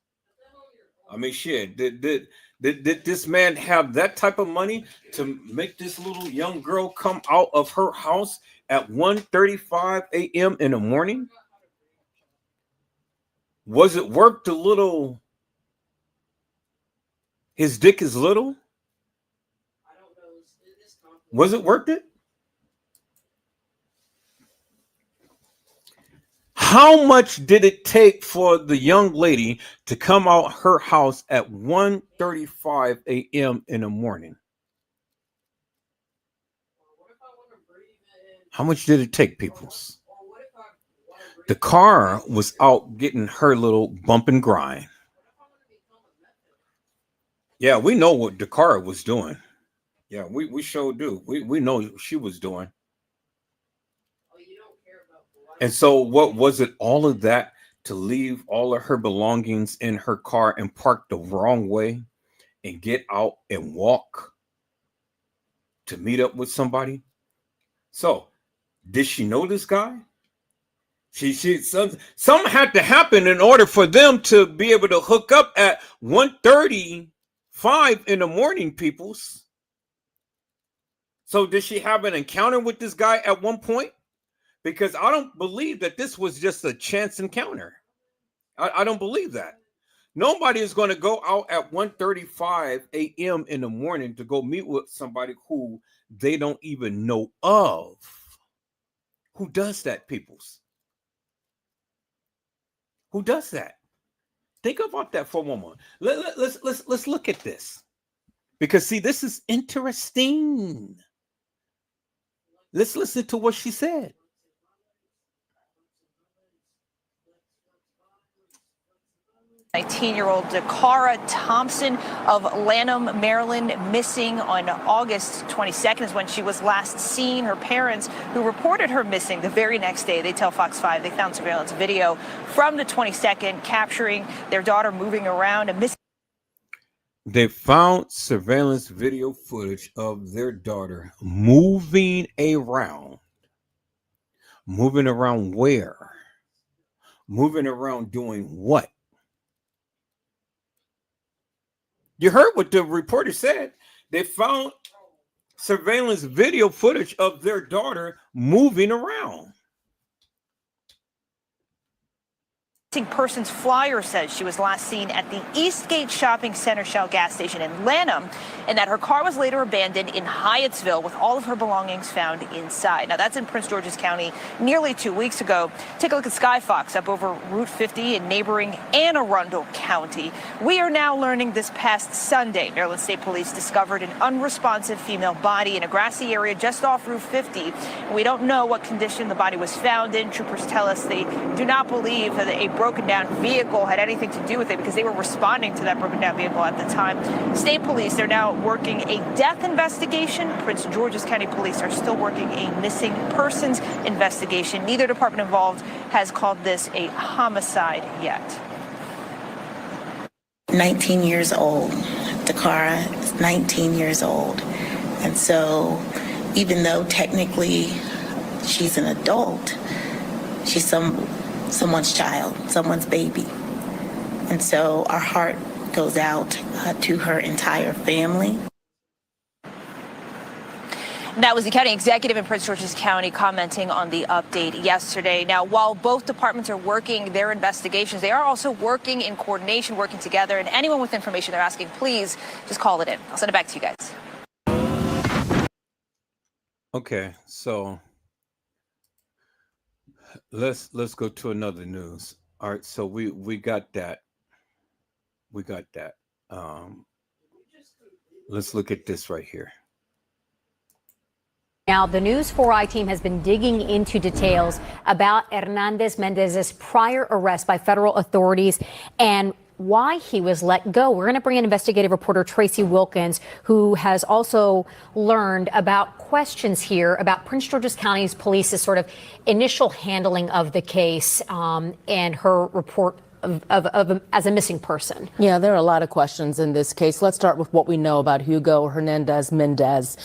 I mean, shit. Did this man have that type of money to make this little young girl come out of her house at 1:35 a.m. in the morning? Was it worth the little? His dick is little? Was it worth it? How much did it take for the young lady to come out her house at 1:35 a.m. in the morning? How much did it take, peoples? The car was out getting her little bump and grind. Yeah, we know what Dakara was doing. Yeah, we sure do. We know what she was doing. And so what was it, all of that, to leave all of her belongings in her car and park the wrong way and get out and walk to meet up with somebody? So did she know this guy? Something had to happen in order for them to be able to hook up at 1:35 in the morning, peoples. So did she have an encounter with this guy at one point? Because I don't believe that this was just a chance encounter. I don't believe that. Nobody is going to go out at 1:35 a.m. in the morning to go meet with somebody who they don't even know of. Who does that, peoples? Who does that? Think about that for a moment. Let's look at this. Because, see, this is interesting. Let's listen to what she said. 19-year-old Dakara Thompson of Lanham, Maryland, missing on August 22nd is when she was last seen. Her parents, who reported her missing the very next day, they tell Fox 5 they found surveillance video from the 22nd capturing their daughter moving around and missing. They found surveillance video footage of their daughter moving around. Moving around where? Moving around doing what? You heard what the reporter said. They found surveillance video footage of their daughter moving around. Missing persons flyer says she was last seen at the Eastgate Shopping Center Shell gas station in Lanham, and that her car was later abandoned in Hyattsville with all of her belongings found inside. Now, that's in Prince George's County nearly 2 weeks ago. Take a look at Skyfox up over Route 50 in neighboring Anne Arundel County. We are now learning this past Sunday, Maryland State Police discovered an unresponsive female body in a grassy area just off Route 50. We don't know what condition the body was found in. Troopers tell us they do not believe that a broken down vehicle had anything to do with it because they were responding to that broken down vehicle at the time. State police are now working a death investigation. Prince George's County Police are still working a missing persons investigation. Neither department involved has called this a homicide yet. 19 years old. Dakara is 19 years old. And so even though technically she's an adult, she's someone's child, someone's baby. And so our heart goes out to her entire family. That was the county executive in Prince George's County commenting on the update yesterday. Now, while both departments are working their investigations, they are also working in coordination, working together. And anyone with information they're asking, please just call it in. I'll send it back to you guys. Okay, so let's go to another news. All right, so we got that. We got that. Let's look at this right here. Now, the News 4i team has been digging into details about Hernandez Mendez's prior arrest by federal authorities and why he was let go. We're going to bring in investigative reporter Tracy Wilkins, who has also learned about questions here about Prince George's County's police's sort of initial handling of the case and her report as a missing person. Yeah, there are a lot of questions in this case. Let's start with what we know about Hugo Hernandez Mendez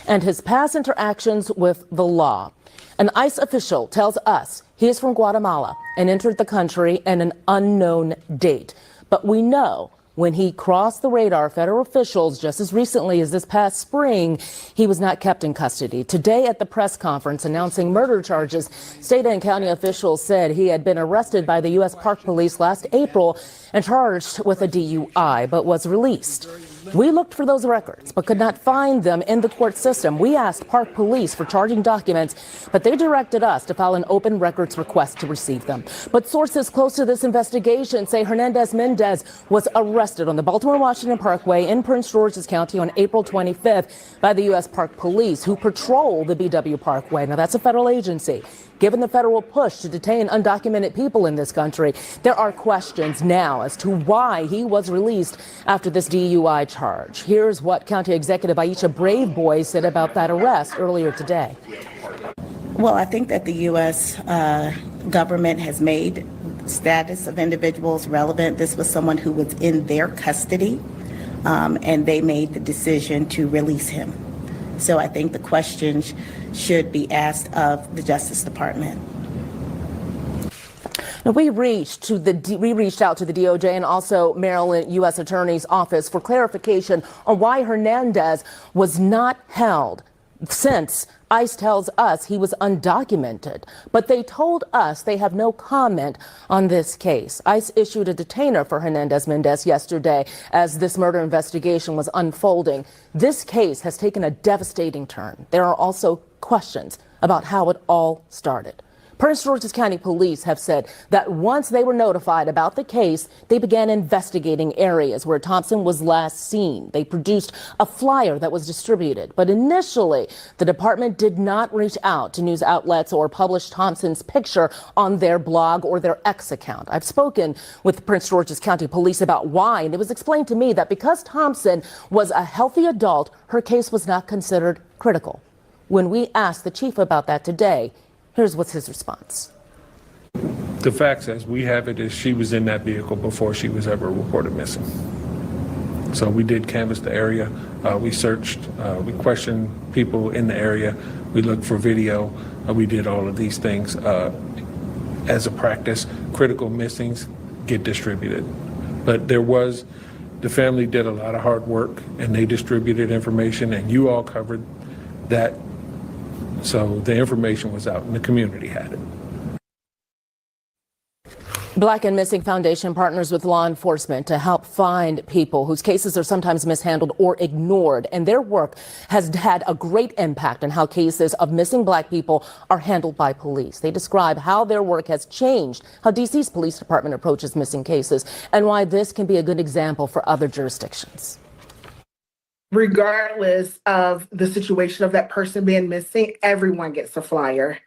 and his past interactions with the law. An ICE official tells us he is from Guatemala and entered the country in an unknown date. But we know when he crossed the radar, federal officials, just as recently as this past spring, he was not kept in custody. Today at the press conference announcing murder charges, state and county officials said he had been arrested by the U.S. Park Police last April and charged with a DUI, but was released. We looked for those records, but could not find them in the court system. We asked Park Police for charging documents, but they directed us to file an open records request to receive them. But sources close to this investigation say Hernandez Mendez was arrested on the Baltimore-Washington Parkway in Prince George's County on April 25th by the U.S. Park Police, who patrol the BW Parkway. Now, that's a federal agency. Given the federal push to detain undocumented people in this country, there are questions now as to why he was released after this DUI charge. Here's what County Executive Aisha Braveboy said about that arrest earlier today. Well, I think that the U.S. Government has made status of individuals relevant. This was someone who was in their custody, and they made the decision to release him. So I think the questions should be asked of the Justice Department. Now, we reached out to the DOJ and also Maryland U.S. Attorney's Office for clarification on why Hernandez was not held, since ICE tells us he was undocumented. But they told us they have no comment on this case. ICE issued a detainer for Hernandez Mendez yesterday as this murder investigation was unfolding. This case has taken a devastating turn. There are also questions about how it all started. Prince George's County Police have said that once they were notified about the case, they began investigating areas where Thompson was last seen. They produced a flyer that was distributed. But initially, the department did not reach out to news outlets or publish Thompson's picture on their blog or their X account. I've spoken with Prince George's County Police about why, and it was explained to me that because Thompson was a healthy adult, her case was not considered critical. When we asked the chief about that today, here's what's his response. The facts as we have it is she was in that vehicle before she was ever reported missing. So we did canvass the area. We searched, we questioned people in the area. We looked for video. We did all of these things as a practice. Critical missings get distributed. But the family did a lot of hard work and they distributed information and you all covered that. So the information was out and the community had it. Black and Missing Foundation partners with law enforcement to help find people whose cases are sometimes mishandled or ignored. And their work has had a great impact on how cases of missing Black people are handled by police. They describe how their work has changed how DC's police department approaches missing cases and why this can be a good example for other jurisdictions. Regardless of the situation of that person being missing, everyone gets a flyer.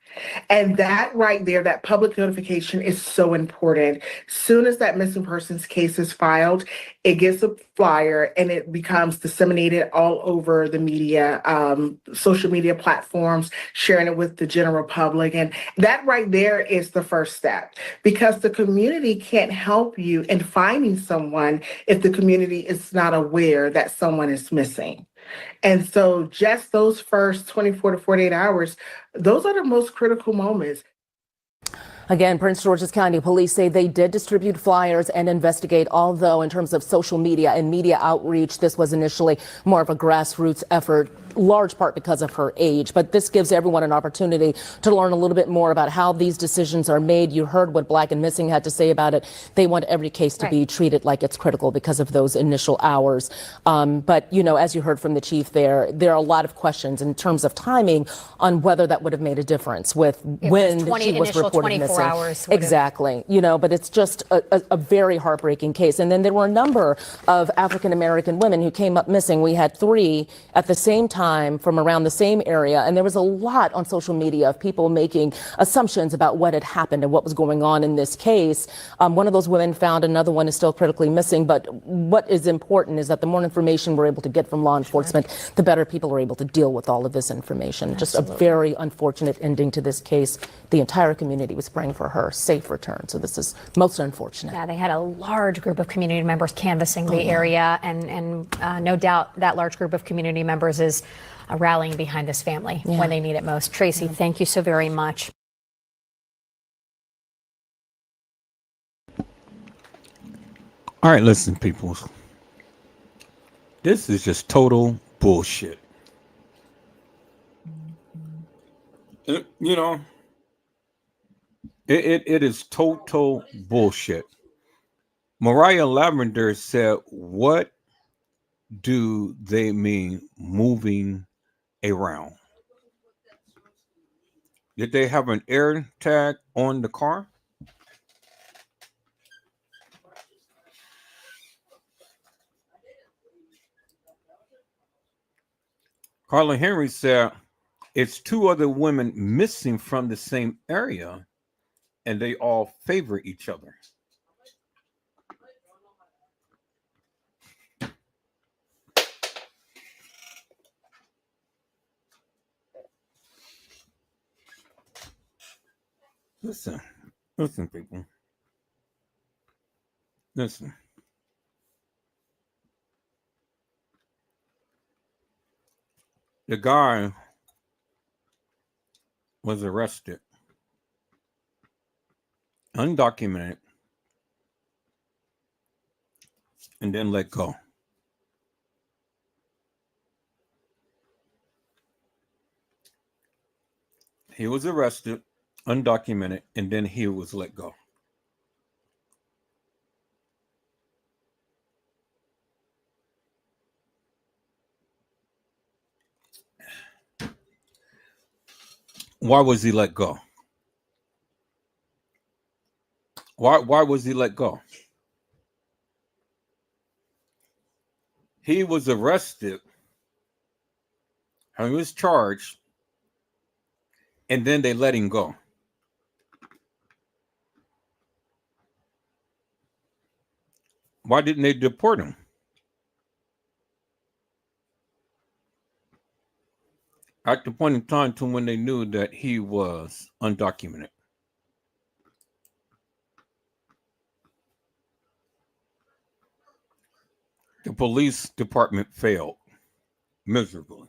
And that right there, that public notification is so important. Soon as that missing person's case is filed, it gets a flyer and it becomes disseminated all over the media, social media platforms, sharing it with the general public. And that right there is the first step, because the community can't help you in finding someone if the community is not aware that someone is missing. And so just those first 24 to 48 hours, those are the most critical moments. Again, Prince George's County Police say they did distribute flyers and investigate, although in terms of social media and media outreach, this was initially more of a grassroots effort, large part because of her age. But this gives everyone an opportunity to learn a little bit more about how these decisions are made. You heard what Black and Missing had to say about it. They want every case to be treated like it's critical because of those initial hours. But, you know, as you heard from the chief there are a lot of questions in terms of timing on whether that would have made a difference with when she was reported missing. Exactly. You know, but it's just a very heartbreaking case. And then there were a number of African-American women who came up missing. We had 3 at the same time time from around the same area, and there was a lot on social media of people making assumptions about what had happened and what was going on in this case. One of those women found, another one is still critically missing, but what is important is that the more information we're able to get from law enforcement, the better people are able to deal with all of this information. Just a very unfortunate ending to this case. The entire community was praying for her safe return, so this is most unfortunate. Yeah, they had a large group of community members canvassing the area, and no doubt that large group of community members is rallying behind this family when they need it most. Tracy, thank you so very much. All right, listen, people. This is just total bullshit. You know, it is total bullshit. Mariah Lavender said, what do they mean moving around? Did they have an air tag on the car? Carla Henry said, it's two other women missing from the same area, and they all favor each other. Listen, people. Listen. The guy was arrested, undocumented, and then let go. He was arrested, undocumented, and then he was let go. Why was he let go? Why was he let go? He was arrested, he was charged, and then they let him go. Why didn't they deport him? At the point in time to when they knew that he was undocumented. The police department failed miserably.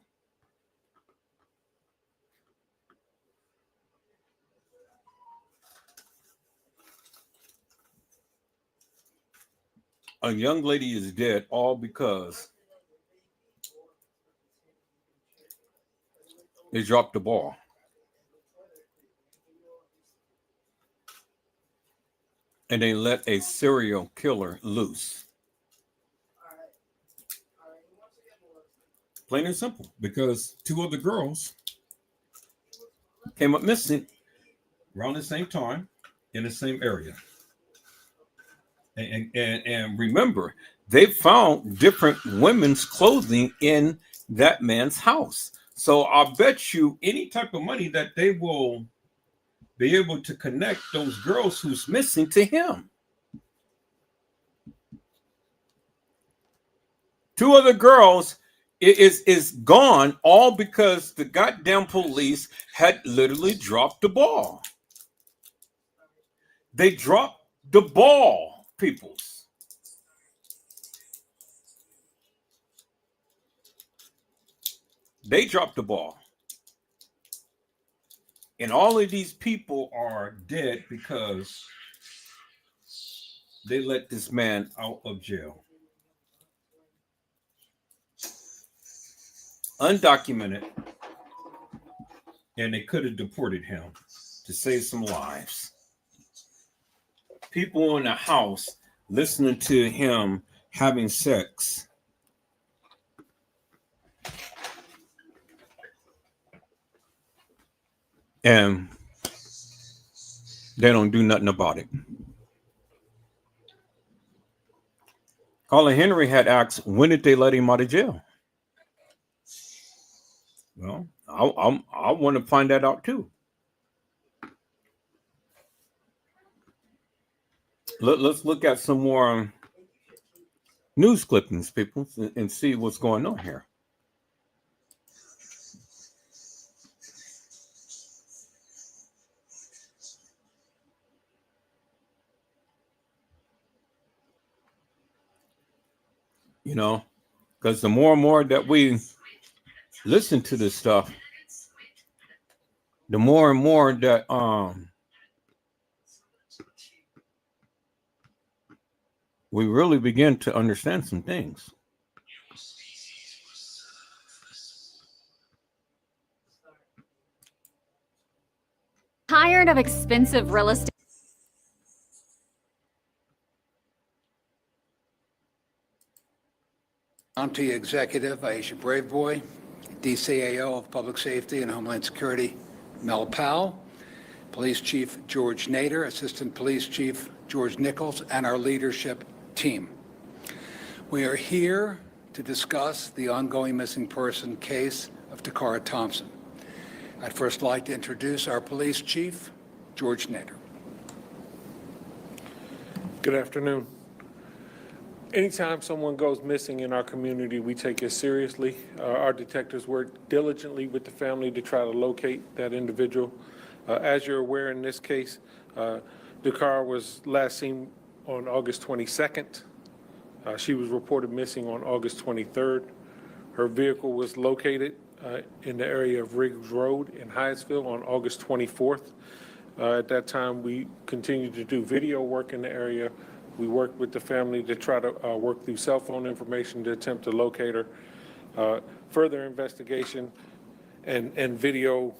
A young lady is dead all because they dropped the ball. And they let a serial killer loose. Plain and simple, because two other girls came up missing around the same time in the same area. And remember, they found different women's clothing in that man's house. So I'll bet you any type of money that they will be able to connect those girls who's missing to him. Two other girls is gone, all because the goddamn police had literally dropped the ball. They dropped the ball, peoples. They dropped the ball. And all of these people are dead because they let this man out of jail. Undocumented. And they could have deported him to save some lives. People in the house listening to him having sex. And they don't do nothing about it. Carla Henry had asked, when did they let him out of jail? Well, I want to find that out too. Let's look at some more news clippings, people, and see what's going on here. You know, because the more and more that we listen to this stuff, the more and more that we really begin to understand some things. Tired of expensive real estate? County Executive Aisha Braveboy, DCAO of Public Safety and Homeland Security Mel Powell, Police Chief George Nader, Assistant Police Chief George Nichols, and our leadership team. We are here to discuss the ongoing missing person case of Takara Thompson. I'd first like to introduce our Police Chief, George Nader. Good afternoon. Anytime someone goes missing in our community, we take it seriously. Our detectives work diligently with the family to try to locate that individual. As you're aware, in this case, Takara was last seen on August 22nd. She was reported missing on August 23rd. Her vehicle was located in the area of Riggs Road in Hyattsville on August 24th. At that time, we continued to do video work in the area. We worked with the family to try to work through cell phone information to attempt to locate her. Further investigation and video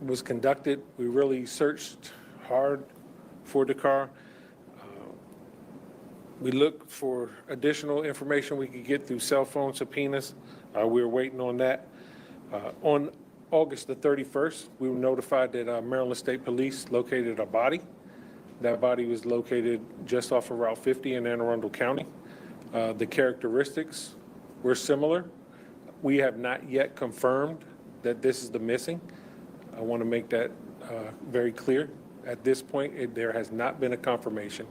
was conducted. We really searched hard for Takara. We looked for additional information we could get through cell phone subpoenas. We were waiting on that. On August the 31st, we were notified that Maryland State Police located a body. That body was located just off of Route 50 in Anne Arundel County. The characteristics were similar. We have not yet confirmed that this is the missing. I want to make that very clear. At this point, there has not been a confirmation,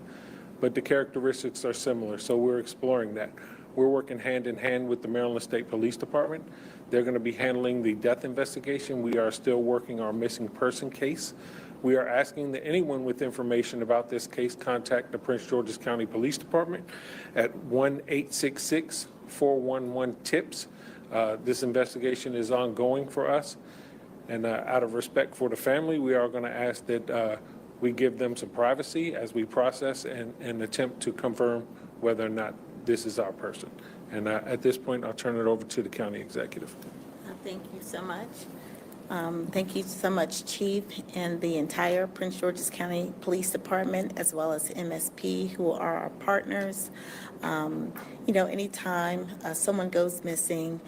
but the characteristics are similar, so we're exploring that. We're working hand in hand with the Maryland State Police Department. They're going to be handling the death investigation. We are still working our missing person case. We are asking that anyone with information about this case contact the Prince George's County Police Department at 1-866-411-TIPS. This investigation is ongoing for us, and out of respect for the family, we are going to ask that we give them some privacy as we process and attempt to confirm whether or not this is our person. And at this point, I'll turn it over to the county executive. Thank you so much. Thank you so much, Chief, and the entire Prince George's County Police Department, as well as MSP, who are our partners. Anytime someone goes missing,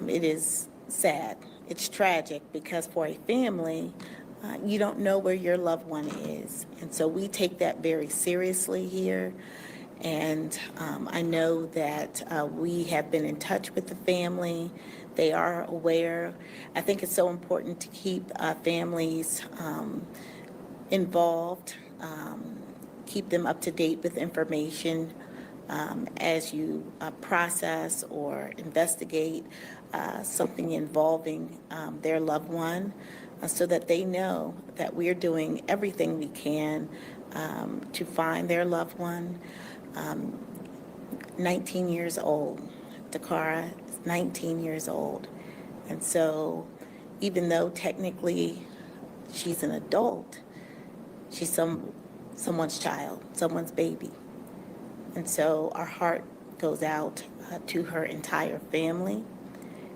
it is sad. It's tragic because for a family, you don't know where your loved one is. And so we take that very seriously here. And I know that we have been in touch with the family. They are aware. I think it's so important to keep families involved, keep them up to date with information as you process or investigate something involving their loved one, so that they know that we're doing everything we can to find their loved one. 19 years old. Takara is 19 years old. And so even though technically she's an adult, she's someone's child, someone's baby. And so our heart goes out to her entire family.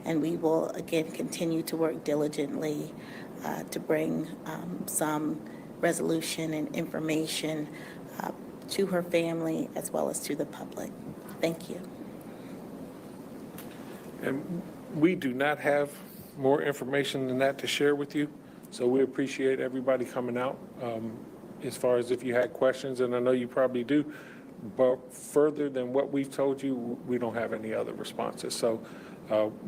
And we will, again, continue to work diligently to bring some resolution and information to her family as well as to the public. Thank you. And we do not have more information than that to share with you, so we appreciate everybody coming out. As far as if you had questions, and I know you probably do, but further than what we've told you, we don't have any other responses. So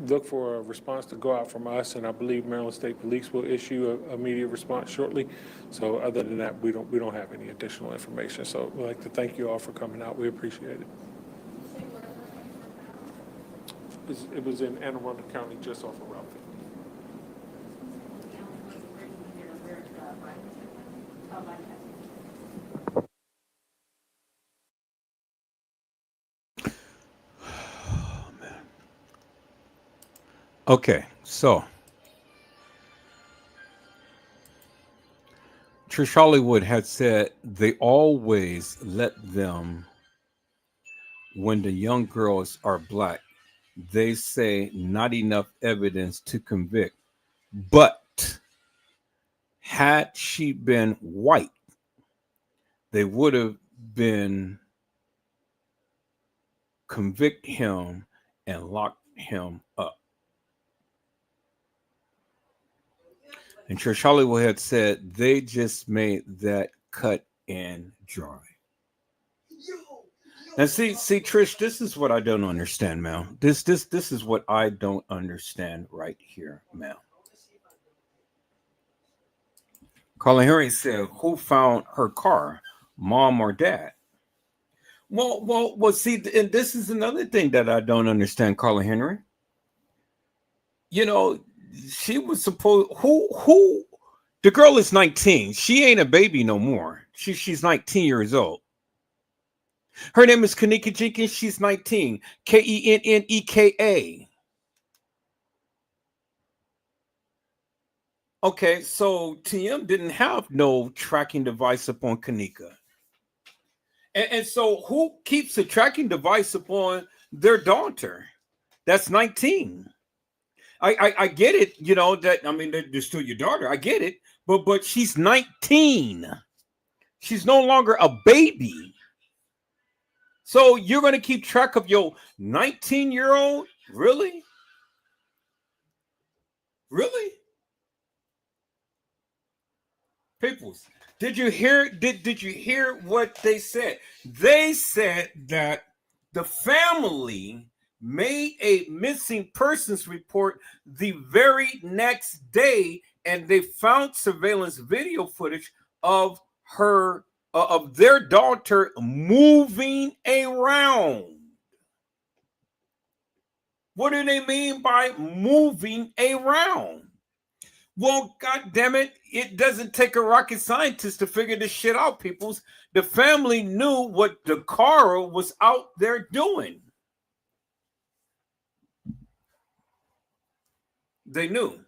Look for a response to go out from us, and I believe Maryland State Police will issue a immediate response shortly. So other than that, we don't have any additional information. So we'd like to thank you all for coming out. We appreciate it. It was in Anne Arundel County, just off of Route 50. Okay, so Trish Hollywood had said they always let them, when the young girls are black, they say not enough evidence to convict. But had she been white, they would have been convict him and lock him up. And Trish Hollywood had said they just made that cut and dry. And see, Trish, this is what I don't understand, man. This is what I don't understand right here, man. Carla Henry said, "Who found her car, mom or dad?" Well. See, and this is another thing that I don't understand, Carla Henry. You know, she was supposed who the girl is 19. She ain't a baby no more. She's 19 years old. Her name is Kenneka Jenkins. She's 19. Kenneka. Okay, so TM didn't have no tracking device upon Kenneka. And so who keeps a tracking device upon their daughter that's 19? I get it, you know, that, I mean, they're still your daughter. I get it, but she's 19. She's no longer a baby. So you're going to keep track of your 19-year-old? Really? Really? Peoples, did you hear what they said? They said that the family made a missing persons report the very next day, and they found surveillance video footage of her of their daughter moving around. What do they mean by moving around? Well, God damn it, it doesn't take a rocket scientist to figure this shit out, peoples. The family knew what Dakara was out there doing. They knew.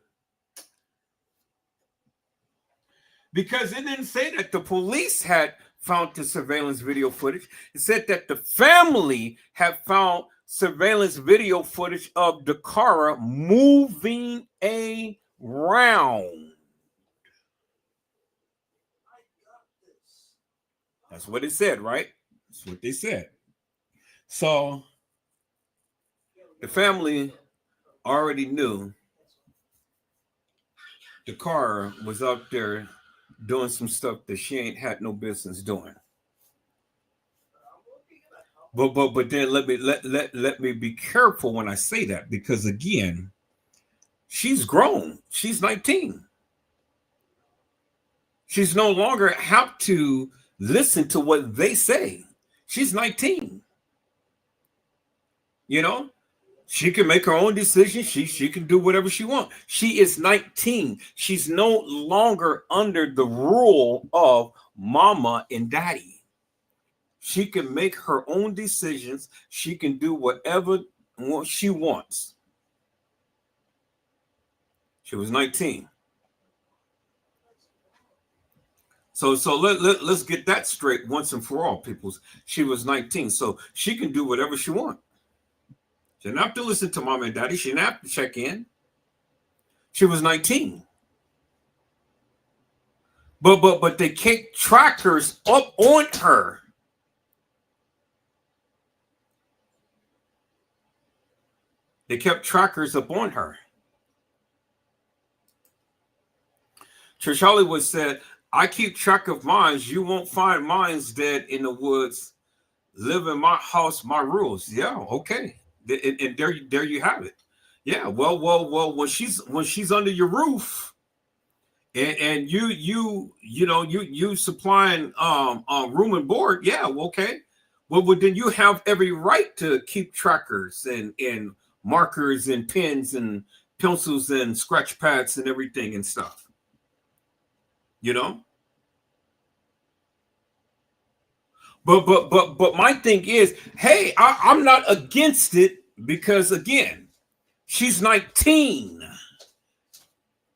Because it didn't say that the police had found the surveillance video footage. It said that the family had found surveillance video footage of Dakara moving around. That's what it said, right? That's what they said. So the family already knew Dakara was out there doing some stuff that she ain't had no business doing. But then let me be careful when I say that, because again, she's grown. She's 19. She's no longer have to listen to what they say. She's 19. You know? She can make her own decision. She can do whatever she wants. She is 19. She's no longer under the rule of mama and daddy. She can make her own decisions. She can do whatever she wants. She was 19. So let's get that straight once and for all, peoples. She was 19, so she can do whatever she wants. She didn't have to listen to mom and daddy. She didn't have to check in. She was 19. But they kept trackers up on her. They kept trackers up on her. Trish Hollywood said, "I keep track of mines. You won't find mines dead in the woods. Live in my house, my rules." Yeah, okay. And there you have it. Yeah, well, when she's under your roof, and you supplying room and board, yeah, well, okay. Well, then you have every right to keep trackers and markers and pens and pencils and scratch pads and everything and stuff. You know? But my thing is, hey, I'm not against it because again, she's 19.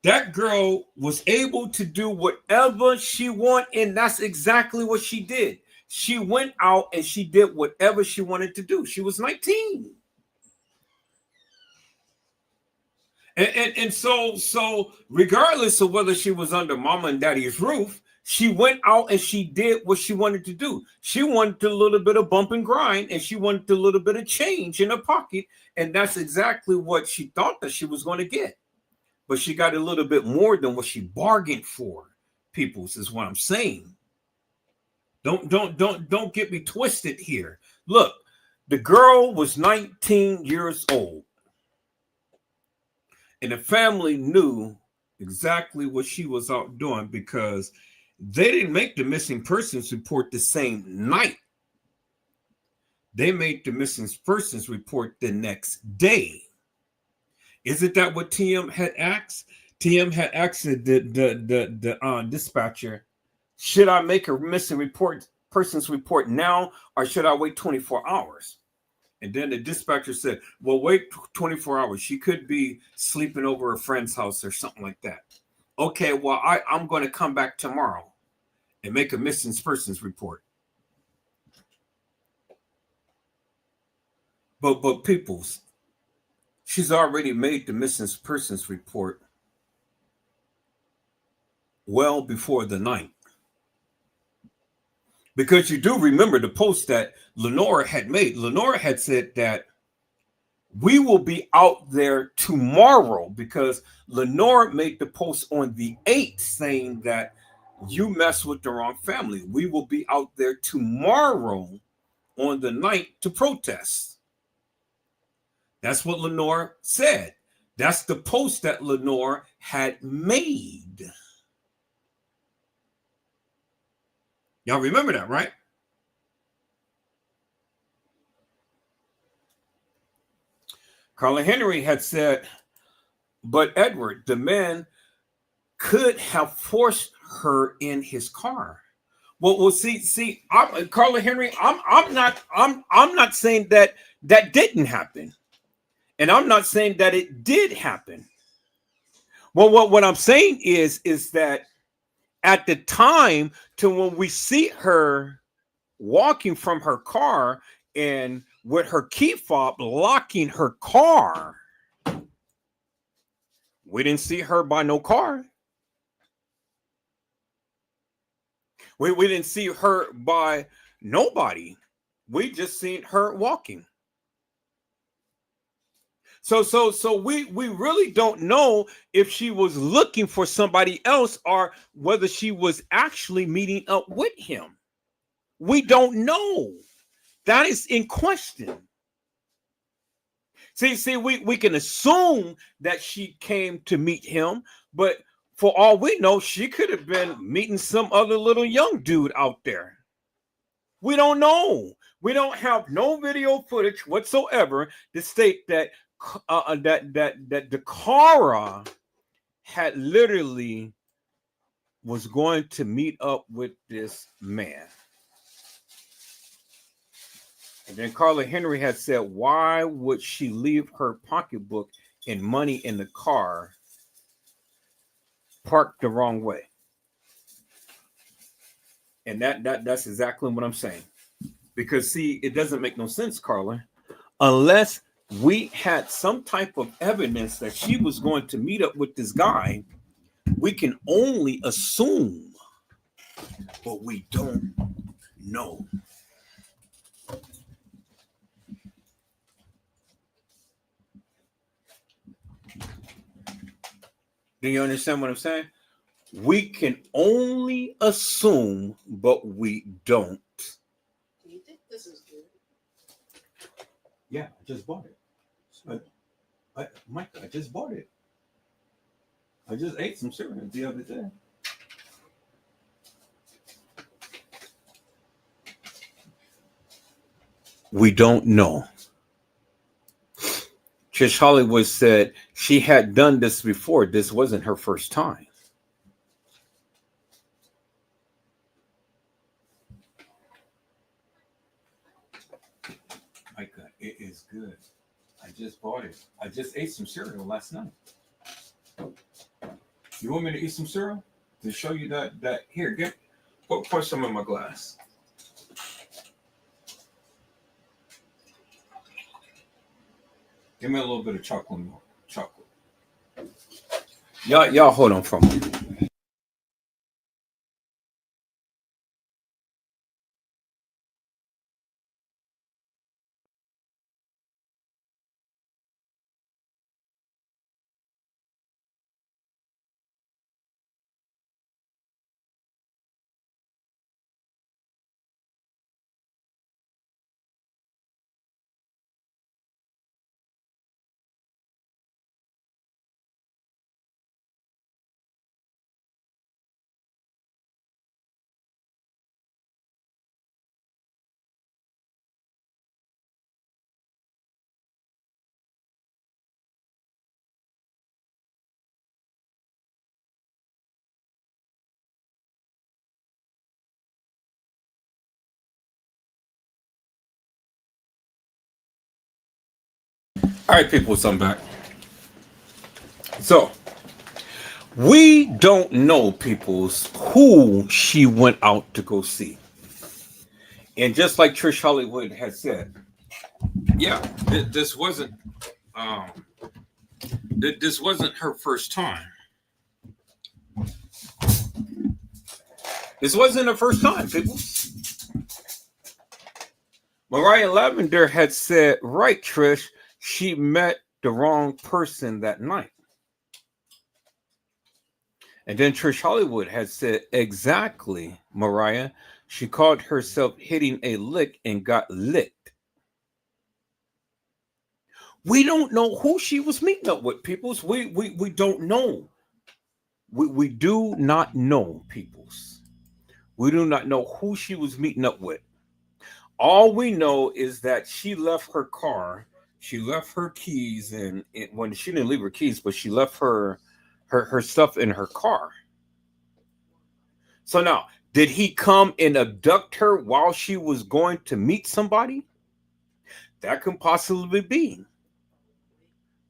That girl was able to do whatever she wanted, and that's exactly what she did. She went out and she did whatever she wanted to do. She was 19. And so regardless of whether she was under mama and daddy's roof, she went out and she did what she wanted to do. She wanted a little bit of bump and grind, and she wanted a little bit of change in her pocket, and that's exactly what she thought that she was going to get. But she got a little bit more than what she bargained for. Peoples is what I'm saying. Don't get me twisted here. Look, the girl was 19 years old. And the family knew exactly what she was out doing because they didn't make the missing persons report the same night. They made the missing persons report the next day. Isn't that what TM had asked? TM had asked the dispatcher, should I make a missing persons report now or should I wait 24 hours? And then the dispatcher said, well, wait 24 hours. She could be sleeping over a friend's house or something like that. Okay, well, I'm going to come back tomorrow and make a missing persons report. But peoples, she's already made the missing persons report well before the night. Because you do remember the post that Lenora had made. Lenora had said that we will be out there tomorrow because Lenora made the post on the 8th saying that you mess with the wrong family. We will be out there tomorrow on the night to protest. That's what Lenora said. That's the post that Lenora had made. Y'all remember that, right? Carla Henry had said, but Edward, the man could have forced her in his car. Well, see, Carla Henry, I'm not saying that didn't happen, and I'm not saying that it did happen. Well, what I'm saying is that at the time to when we see her walking from her car and with her key fob locking her car, we didn't see her by no car. We didn't see her by nobody. We just seen her walking. So we really don't know if she was looking for somebody else or whether she was actually meeting up with him. We don't know. That is in question. See, we can assume that she came to meet him, but for all we know, she could have been meeting some other little young dude out there. We don't know. We don't have no video footage whatsoever to state that that Dakara had literally was going to meet up with this man. And then Carla Henry had said, why would she leave her pocketbook and money in the car parked the wrong way? And that's exactly what I'm saying. Because see, it doesn't make no sense, Carla, unless we had some type of evidence that she was going to meet up with this guy. We can only assume, but we don't know. Do you understand what I'm saying? We can only assume, but we don't. Do you think this is good? Yeah, I just bought it. Mike, I just bought it. I just ate some cereal the other day. We don't know. Trish Hollywood said she had done this before. This wasn't her first time. My God, it is good. I just bought it. I just ate some cereal last night. You want me to eat some cereal? To show you that here, pour some in my glass. Give me a little bit of chocolate milk. Chocolate. Y'all hold on for a moment. All right, people, so I'm back. So, we don't know, peoples, who she went out to go see. And just like Trish Hollywood had said, yeah, this wasn't this wasn't her first time. This wasn't her first time, people. Mariah Lavender had said, right, Trish, she met the wrong person that night. And then Trish Hollywood had said, exactly, Mariah. She called herself hitting a lick and got licked. We don't know who she was meeting up with, peoples. We don't know. We do not know, peoples. We do not know who she was meeting up with. All we know is that she left her car. She left her keys, and when she didn't leave her keys, but she left her stuff in her car. So now, did he come and abduct her while she was going to meet somebody? That could possibly be.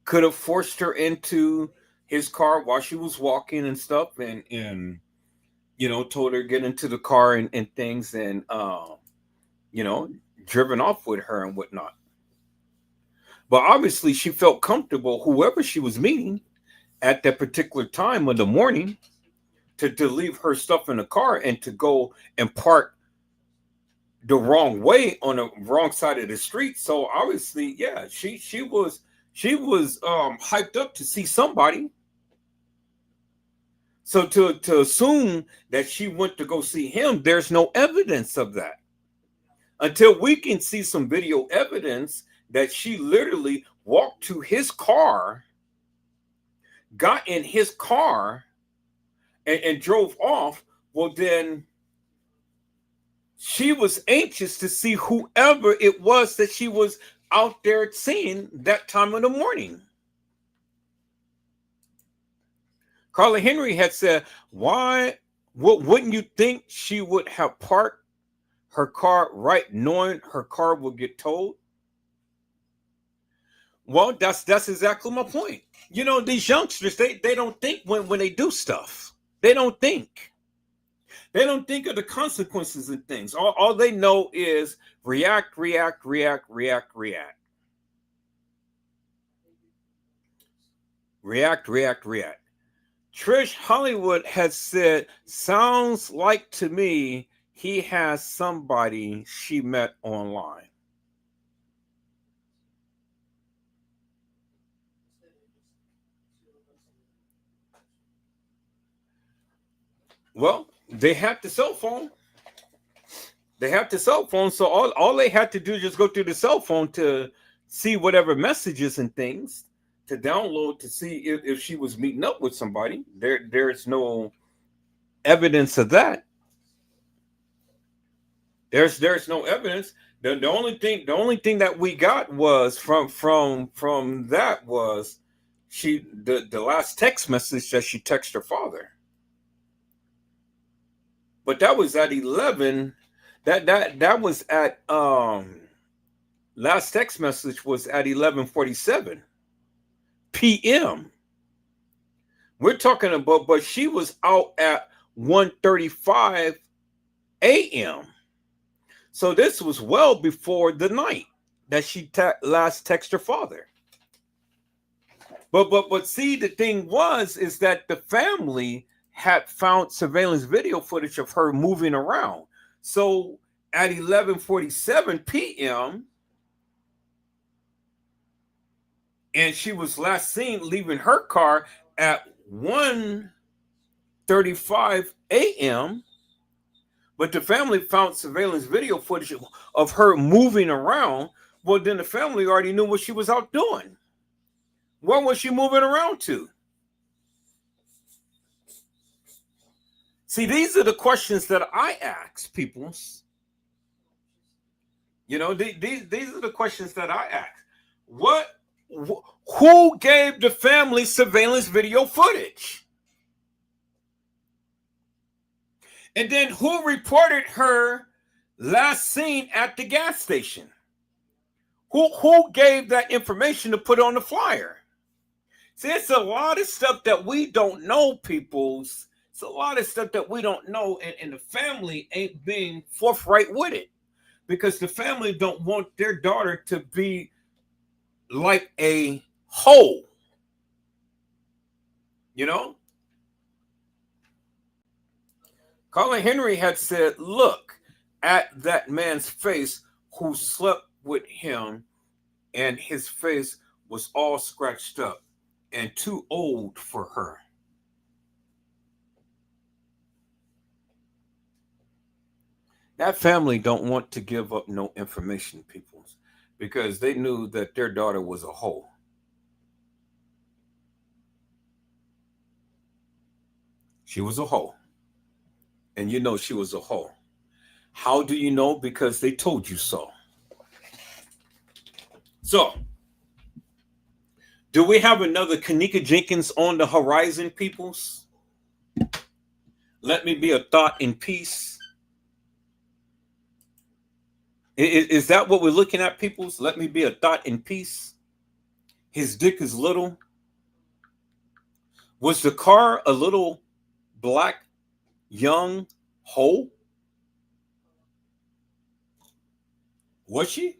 Could have forced her into his car while she was walking and stuff, and you know, told her to get into the car and things, and you know, driven off with her and whatnot. But obviously, she felt comfortable, whoever she was meeting at that particular time in the morning, to leave her stuff in the car and to go and park the wrong way on the wrong side of the street. So obviously, yeah, she was hyped up to see somebody. So to assume that she went to go see him, there's no evidence of that. Until we can see some video evidence that she literally walked to his car, got in his car, and drove off, well, then she was anxious to see whoever it was that she was out there seeing that time of the morning. Carla Henry had said, wouldn't you think she would have parked her car right knowing her car would get towed? Well, that's exactly my point. You know, these youngsters, they don't think when they do stuff. They don't think. They don't think of the consequences and things. All they know is react. React. Trish Hollywood has said, sounds like to me he has somebody she met online. Well, they had the cell phone. So all they had to do is just go through the cell phone to see whatever messages and things to download to see if she was meeting up with somebody. There's no evidence of that. There's no evidence. The only thing that we got was from that was the last text message that she texted her father. But that was at 11. That was at last text message was at 11:47 p.m. We're talking about, but she was out at 1:35 a.m. So this was well before the night that she last texted her father. But see, the thing is that the family had found surveillance video footage of her moving around. So at 11:47 p.m., and she was last seen leaving her car at 1:35 a.m., but the family found surveillance video footage of her moving around. Well, then the family already knew what she was out doing. Where was she moving around to? See, these are the questions that I ask people. You know, these are the questions that I ask. Who gave the family surveillance video footage? And then who reported her last seen at the gas station? Who gave that information to put on the flyer? See, it's a lot of stuff that we don't know, peoples. It's a lot of stuff that we don't know, and the family ain't being forthright with it because the family don't want their daughter to be like a hoe. You know? Colin Henry had said, look at that man's face who slept with him, and his face was all scratched up and too old for her. That family don't want to give up no information, people, because they knew that their daughter was a hoe. She was a hoe. And you know she was a hoe. How do you know? Because they told you so. So, do we have another Kenneka Jenkins on the horizon, peoples? Let me be a thought in peace. Is that what we're looking at, peoples? Let me be a thought in peace. His dick is little. Was the car a little black young hoe? Was she?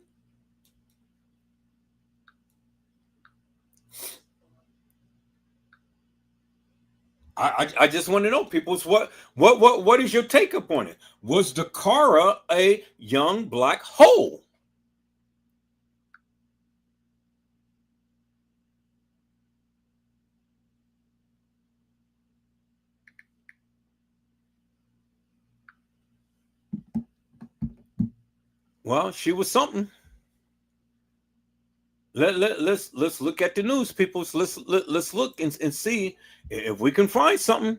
I just want to know, people's what is your take upon it? Was Dakara a young black hoe? Well, she was something. Let's look at the news, people. Let's look and see if we can find something.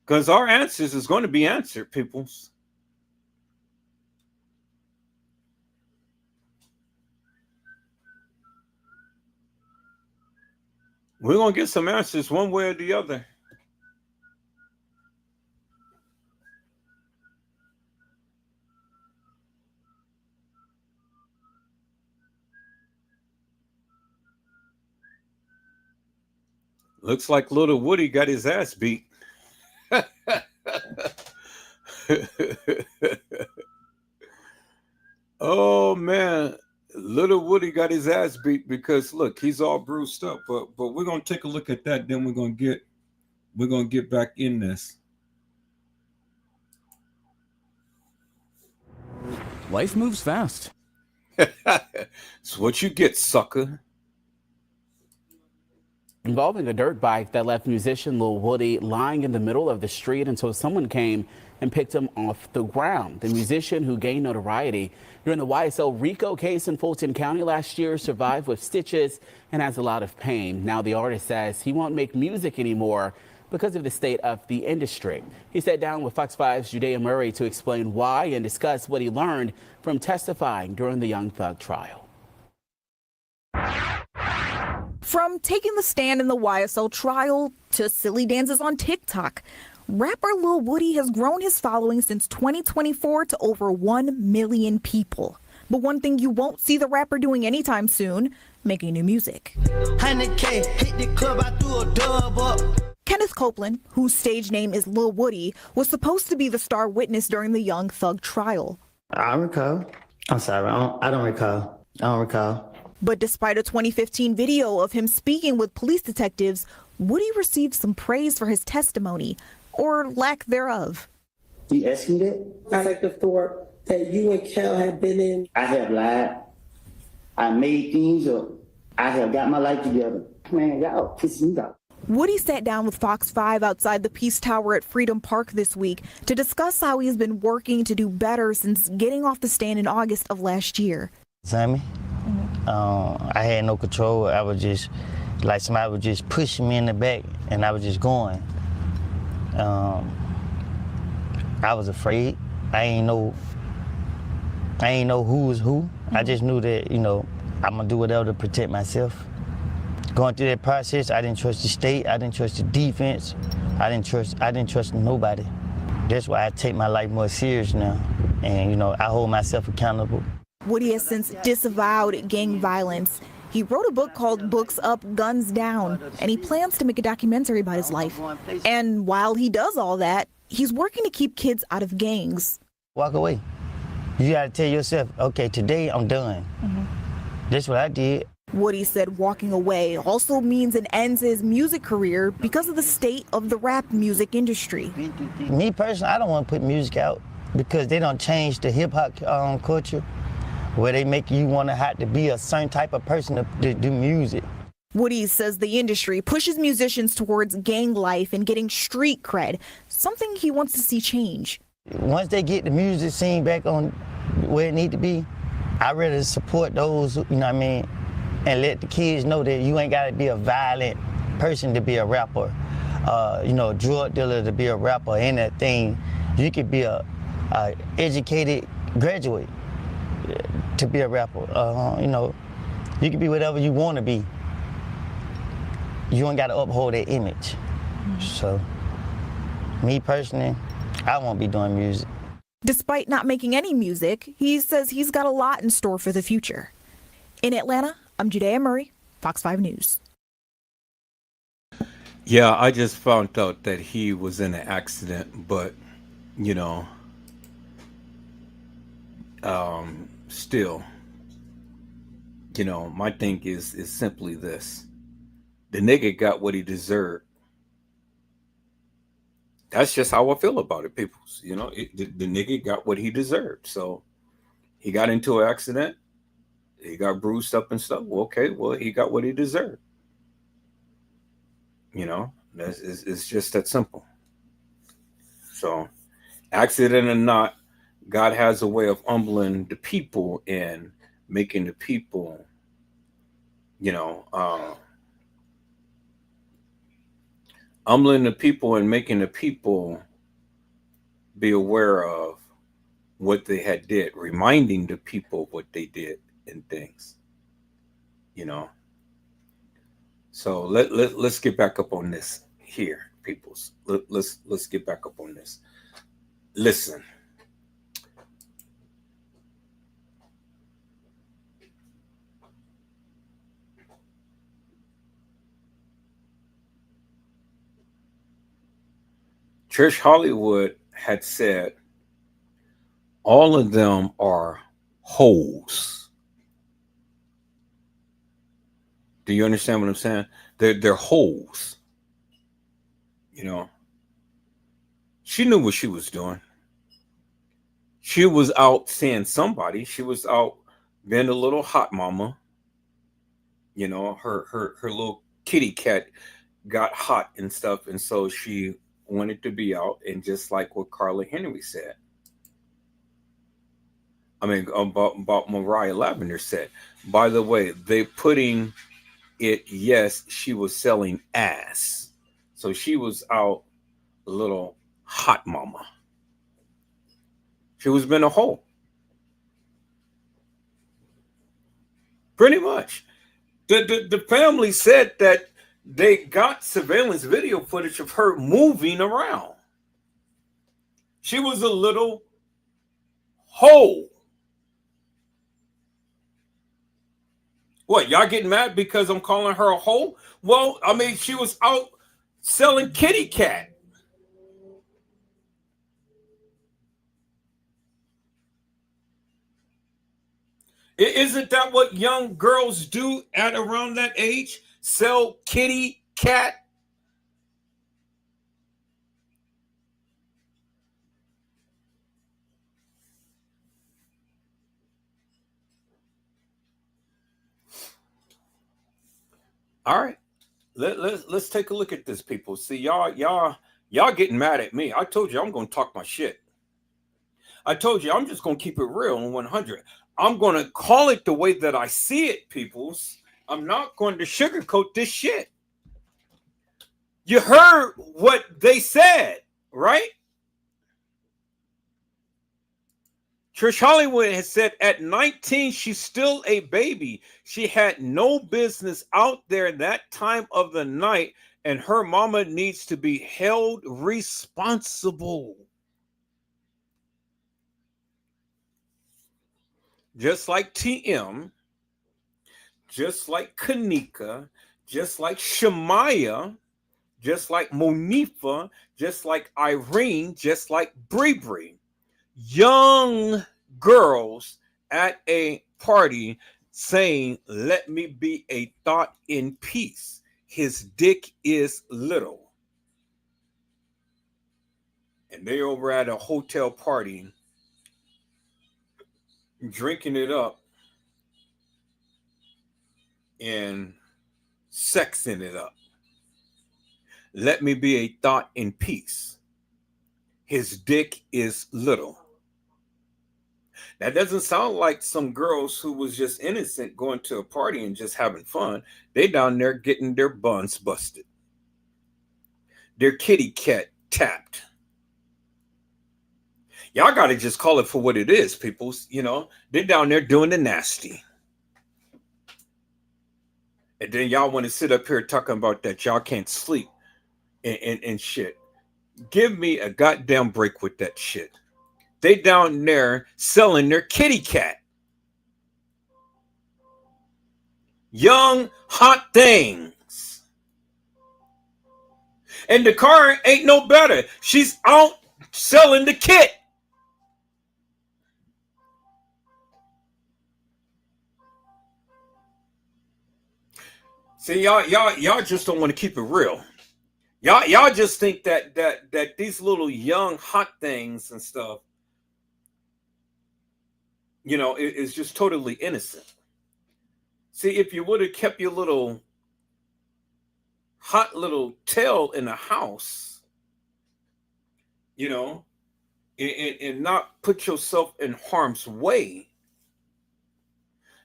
Because our answers is going to be answered, peoples. We're going to get some answers one way or the other. Looks like little Woody got his ass beat. Oh man, little Woody got his ass beat because look, he's all bruised up. But we're gonna take a look at that. Then we're gonna get back in this. Life moves fast. It's what you get, sucker. involving a dirt bike that left musician Lil Woody lying in the middle of the street until someone came and picked him off the ground. The musician, who gained notoriety during the YSL RICO case in Fulton County last year, survived with stitches and has a lot of pain. Now the artist says he won't make music anymore because of the state of the industry. He sat down with Fox 5's Judea Murray to explain why and discuss what he learned from testifying during the Young Thug trial. From taking the stand in the YSL trial to silly dances on TikTok, rapper Lil Woody has grown his following since 2024 to over 1 million people. But one thing you won't see the rapper doing anytime soon, making new music. 100K, hit the club, I threw a dub up. Kenneth Copeland, whose stage name is Lil Woody, was supposed to be the star witness during the Young Thug trial. I recall. I'm sorry, I don't recall. But despite a 2015 video of him speaking with police detectives, Woody received some praise for his testimony, or lack thereof. You asked me that? I like the thought that you and Kel have been in. I have lied. I made things up. I have got my life together. Man, y'all pissing me off. Woody sat down with Fox 5 outside the Peace Tower at Freedom Park this week to discuss how he has been working to do better since getting off the stand in August of last year. Sammy, I had no control. I was just, like somebody was just pushing me in the back and I was just going. I was afraid. I ain't know who was who. I just knew that, I'm gonna do whatever to protect myself. Going through that process, I didn't trust the state, I didn't trust the defense, I didn't trust nobody. That's why I take my life more serious now. And, I hold myself accountable. Woody has since disavowed gang violence. He wrote a book called Books Up, Guns Down, and he plans to make a documentary about his life. And while he does all that, he's working to keep kids out of gangs. Walk away. You gotta tell yourself, okay, today I'm done. That's what I did. Woody said walking away also means an end to his music career because of the state of the rap music industry. Me personally, I don't want to put music out because they don't change the hip hop culture where they make you want to have to be a certain type of person to do music. Woody says the industry pushes musicians towards gang life and getting street cred, something he wants to see change. Once they get the music scene back on where it need to be, I'd rather support those, and let the kids know that you ain't got to be a violent person to be a rapper, drug dealer to be a rapper, anything. You could be a educated graduate to be a rapper. You can be whatever you want to be. You ain't got to uphold that image. So, me personally, I won't be doing music. Despite not making any music, he says he's got a lot in store for the future. In Atlanta, I'm Judea Murray, Fox 5 News. Yeah, I just found out that he was in an accident, but, still, my thing is simply this. The nigga got what he deserved. That's just how I feel about it, people. The nigga got what he deserved. So he got into an accident. He got bruised up and stuff. Well, okay, he got what he deserved. It's just that simple. So, accident or not, God has a way of humbling the people and making the people, humbling the people and making the people be aware of what they had did, reminding the people what they did and things, So let's get back up on this here, peoples. Let's get back up on this. Listen. Trish Hollywood had said all of them are hoes. Do you understand what I'm saying? They're hoes. She knew what she was doing. She was out seeing somebody. She was out being a little hot mama. Her little kitty cat got hot and stuff, and so she wanted to be out. And just like what Carla Henry said, I mean, about Mariah Lavender said, by the way, they putting it, yes, she was selling ass. So she was out a little hot mama. She was been a hoe. Pretty much. The family said that they got surveillance video footage of her moving around. She was a little hoe. What, y'all getting mad because I'm calling her a hoe? Well, I mean, she was out selling kitty cat. Isn't that what young girls do at around that age? Sell kitty cat? All right. Let's take a look at this, people. See, y'all getting mad at me. I told you I'm going to talk my shit. I told you I'm just going to keep it real on 100. I'm going to call it the way that I see it, peoples. I'm not going to sugarcoat this shit. You heard what they said, right? Trish Hollywood has said at 19, she's still a baby. She had no business out there that time of the night, and her mama needs to be held responsible. Just like TM, just like Kanika, just like Shamaya, just like Monifa, just like Irene, just like Bree. Young girls at a party saying, "Let me be a thought in peace. His dick is little." And they over at a hotel party drinking it up and sexing it up. Let me be a thought in peace. His dick is little. That doesn't sound like some girls who was just innocent going to a party and just having fun. They down there getting their buns busted. Their kitty cat tapped. Y'all got to just call it for what it is, people. You know, they're down there doing the nasty. And then y'all want to sit up here talking about that y'all can't sleep and shit. Give me a goddamn break with that shit. They down there selling their kitty cat. Young, hot things. And the car ain't no better. She's out selling the kit. See, y'all just don't want to keep it real. Y'all just think that these little young hot things and stuff, you know, is just totally innocent. See, if you would have kept your little hot little tail in the house, you know, and not put yourself in harm's way.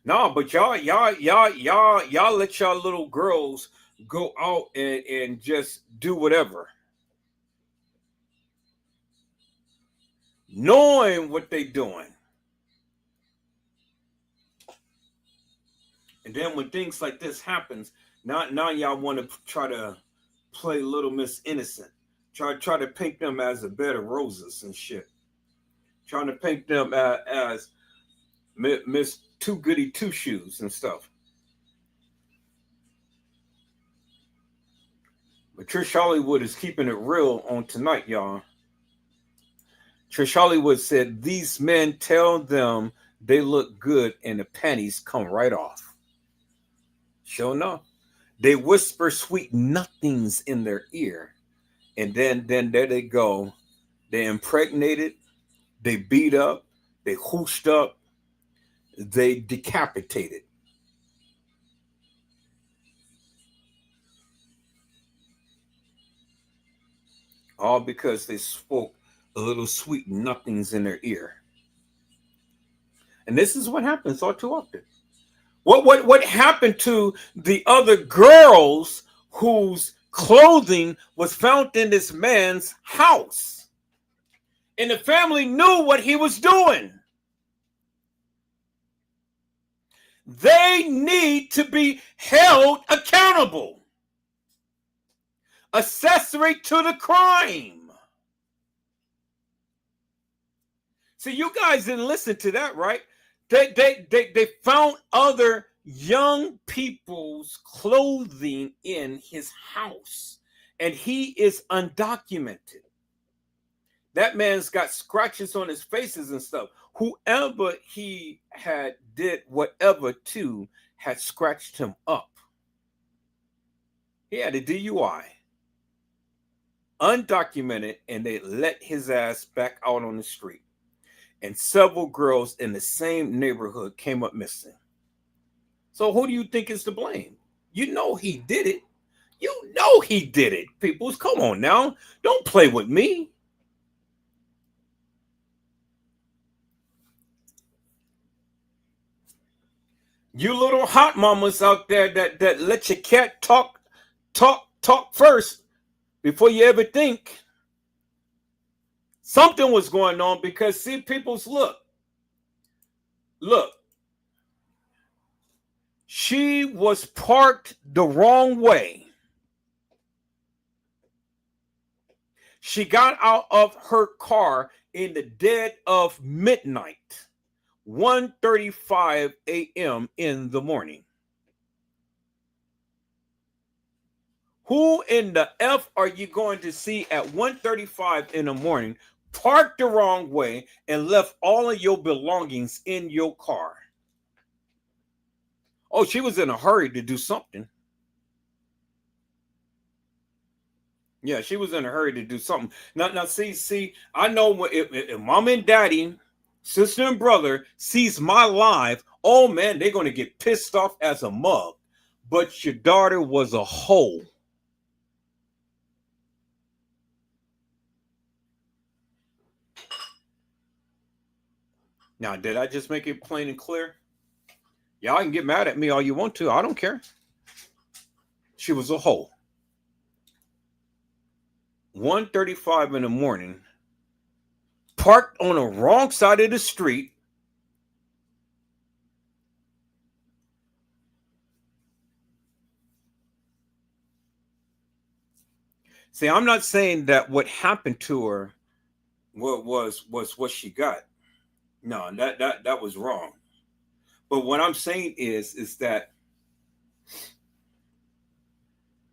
No, but y'all let y'all little girls go out and just do whatever, knowing what they doing. And then when things like this happens, now y'all want to try to play Little Miss Innocent, try to paint them as a bed of roses and shit, trying to paint them as Miss Too Goody Two Shoes and stuff. But Trish Hollywood is keeping it real on tonight, y'all. Trish Hollywood said, "These men tell them they look good and the panties come right off." Sure enough. They whisper sweet nothings in their ear. And then there they go. They impregnated, they beat up, they hooshed up, they decapitated. all because they spoke a little sweet nothings in their ear. And this is what happens all too often. What happened to the other girls whose clothing was found in this man's house? And the family knew what he was doing. They need to be held accountable. Accessory to the crime. See, you guys didn't listen to that, right? They found other young people's clothing in his house, and he is undocumented. That man's got scratches on his faces and stuff. Whoever he had did whatever to had scratched him up. He had a DUI, undocumented, and they let his ass back out on the street. And several girls in the same neighborhood came up missing. So who do you think is to blame? You know he did it. You know he did it, peoples. Come on now. Don't play with me. You little hot mamas out there that let your cat talk first before you ever think. Something was going on because, see, people's look. She was parked the wrong way. She got out of her car in the dead of midnight, 1:35 a.m. in the morning. Who in the F are you going to see at 1:35 in the morning, parked the wrong way, and left all of your belongings in your car? Oh, she was in a hurry to do something. Yeah, she was in a hurry to do something. Now, see, I know if mom and daddy, sister and brother sees my live, oh man, they're going to get pissed off as a mug. But your daughter was a hoe. Now, did I just make it plain and clear? Y'all can get mad at me all you want to. I don't care. She was a hoe. 1:35 in the morning, parked on the wrong side of the street. See, I'm not saying that what happened to her was what she got. No, that was wrong. But what I'm saying is that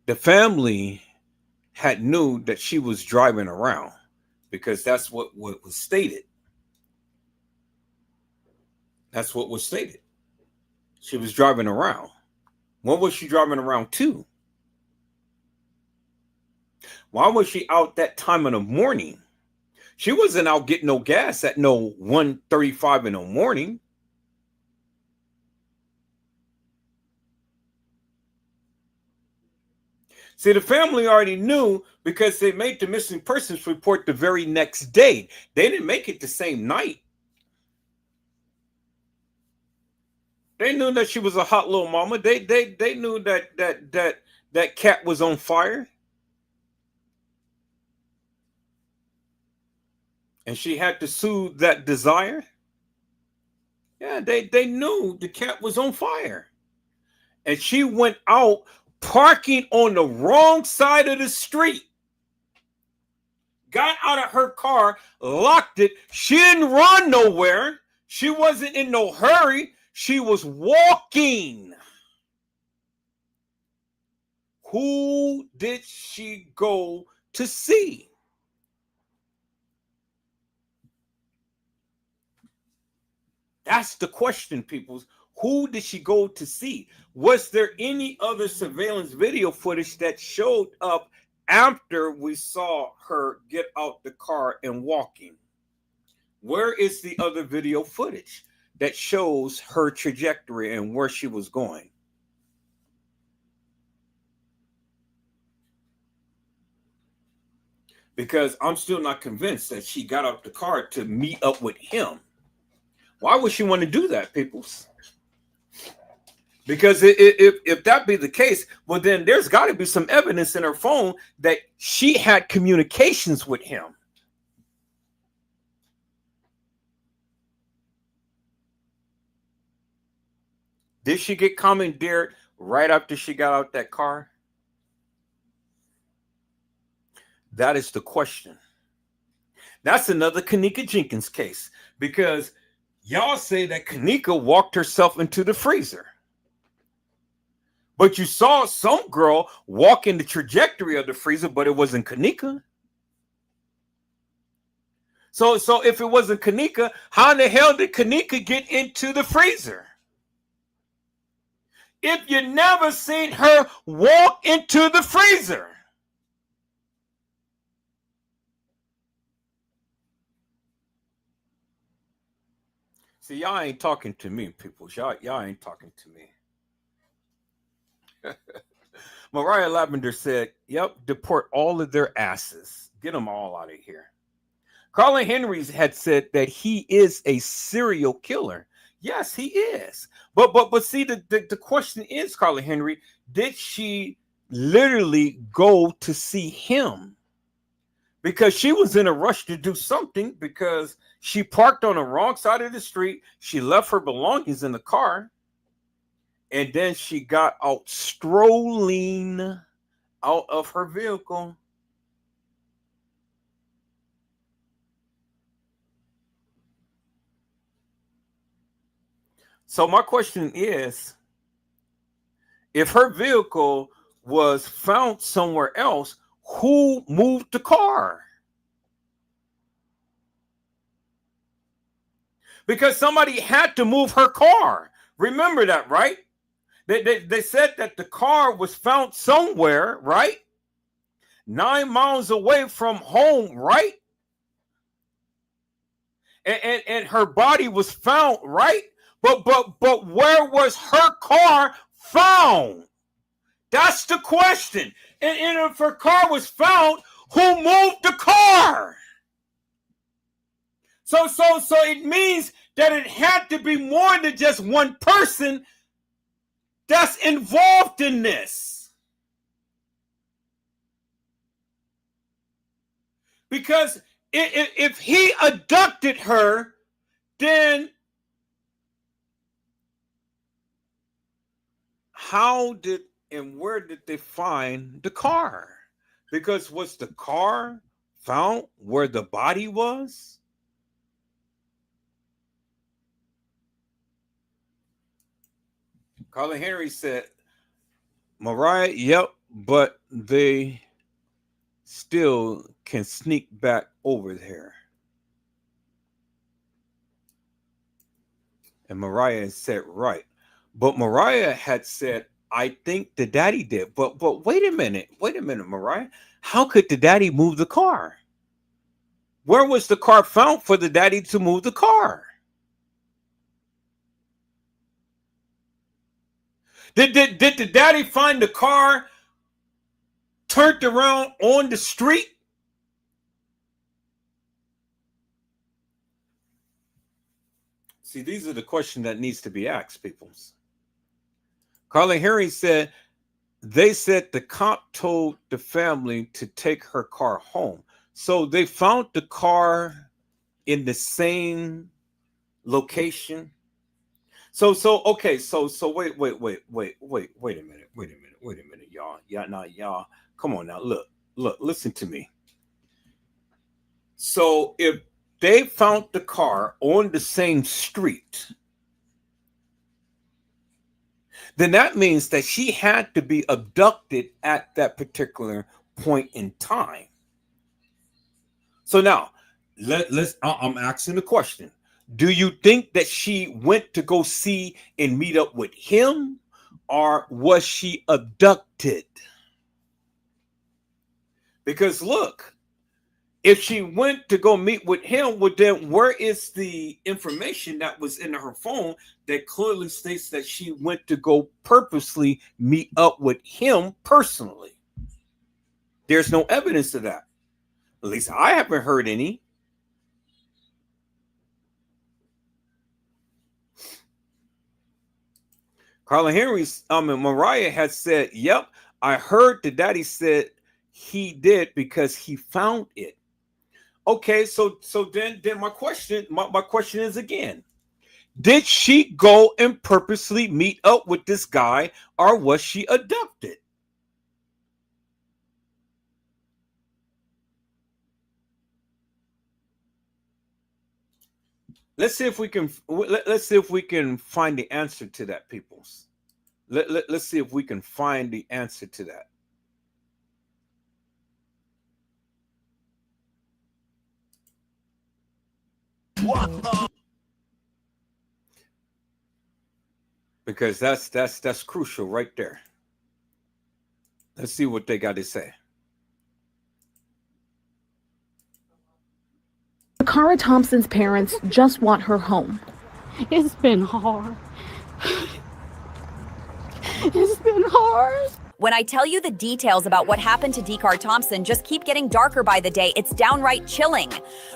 the family had knew that she was driving around because that's what was stated. That's what was stated. She was driving around. What was she driving around to? Why was she out that time in the morning? She wasn't out getting no gas at no 1:35 in the morning. See, the family already knew because they made the missing persons report the very next day. They didn't make it the same night. They knew that she was a hot little mama. They knew that cat was on fire. And she had to soothe that desire. Yeah, they knew the cat was on fire. And she went out parking on the wrong side of the street. Got out of her car, locked it. She didn't run nowhere. She wasn't in no hurry. She was walking. Who did she go to see? That's the question, peoples. Who did she go to see? Was there any other surveillance video footage that showed up after we saw her get out the car and walking? Where is the other video footage that shows her trajectory and where she was going? because I'm still not convinced that she got out the car to meet up with him. Why would she want to do that, peoples? Because if that be the case, well, then there's got to be some evidence in her phone that she had communications with him. Did she get commandeered right after she got out that car? That is the question. That's another Kenneka Jenkins case, because y'all say that Kenneka walked herself into the freezer. But you saw some girl walk in the trajectory of the freezer, but it wasn't Kenneka. So if it wasn't Kenneka, how in the hell did Kenneka get into the freezer? If you never seen her walk into the freezer. See, y'all ain't talking to me, people. Y'all ain't talking to me. Mariah Lavender said, yep, deport all of their asses. Get them all out of here. Carlin Henry's had said that he is a serial killer. Yes, he is. But see, the question is, Carlin Henry, did she literally go to see him? Because she was in a rush to do something, because she parked on the wrong side of the street. She left her belongings in the car. And then she got out strolling out of her vehicle. So my question is, if her vehicle was found somewhere else, who moved the car? Because somebody had to move her car. Remember that, right? They said that the car was found somewhere, right? 9 miles away from home, right? And her body was found, right? But where was her car found? That's the question. And if her car was found, who moved the car? So it means that it had to be more than just one person that's involved in this. Because if he abducted her, then how did and where did they find the car? Because was the car found where the body was? Carlin Henry said, Mariah, yep, but they still can sneak back over there. And Mariah said, right. But Mariah had said, I think the daddy did. But wait a minute, Mariah. How could the daddy move the car? Where was the car found for the daddy to move the car? Did the daddy find the car turned around on the street? See, these are the questions that needs to be asked, people. Carlin Henry said, they said the cop told the family to take her car home. So they found the car in the same location. So okay, so wait a minute, y'all. Y'all, come on now, look, listen to me. So if they found the car on the same street, then that means that she had to be abducted at that particular point in time. So now, I'm asking the question. Do you think that she went to go see and meet up with him, or was she abducted? Because look, if she went to go meet with him, well, then where is the information that was in her phone that clearly states that she went to go purposely meet up with him personally? There's no evidence of that. At least I haven't heard any. Carla Henry's, Mariah has said, yep, I heard the daddy said he did because he found it. Okay, so then my question is again, did she go and purposely meet up with this guy, or was she abducted? Let's see if we can find the answer to that, peoples. Let's see if we can find the answer to that. Because that's crucial right there. Let's see what they got to say. Dakara Thompson's parents just want her home. It's been hard. It's been hard. When I tell you the details about what happened to Dakara Thompson just keep getting darker by the day, it's downright chilling.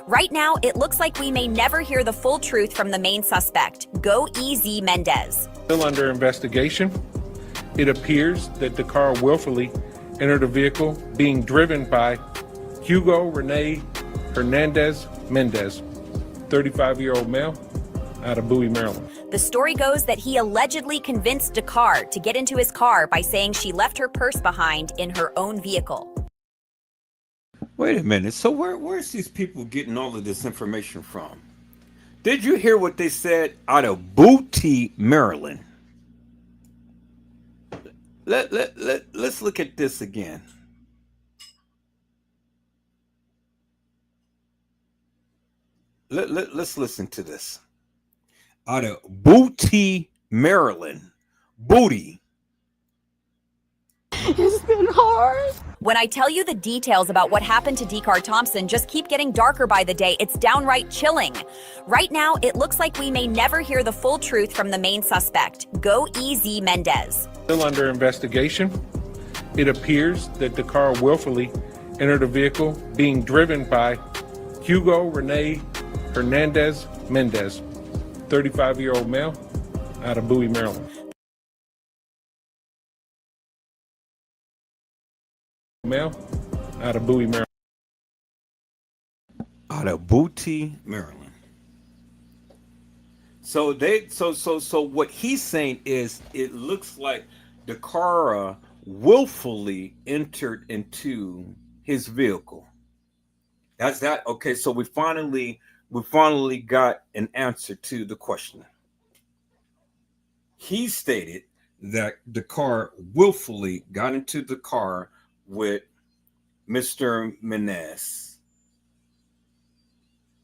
Right now, it looks like we may never hear the full truth from the main suspect, Go EZ Mendez. Still under investigation. It appears that Dakara willfully entered a vehicle being driven by Hugo Rene Hernandez Mendez, 35-year-old male out of Bowie, Maryland. The story goes that he allegedly convinced Dakara to get into his car by saying she left her purse behind in her own vehicle. Wait a minute. So where's these people getting all of this information from? Did you hear what they said out of Bowie, Maryland? Let's look at this again. Let's listen to this. Out of Bowie, Maryland. Booty. It's been hard. When I tell you the details about what happened to Dakara Thompson just keep getting darker by the day, it's downright chilling. Right now, it looks like we may never hear the full truth from the main suspect, Go EZ Mendez. Still under investigation. It appears that Dakara willfully entered a vehicle being driven by Hugo Rene Hernandez Mendez, 35-year-old male out of Bowie, Maryland. Male out of Bowie, Maryland. Out of Bowie, Maryland. So what he's saying is it looks like Dakara willfully entered into his vehicle. That's that. Okay, so we finally got an answer to the question. He stated that Dakara willfully got into the car with Mr. Mendez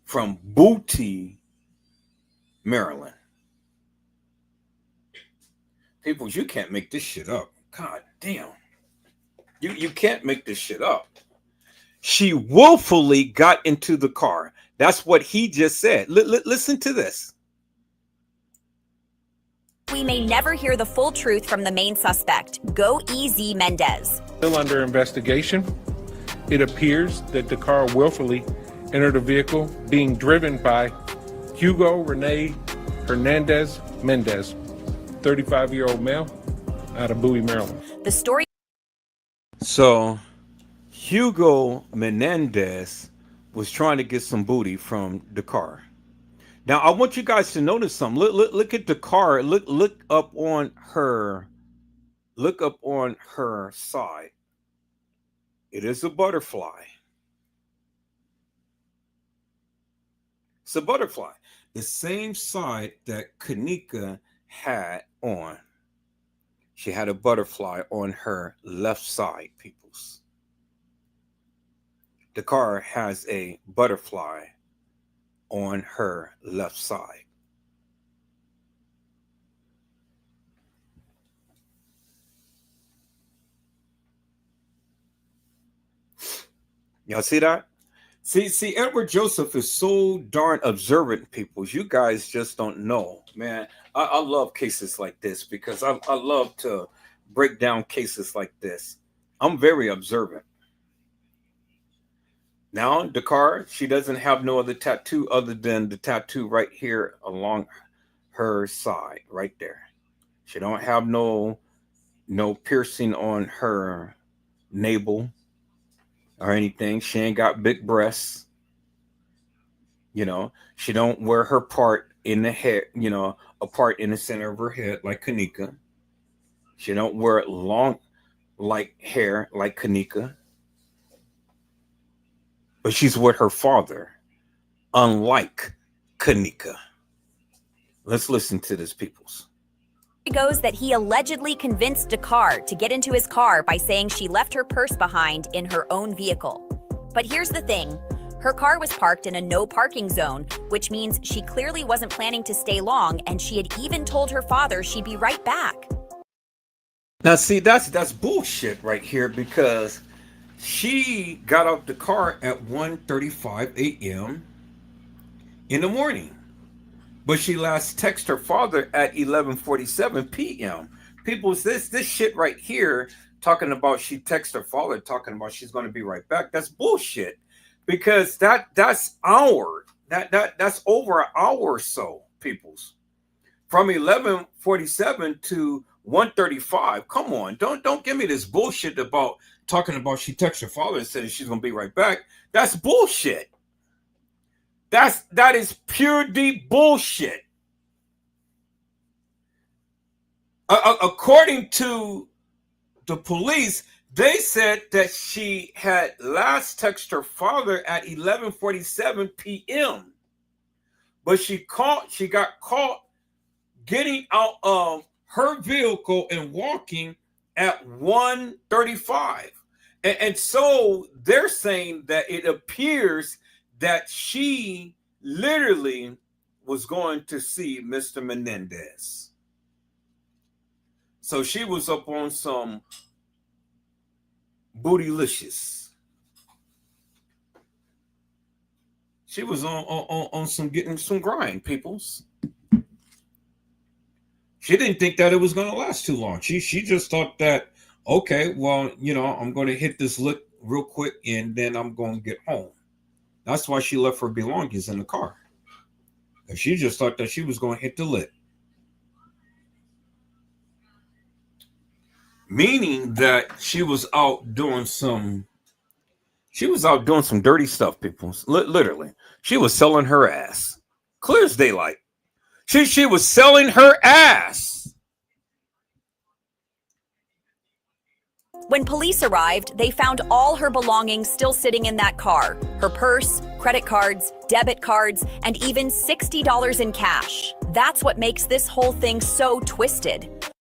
from Bowie, Maryland. People, you can't make this shit up. God damn. You can't make this shit up. She willfully got into the car. That's what he just said. Listen to this. We may never hear the full truth from the main suspect, Go EZ Mendez. Still under investigation. It appears that Dakara willfully entered a vehicle being driven by Hugo Rene Hernandez Mendez, 35-year-old male out of Bowie, Maryland. The story. So Hugo Menendez was trying to get some booty from Dakara. Now I want you guys to notice something. Look at Dakara. Look up on her. Look up on her side. It is a butterfly. It's a butterfly. The same side that Kanika had on. She had a butterfly on her left side, peoples. Dakara has a butterfly on her left side. Y'all see that? See, Edward Joseph is so darn observant, people. You guys just don't know, man. I love cases like this because I love to break down cases like this. I'm very observant. Now, Dakar, she doesn't have no other tattoo other than the tattoo right here along her side, right there. She don't have no piercing on her navel or anything. She ain't got big breasts. You know, she don't wear her part in the head, you know, a part in the center of her head like Kanika. She don't wear long like hair like Kanika. But she's with her father, unlike Kanika. Let's listen to this, peoples. It goes that he allegedly convinced Dakar to get into his car by saying she left her purse behind in her own vehicle. But here's the thing. Her car was parked in a no parking zone, which means she clearly wasn't planning to stay long, and she had even told her father she'd be right back. Now, see, that's bullshit right here, because she got out the car at 1:35 a.m. in the morning. But she last texted her father at 11:47 p.m. People, this shit right here, talking about she texted her father, talking about she's going to be right back. That's bullshit, because that's over an hour or so, peoples. From 11:47 to 1:35. Come on, don't give me this bullshit about talking about she texted her father and said she's going to be right back. That's bullshit. That is pure deep bullshit. According to the police, they said that she had last texted her father at 11:47 p.m. But she got caught getting out of her vehicle and walking at 1:35. And so they're saying that it appears that she literally was going to see Mr. Menendez. So she was up on some bootylicious. She was on some getting some grind, peoples. She didn't think that it was going to last too long. She just thought that, okay, well, you know, I'm going to hit this lick real quick and then I'm going to get home. That's why she left her belongings in the car. And she just thought that she was going to hit the lick. Meaning that she was out doing some dirty stuff, people. Literally. She was selling her ass. Clear as daylight. She was selling her ass. When police arrived, they found all her belongings still sitting in that car. Her purse, credit cards, debit cards, and even $60 in cash. That's what makes this whole thing so twisted.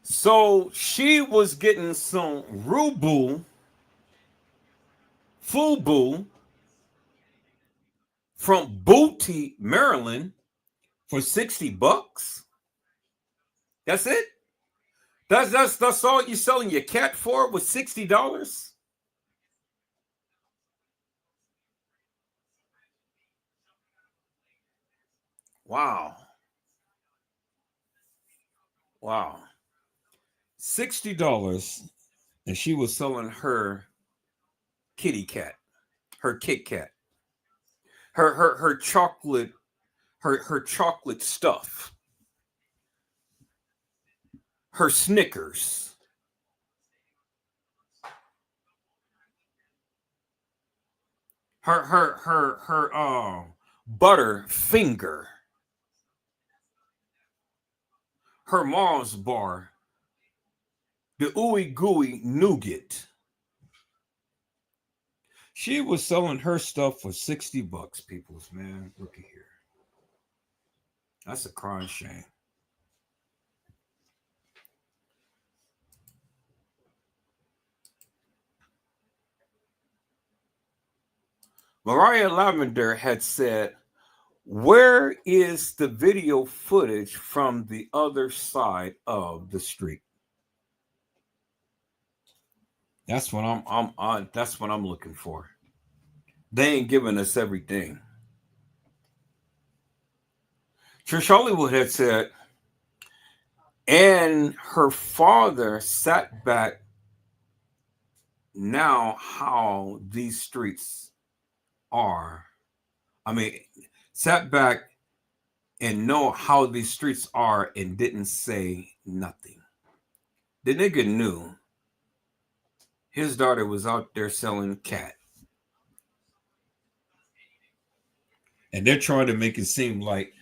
So she was getting some rubu, fubu from Booty, Maryland for $60. That's it? That's all you're selling your cat for, with $60? Wow. Wow. $60, and she was selling her kitty cat, her Kit Kat, her chocolate, her chocolate stuff, her Snickers, her butter finger, her Mars bar, the ooey gooey nougat. She was selling her stuff for $60, peoples, man. Look at here. That's a crying shame. Mariah Lavender had said, "Where is the video footage from the other side of the street?" That's what that's what I'm looking for. They ain't giving us everything. Trish Hollywood had said, and her father sat back now how these streets are. I mean, sat back and know how these streets are and didn't say nothing. The nigga knew his daughter was out there selling cat. And they're trying to make it seem like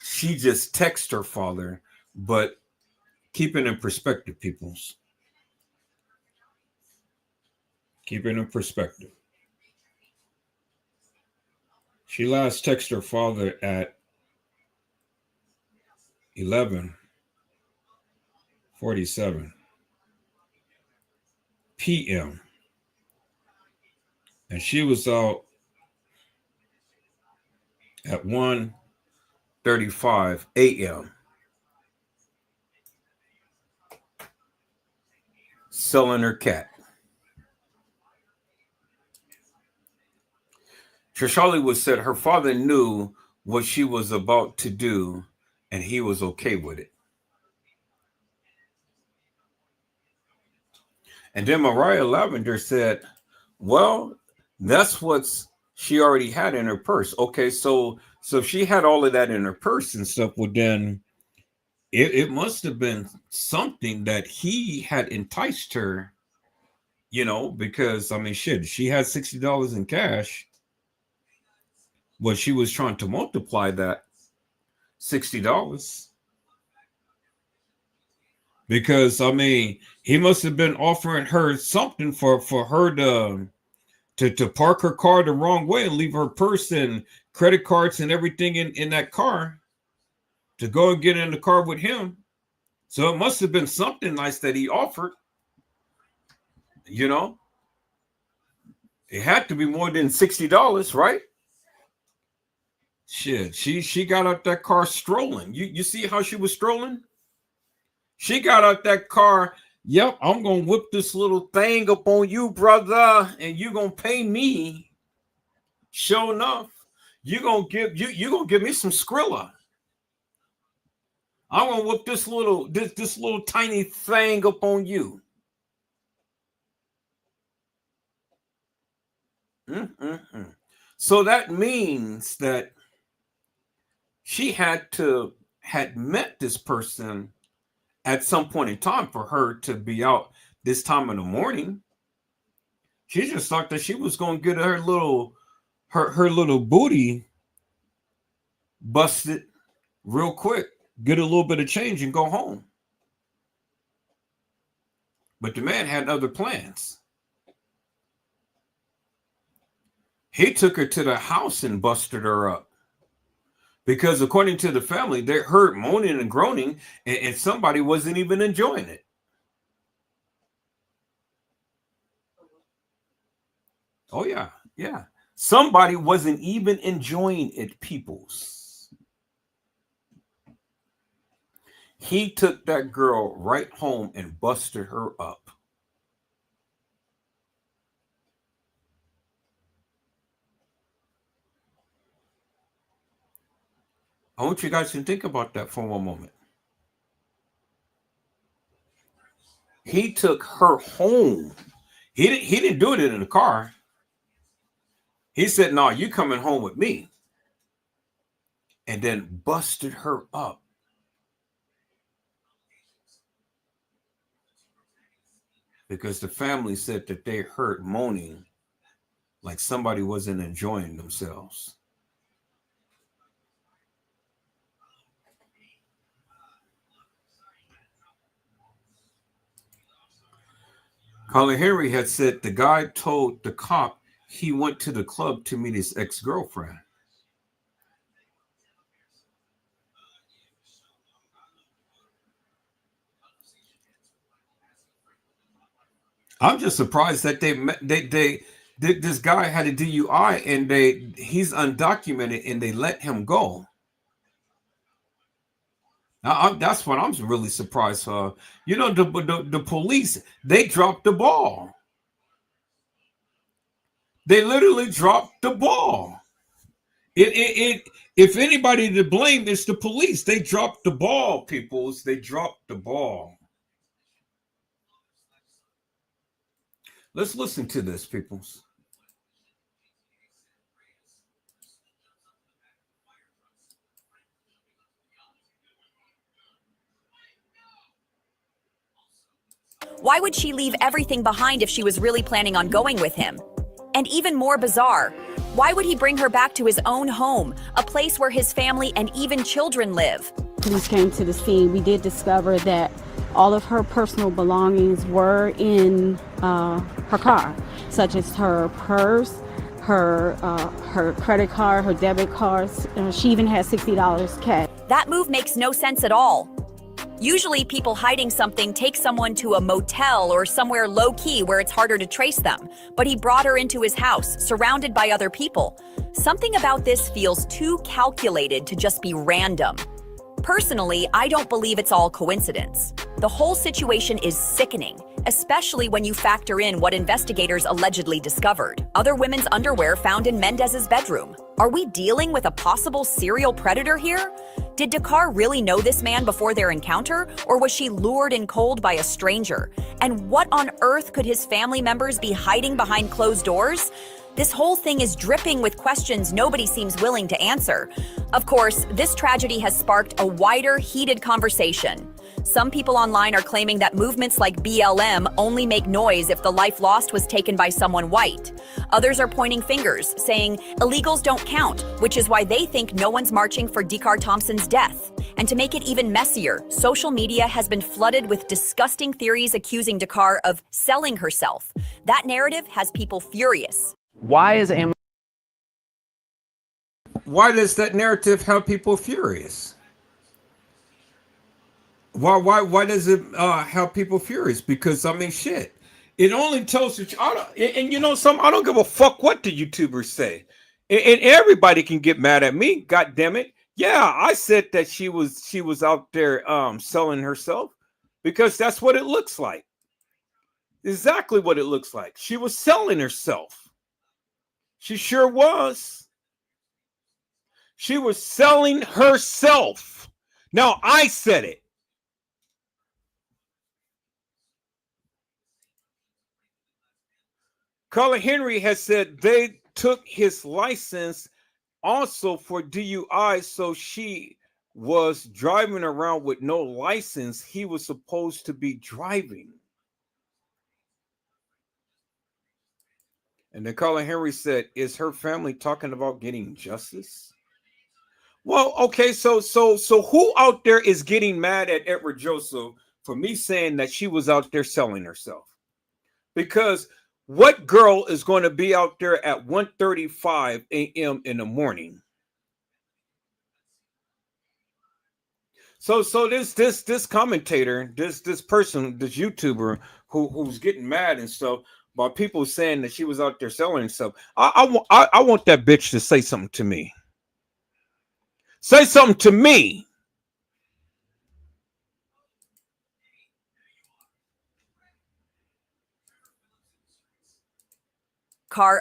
she just texted her father, but keep it in perspective, peoples. Keep it in perspective. She last texted her father at 11:47 p.m. And she was out at 1:35 a.m. selling her cat. Trishali said her father knew what she was about to do and he was okay with it. And then Mariah Lavender said, well, that's what she already had in her purse. Okay, so if she had all of that in her purse and stuff, well, then it must have been something that he had enticed her, you know, because, I mean, shit, she had $60 in cash. Well, she was trying to multiply that $60. Because, I mean, he must have been offering her something for her to park her car the wrong way and leave her purse and credit cards and everything in that car to go and get in the car with him. So it must have been something nice that he offered. You know, it had to be more than $60, right? Shit, she got out that car strolling. You see how she was strolling? She got out that car. Yep, I'm gonna whip this little thing up on you, brother, and you gonna pay me. Sure enough, you gonna give me some Skrilla. I'm gonna whip this little tiny thing up on you. So that means that she had met this person at some point in time for her to be out this time in the morning. She just thought that she was going to get her little booty busted real quick, get a little bit of change and go home. But the man had other plans. He took her to the house and busted her up. Because according to the family, they heard moaning and groaning, and somebody wasn't even enjoying it. Oh, yeah, yeah. Somebody wasn't even enjoying it, peoples. He took that girl right home and busted her up. I want you guys to think about that for one moment. He took her home. He didn't do it in the car. He said, "No, you coming home with me." And then busted her up. Because the family said that they heard moaning like somebody wasn't enjoying themselves. Colin Henry had said the guy told the cop he went to the club to meet his ex-girlfriend. I'm just surprised that this guy had a DUI and he's undocumented and they let him go. Now, that's what I'm really surprised for. You know, the police, they dropped the ball. They literally dropped the ball. If anybody to blame, it's the police. They dropped the ball, peoples. They dropped the ball. Let's listen to this, peoples. Why would she leave everything behind if she was really planning on going with him? And even more bizarre, why would he bring her back to his own home, a place where his family and even children live? Police came to the scene. We did discover that all of her personal belongings were in her car, such as her purse, her credit card, her debit cards. She even had $60 cash. That move makes no sense at all. Usually people hiding something take someone to a motel or somewhere low-key where it's harder to trace them. But he brought her into his house, surrounded by other people. Something about this feels too calculated to just be random. Personally, I don't believe it's all coincidence. The whole situation is sickening, especially when you factor in what investigators allegedly discovered. Other women's underwear found in Mendez's bedroom. Are we dealing with a possible serial predator here? Did Dakar really know this man before their encounter, or was she lured in cold by a stranger? And what on earth could his family members be hiding behind closed doors? This whole thing is dripping with questions nobody seems willing to answer. Of course, this tragedy has sparked a wider, heated conversation. Some people online are claiming that movements like BLM only make noise if the life lost was taken by someone white. Others are pointing fingers, saying illegals don't count, which is why they think no one's marching for Dakar Thompson's death. And to make it even messier, social media has been flooded with disgusting theories accusing Dakar of selling herself. That narrative has people furious. Why does that narrative have people furious? Why does it have people furious? Because I mean, shit, it only tells you. And you know, I don't give a fuck what the YouTubers say, and everybody can get mad at me. God damn it! Yeah, I said that she was out there selling herself because that's what it looks like. Exactly what it looks like. She was selling herself. She sure was. She was selling herself. Now, I said it. Carla Henry has said they took his license also for DUI, so she was driving around with no license. He was supposed to be driving. And then Carla Henry said, is her family talking about getting justice? Well, okay, so who out there is getting mad at Edward Joseph for me saying that she was out there selling herself? Because what girl is going to be out there at 1:35 a.m. in the morning? So this commentator, this person, this YouTuber who's getting mad and stuff about people saying that she was out there selling herself. I want that bitch to say something to me. Say something to me.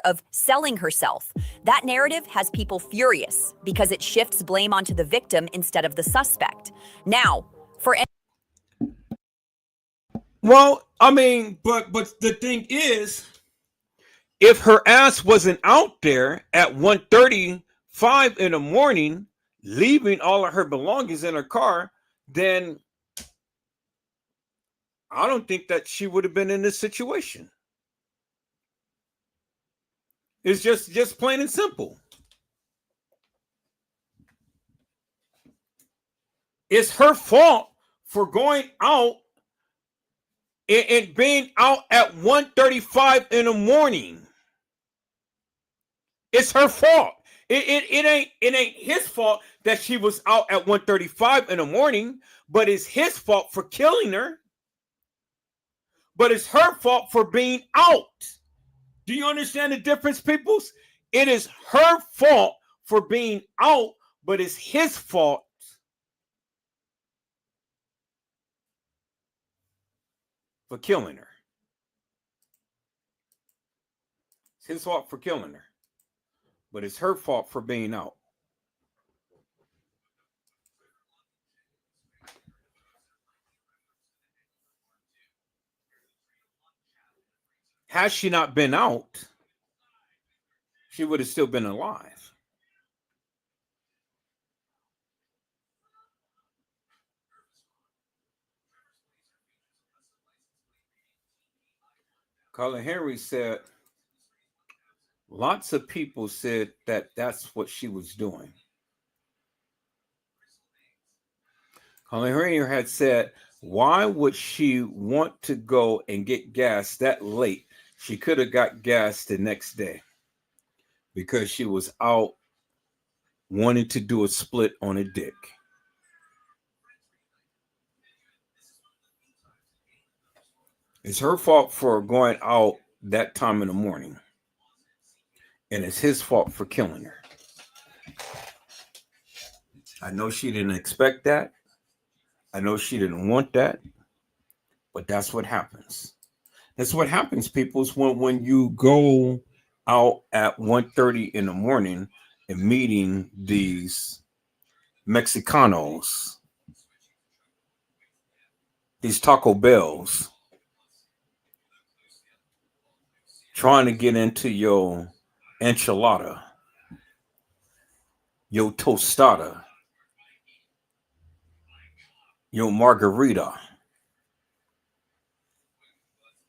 Of selling herself. That narrative has people furious because it shifts blame onto the victim instead of the suspect. Now, well, I mean, but the thing is, if her ass wasn't out there at 1:35 in the morning, leaving all of her belongings in her car, then I don't think that she would have been in this situation. It's just plain and simple. It's her fault for going out and being out at 1:35 in the morning. It's her fault. It ain't his fault that she was out at 1:35 in the morning, but it's his fault for killing her. But it's her fault for being out. Do you understand the difference, peoples? It is her fault for being out, but it's his fault for killing her. It's his fault for killing her, but it's her fault for being out. Had she not been out, she would have still been alive. Colin Henry said, lots of people said that that's what she was doing. Colin Henry had said, why would she want to go and get gas that late? She could have got gas the next day because she was out wanting to do a split on a dick. It's her fault for going out that time in the morning. And it's his fault for killing her. I know she didn't expect that. I know she didn't want that. But that's what happens. That's what happens, people, is when you go out at 1:30 in the morning and meeting these Mexicanos, these Taco Bells, trying to get into your enchilada, your tostada, your margarita,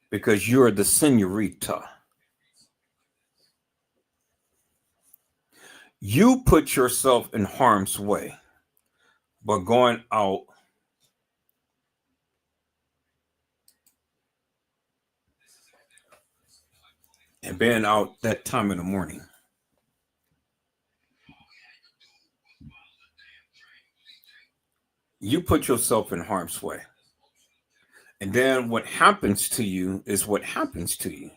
because you're the senorita. You put yourself in harm's way by going out and being out that time in the morning. You put yourself in harm's way. And then what happens to you is what happens to you.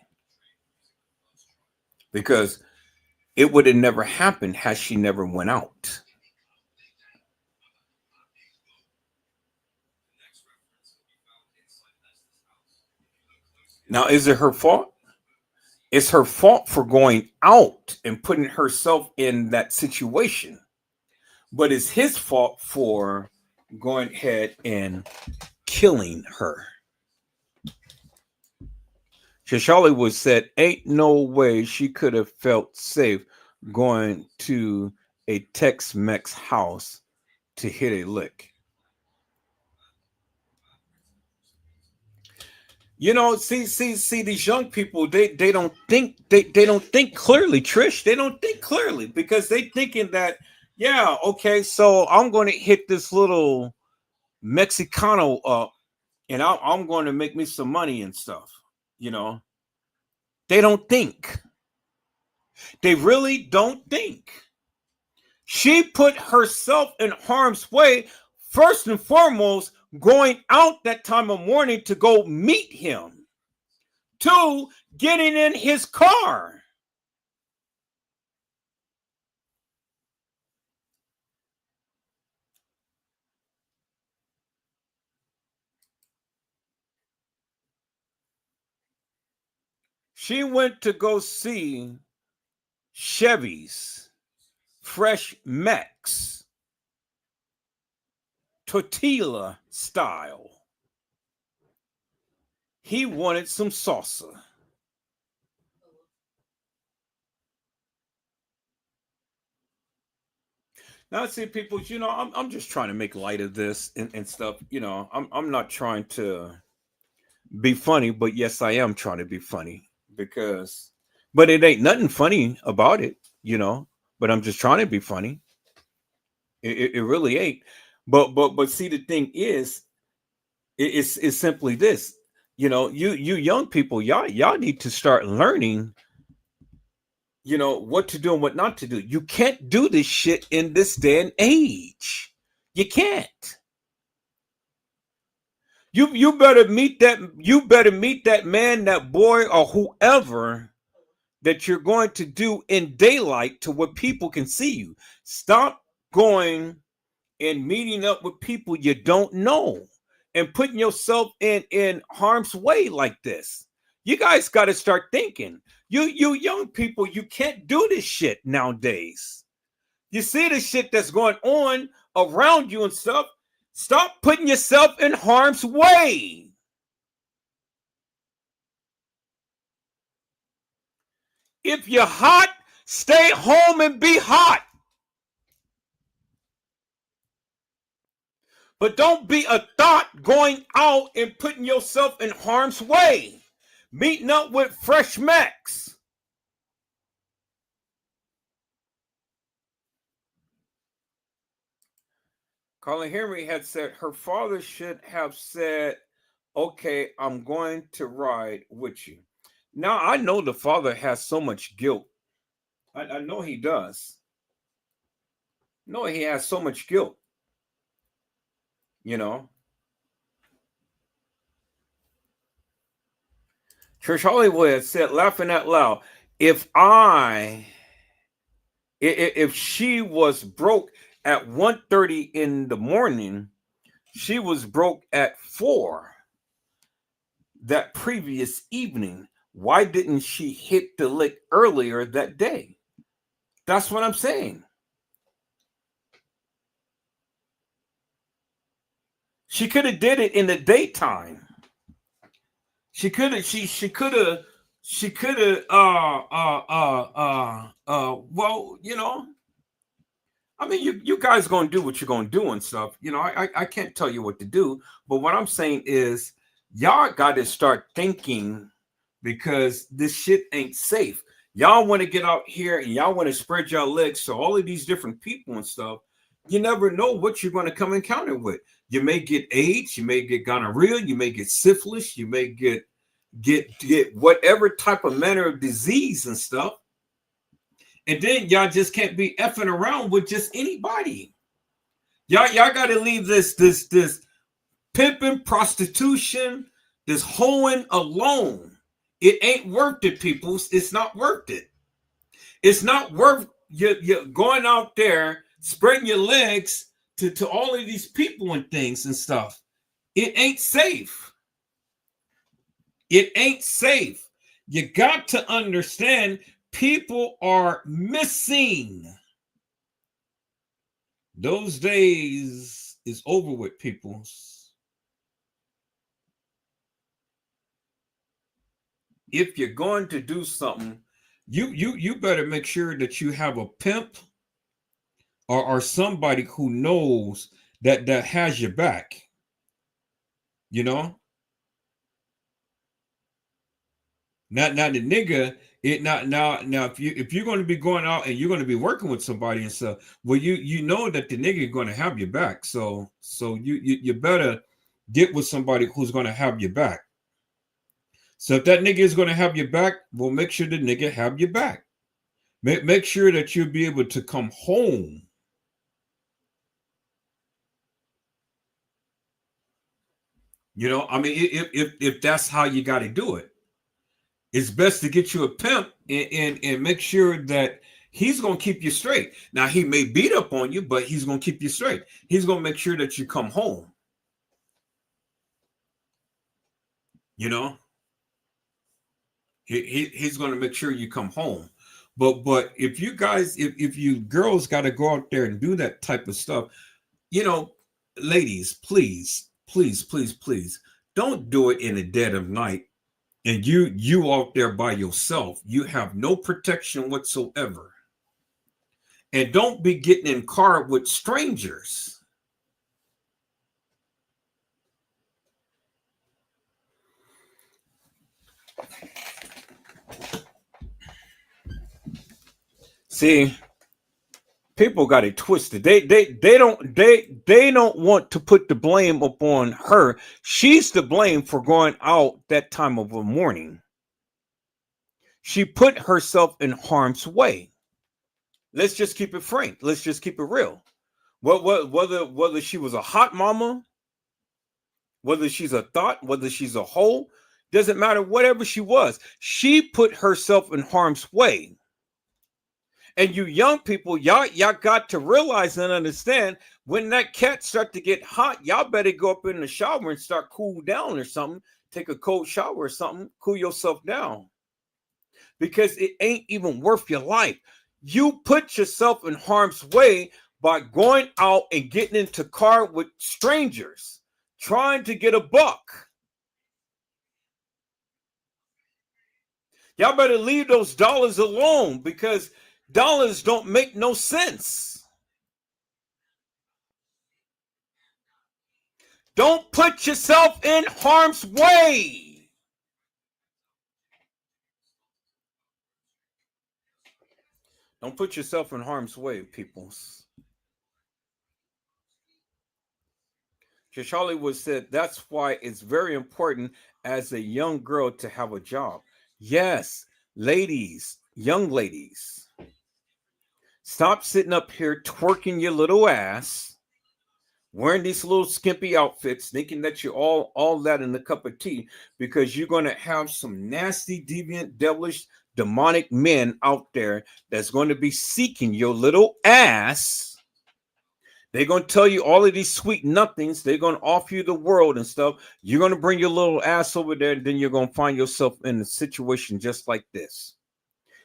Because it would have never happened had she never went out. Now, is it her fault? It's her fault for going out and putting herself in that situation. But it's his fault for going ahead and killing her. Shashali was said, ain't no way she could have felt safe going to a Tex-Mex house to hit a lick. You know, see, these young people, they don't think they don't think clearly, Trish. They don't think clearly because they thinking that, yeah, okay, so I'm going to hit this little Mexicano up and I'm going to make me some money and stuff. You know, they don't think. They really don't think. She put herself in harm's way, first and foremost, going out that time of morning to go meet him. 2, getting in his car. She went to go see Chevy's Fresh Mex tortilla style. He wanted some salsa. Now, see, people, you know, I'm just trying to make light of this and stuff. You know, I'm not trying to be funny, but yes, I am trying to be funny but it ain't nothing funny about it, you know, but I'm just trying to be funny. It really ain't. But see, the thing is, it's simply this, you know, you young people, y'all need to start learning, you know, what to do and what not to do. You can't do this shit in this day and age. You can't. You better meet that man, that boy, or whoever that you're going to do in daylight to where people can see you. Stop going and meeting up with people you don't know and putting yourself in harm's way like this. You guys got to start thinking. You young people, you can't do this shit nowadays. You see the shit that's going on around you and stuff. Stop putting yourself in harm's way. If you're hot, stay home and be hot. But don't be a thought going out and putting yourself in harm's way. Meeting up with fresh Max. Carla Henry had said her father should have said, okay, I'm going to ride with you. Now, I know the father has so much guilt. I know he does. No, he has so much guilt. You know. Trish Hollywood said, laughing out loud, if she was broke at 1:30 in the morning, she was broke at 4 that previous evening. Why didn't she hit the lick earlier that day? That's what I'm saying. She could have did it in the daytime. She could have, well, you know, I mean, you guys gonna do what you're gonna do and stuff. You know, I can't tell you what to do, but what I'm saying is y'all got to start thinking, because this shit ain't safe. Y'all want to get out here and y'all want to spread your legs to all of these different people and stuff. You never know what you're going to come encounter with. You may get AIDS, you may get gonorrhea, you may get syphilis, you may get whatever type of manner of disease and stuff. And then y'all just can't be effing around with just anybody. Y'all got to leave this pimping, prostitution, this hoeing alone. It ain't worth it, people. It's not worth it. It's not worth you going out there, spreading your legs to all of these people and things and stuff. It ain't safe. It ain't safe. You got to understand, people are missing. Those days is over with, people. If you're going to do something, you better make sure that you have a pimp or somebody who knows that has your back. You know? Now the nigga, it not now if you're going to be going out and you're going to be working with somebody and stuff, well, you know that the nigga is going to have your back. So you better get with somebody who's going to have your back. So if that nigga is going to have your back, well, make sure the nigga have your back. Make sure that you'll be able to come home. You know, I mean, if that's how you got to do it, it's best to get you a pimp and make sure that he's going to keep you straight. Now, he may beat up on you, but he's going to keep you straight. He's going to make sure that you come home. You know? He's going to make sure you come home. But if you guys, if you girls got to go out there and do that type of stuff, you know, ladies, please, don't do it in the dead of night. And you out there by yourself, you have no protection whatsoever. And don't be getting in car with strangers. See, people got it twisted. They don't want to put the blame upon her. She's to blame for going out that time of the morning. She put herself in harm's way. Let's just keep it frank. Let's just keep it real. Whether she was a hot mama, whether she's a thought, whether she's a hoe, doesn't matter. Whatever she was, she put herself in harm's way. And you young people, y'all got to realize and understand, when that cat start to get hot, y'all better go up in the shower and start cool down or something. Take a cold shower or something, cool yourself down. Because it ain't even worth your life. You put yourself in harm's way by going out and getting into car with strangers, trying to get a buck. Y'all better leave those dollars alone because dollars don't make no sense. Don't put yourself in harm's way. Don't put yourself in harm's way, peoples. Josh Hollywood said that's why it's very important as a young girl to have a job. Yes, ladies, young ladies, stop sitting up here twerking your little ass, wearing these little skimpy outfits, thinking that you're all that in a cup of tea, because you're going to have some nasty, deviant, devilish, demonic men out there that's going to be seeking your little ass. They're going to tell you all of these sweet nothings. They're going to offer you the world and stuff. You're going to bring your little ass over there, and then you're going to find yourself in a situation just like this.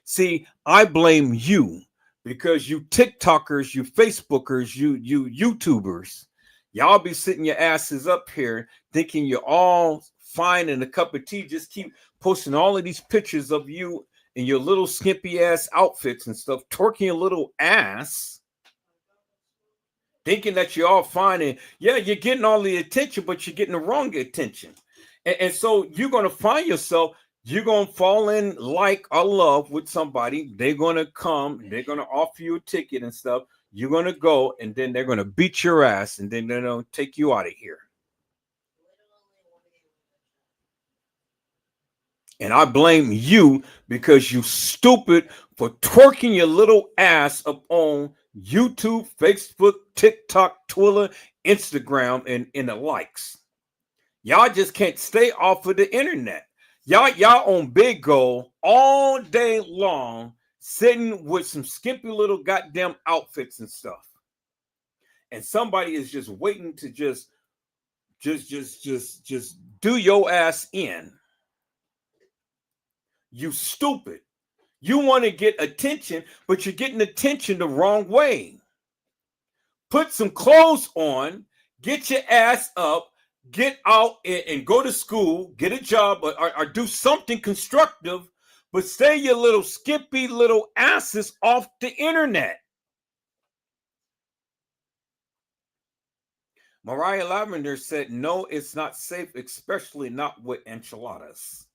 See, I blame you because you TikTokers, you Facebookers, you YouTubers, y'all be sitting your asses up here thinking you're all fine in a cup of tea. Just keep posting all of these pictures of you in your little skimpy ass outfits and stuff, twerking your little ass, thinking that you're all fine. And yeah, you're getting all the attention, but you're getting the wrong attention. And so you're going to find yourself, you're going to fall in like or love with somebody. They're going to come, they're going to offer you a ticket and stuff. You're going to go, and then they're going to beat your ass, and then they're going to take you out of here. And I blame you because you stupid for twerking your little ass up on YouTube, Facebook, TikTok, Twitter, Instagram, and the likes. Y'all just can't stay off of the internet. Y'all on Big Goal all day long, sitting with some skimpy little goddamn outfits and stuff. And somebody is just waiting to just do your ass in. You stupid. You want to get attention, but you're getting attention the wrong way. Put some clothes on, get your ass up, get out and go to school, get a job, or do something constructive, but stay your little skimpy little asses off the internet. Mariah Lavender said, no, it's not safe, especially not with enchiladas.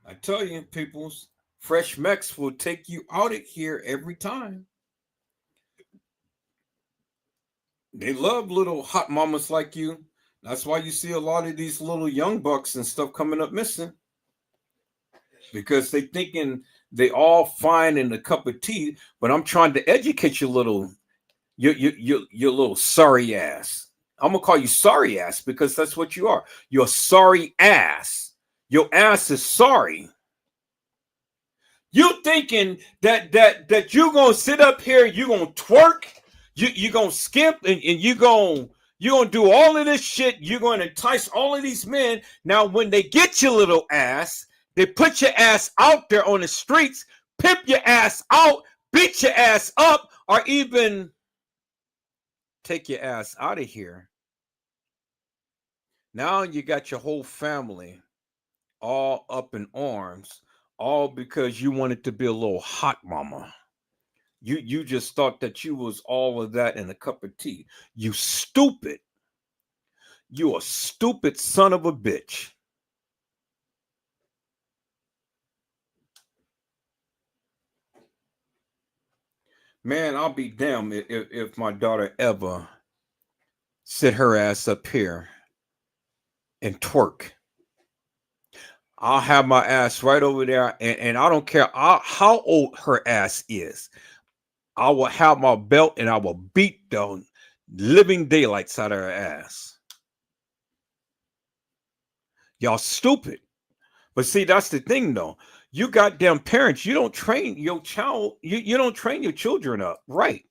I tell you, peoples, Fresh Mex will take you out of here every time. They love little hot mamas like you. That's why you see a lot of these little young bucks and stuff coming up missing. Because they thinking they all fine in a cup of tea, but I'm trying to educate your little sorry ass. I'm gonna call you sorry ass because that's what you are. You're sorry ass. Your ass is sorry. You thinking that you're gonna sit up here, you're gonna twerk, you're gonna skip, and you're gonna do all of this shit. You're gonna entice all of these men. Now, when they get your little ass, they put your ass out there on the streets, pimp your ass out, beat your ass up, or even take your ass out of here. Now you got your whole family all up in arms, all because you wanted to be a little hot mama. You just thought that you was all of that in a cup of tea. You stupid. You a stupid son of a bitch. Man, I'll be damned if my daughter ever sit her ass up here and twerk. I'll have my ass right over there, and I don't care how old her ass is. I will have my belt, and I will beat the living daylights out of her ass. Y'all stupid. But see, that's the thing, though. You goddamn parents, you don't train your child. You don't train your children up, right?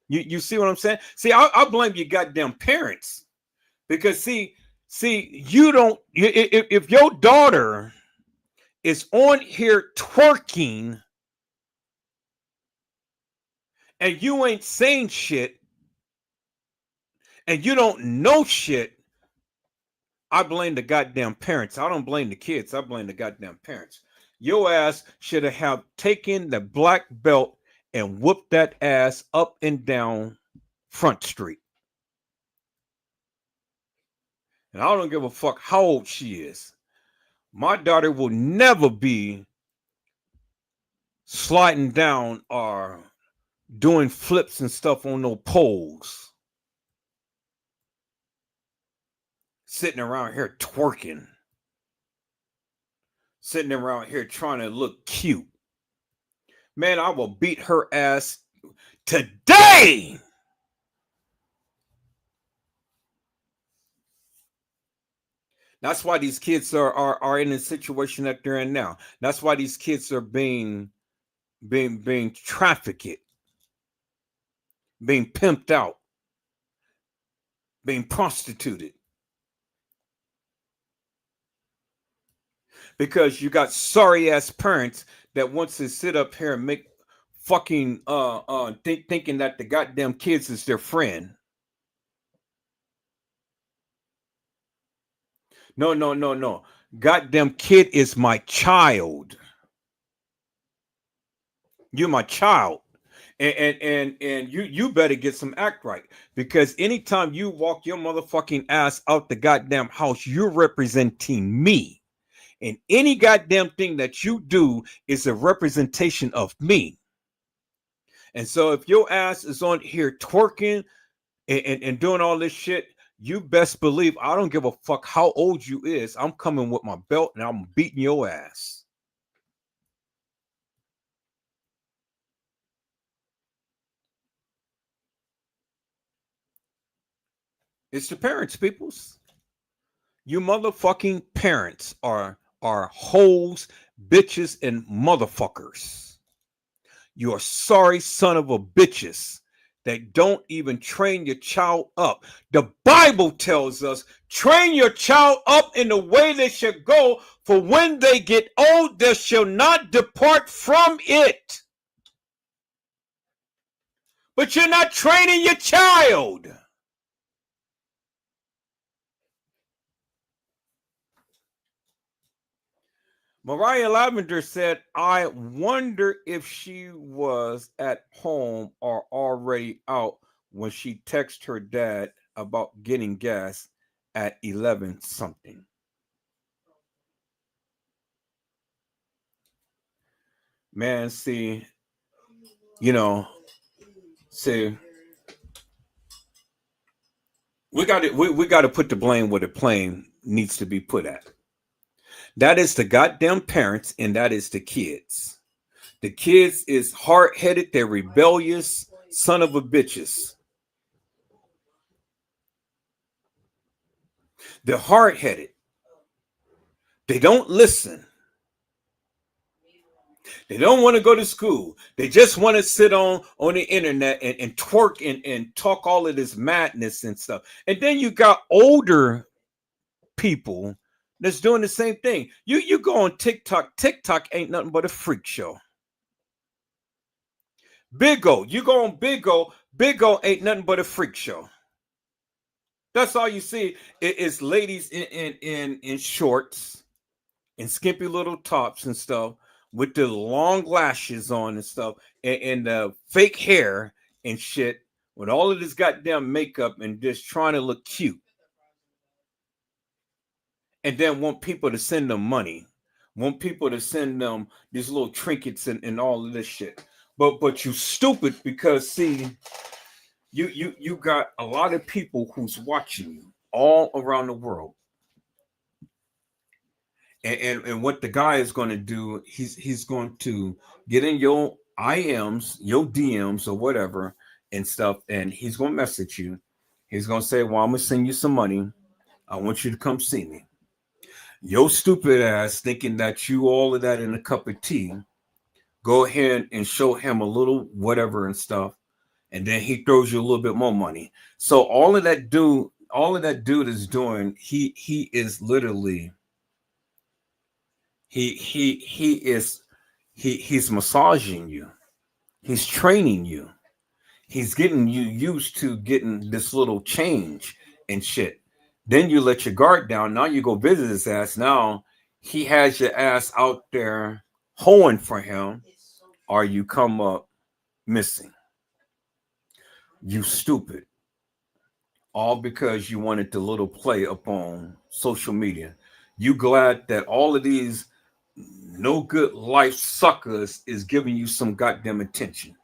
You see what I'm saying? See, I blame you goddamn parents. Because, see, you don't, if your daughter is on here twerking and you ain't saying shit and you don't know shit, I blame the goddamn parents. I don't blame the kids. I blame the goddamn parents. Your ass should have taken the black belt and whooped that ass up and down Front Street. And I don't give a fuck how old she is. My daughter will never be sliding down or doing flips and stuff on no poles. Sitting around here twerking. Sitting around here trying to look cute. Man, I will beat her ass today. That's why these kids are in the situation that they're in now. That's why these kids are being trafficked, being pimped out, being prostituted. Because you got sorry ass parents that wants to sit up here and make fucking thinking that the goddamn kids is their friend. No. Goddamn kid is my child. You're my child. And you better get some act right. Because anytime you walk your motherfucking ass out the goddamn house, you're representing me. And any goddamn thing that you do is a representation of me. And so if your ass is on here twerking and doing all this shit, you best believe I don't give a fuck how old you is. I'm coming with my belt and I'm beating your ass. It's the parents, peoples. You motherfucking parents are hoes, bitches, and motherfuckers. You are sorry son of a bitches that don't even train your child up. The Bible tells us, train your child up in the way they should go, for when they get old, they shall not depart from it. But you're not training your child. Mariah Lavender said, I wonder if she was at home or already out when she texted her dad about getting gas at 11 something. Man, see, we got to put the blame where the blame needs to be put at. That is the goddamn parents, and that is the kids. The kids is hard-headed, they're rebellious, son of a bitches. They're hard-headed. They don't listen. They don't want to go to school. They just want to sit on the internet and twerk and talk all of this madness and stuff. And then you got older people that's doing the same thing. You go on TikTok. TikTok ain't nothing but a freak show. Big O, you go on Big O. Big O ain't nothing but a freak show. That's all you see is ladies in shorts and skimpy little tops and stuff with the long lashes on and stuff and the fake hair and shit with all of this goddamn makeup and just trying to look cute. And then want people to send them money, want people to send them these little trinkets and all of this shit. But you stupid because see, you got a lot of people who's watching you all around the world. And what the guy is going to do, he's going to get in your IMs, your DMs or whatever and stuff, and he's going to message you. He's going to say, well, I'm going to send you some money. I want you to come see me. Your stupid ass thinking that you all of that in a cup of tea, go ahead and show him a little whatever and stuff, and then he throws you a little bit more money. So all of that dude is doing, he is literally he's massaging you, he's training you, he's getting you used to getting this little change and shit. Then you let your guard down. Now you go visit his ass. Now he has your ass out there hoeing for him, or you come up missing. You stupid. All because you wanted the little play up on social media. You glad that all of these no good life suckers is giving you some goddamn attention.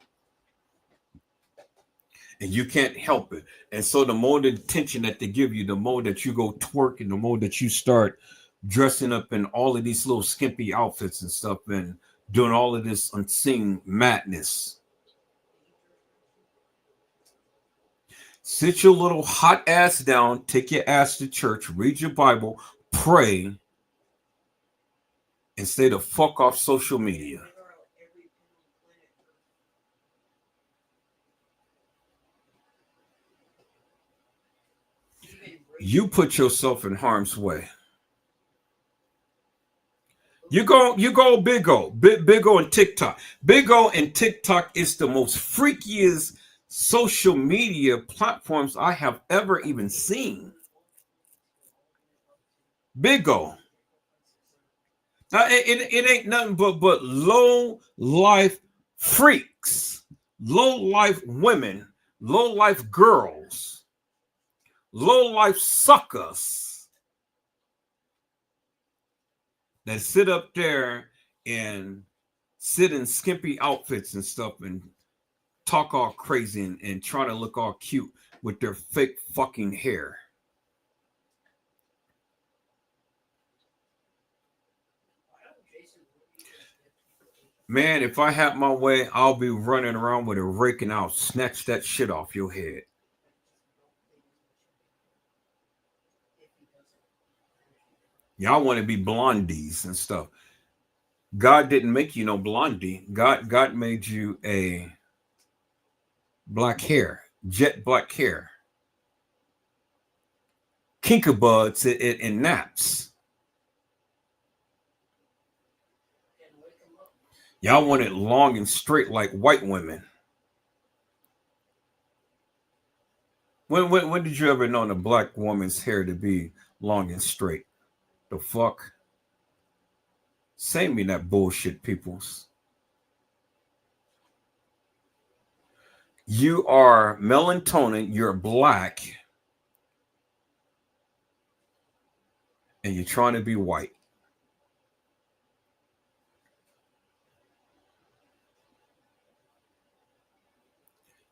And you can't help it. And so the more the attention that they give you, the more that you go twerk and the more that you start dressing up in all of these little skimpy outfits and stuff and doing all of this unseen madness. Sit your little hot ass down, take your ass to church, read your Bible, pray, and stay the fuck off social media. You put yourself in harm's way. You go Big O and TikTok. Big O and TikTok is the most freakiest social media platforms I have ever even seen. Big O. Now, it ain't nothing but low life freaks, low life women, low life girls, low life suckers that sit up there and sit in skimpy outfits and stuff and talk all crazy and try to look all cute with their fake fucking hair. Man, if I had my way, I'll be running around with a rake and I'll snatch that shit off your head. Y'all want to be blondies and stuff. God didn't make you no blondie. God made you a black hair, jet black hair. Kinkerbuds and naps. Y'all want it long and straight like white women. When did you ever know a black woman's hair to be long and straight? The fuck? Send me that bullshit, peoples. You are melatonin, you're black, and you're trying to be white.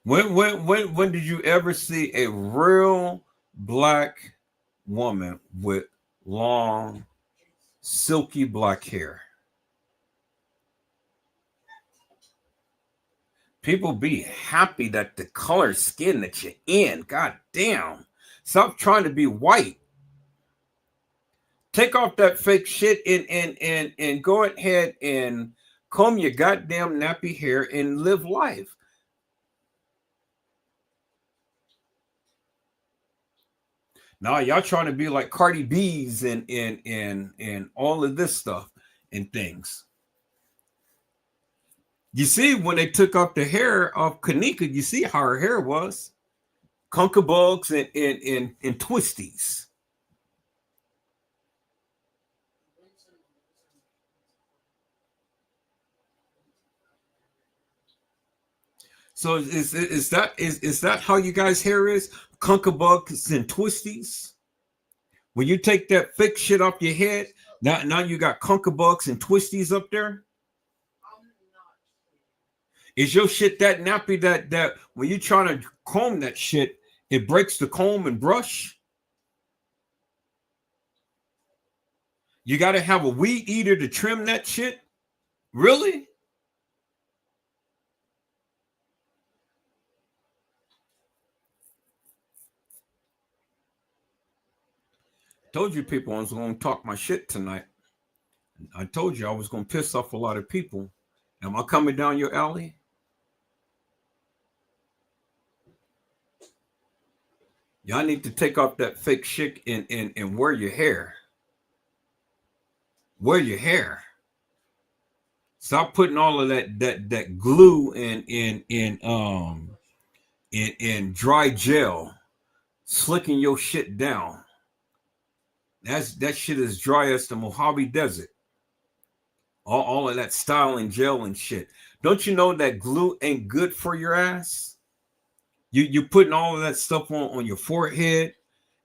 When did you ever see a real black woman with long, silky black hair? People be happy that the color skin that you're in. God damn. Stop trying to be white. Take off that fake shit and go ahead and comb your goddamn nappy hair and live life. Now y'all trying to be like Cardi B's and all of this stuff and things. You see, when they took off the hair of Kanika, you see how her hair was. Conker bugs and twisties. So is that how you guys' hair is? Conker bugs and twisties? When you take that fake shit off your head, now you got conker bugs and twisties up there? Is your shit that nappy that when you're trying to comb that shit, it breaks the comb and brush? You got to have a weed eater to trim that shit? Really? Told you people I was going to talk my shit tonight. I told you I was going to piss off a lot of people. Am I coming down your alley? Y'all need to take off that fake shit and wear your hair. Wear your hair. Stop putting all of that glue in dry gel, slicking your shit down. That shit is dry as the Mojave Desert. all of that styling gel and shit. Don't you know that glue ain't good for your ass? You putting all of that stuff on your forehead,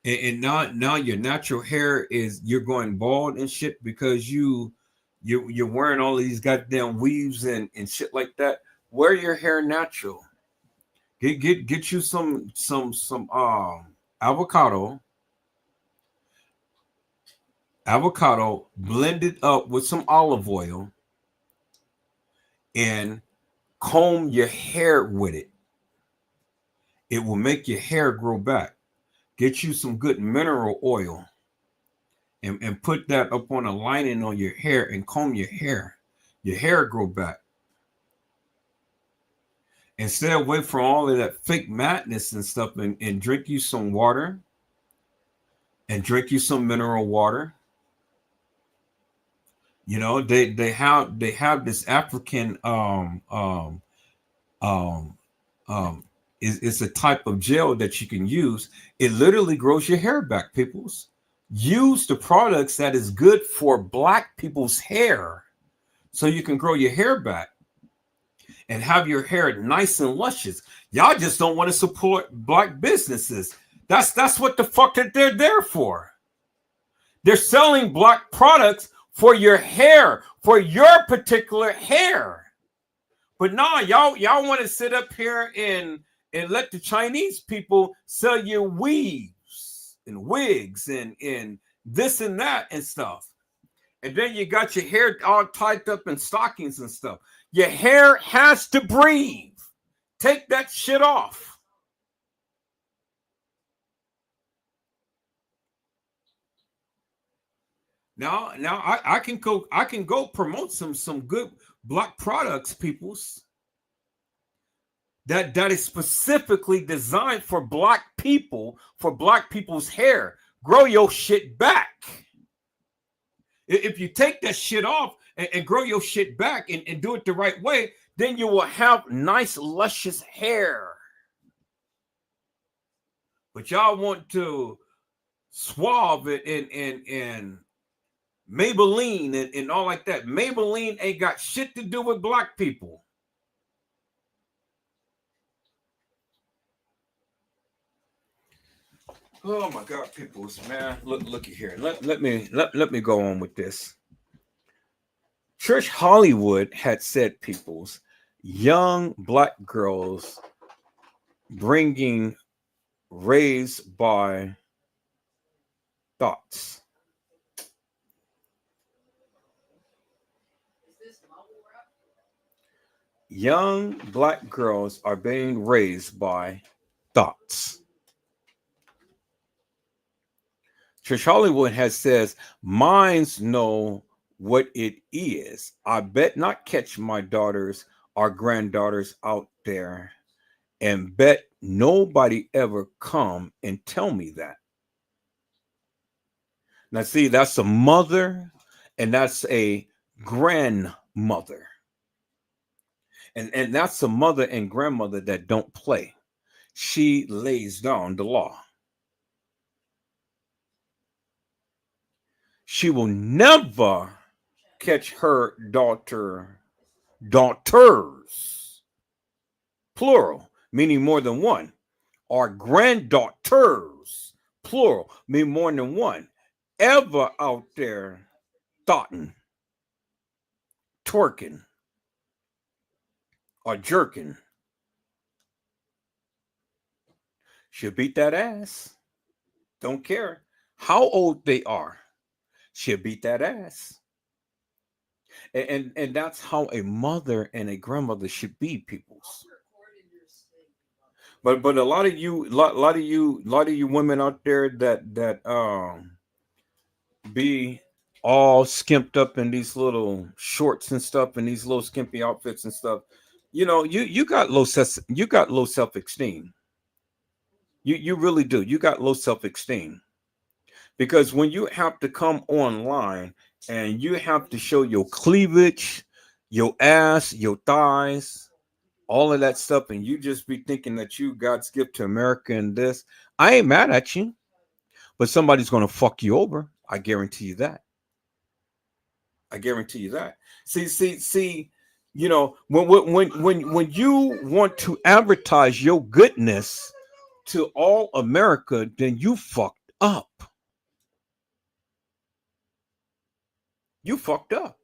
and now your natural hair is, you're going bald and shit because you're wearing all of these goddamn weaves and shit like that. Wear your hair natural. Get you some avocado, blend it up with some olive oil, and comb your hair with it. It will make your hair grow back. Get you some good mineral oil and put that up on a lining on your hair and comb your hair. Your hair grow back. And stay away from all of that fake madness and stuff, and drink you some water, and drink you some mineral water. You know, they have this African it's a type of gel that you can use. It literally grows your hair back, peoples. Use the products that is good for black people's hair so you can grow your hair back and have your hair nice and luscious. Y'all just don't want to support black businesses. That's what the fuck that they're there for. They're selling black products for your hair, for your particular hair. But nah, y'all want to sit up here and let the Chinese people sell your weaves and wigs and this and that and stuff. And then you got your hair all tied up in stockings and stuff. Your hair has to breathe. Take that shit off. Now I can go promote some good black products, peoples. That is specifically designed for black people, for black people's hair. Grow your shit back. If you take that shit off and grow your shit back and do it the right way, then you will have nice, luscious hair. But y'all want to suave it and Maybelline and all like that. Maybelline ain't got shit to do with black people. Oh my God, peoples, man! Look at here. Let me go on with this. Trish Hollywood had said, peoples, young black girls bringing raised by thoughts. Young black girls are being raised by thoughts. Trish Hollywood has says, minds know what it is. I bet not catch my daughters or granddaughters out there, and bet nobody ever come and tell me that. Now, see, that's a mother and that's a grandmother. And that's a mother and grandmother that don't play. She lays down the law. She will never catch her daughters, plural, meaning more than one, or granddaughters, plural, meaning more than one, ever out there thoughting, twerking, or jerking. She'll beat that ass. Don't care how old they are. She'll beat that ass. And that's how a mother and a grandmother should be, peoples. But a lot of you women out there that be all skimped up in these little shorts and stuff and these little skimpy outfits and stuff, you know, you got low self-esteem. You really do. You got low self-esteem. Because when you have to come online and you have to show your cleavage, your ass, your thighs, all of that stuff, and you just be thinking that you God's gift to America and this, I ain't mad at you, but somebody's going to fuck you over. I guarantee you that. I guarantee you that. See. You know, when you want to advertise your goodness to all America, then you fucked up. You fucked up.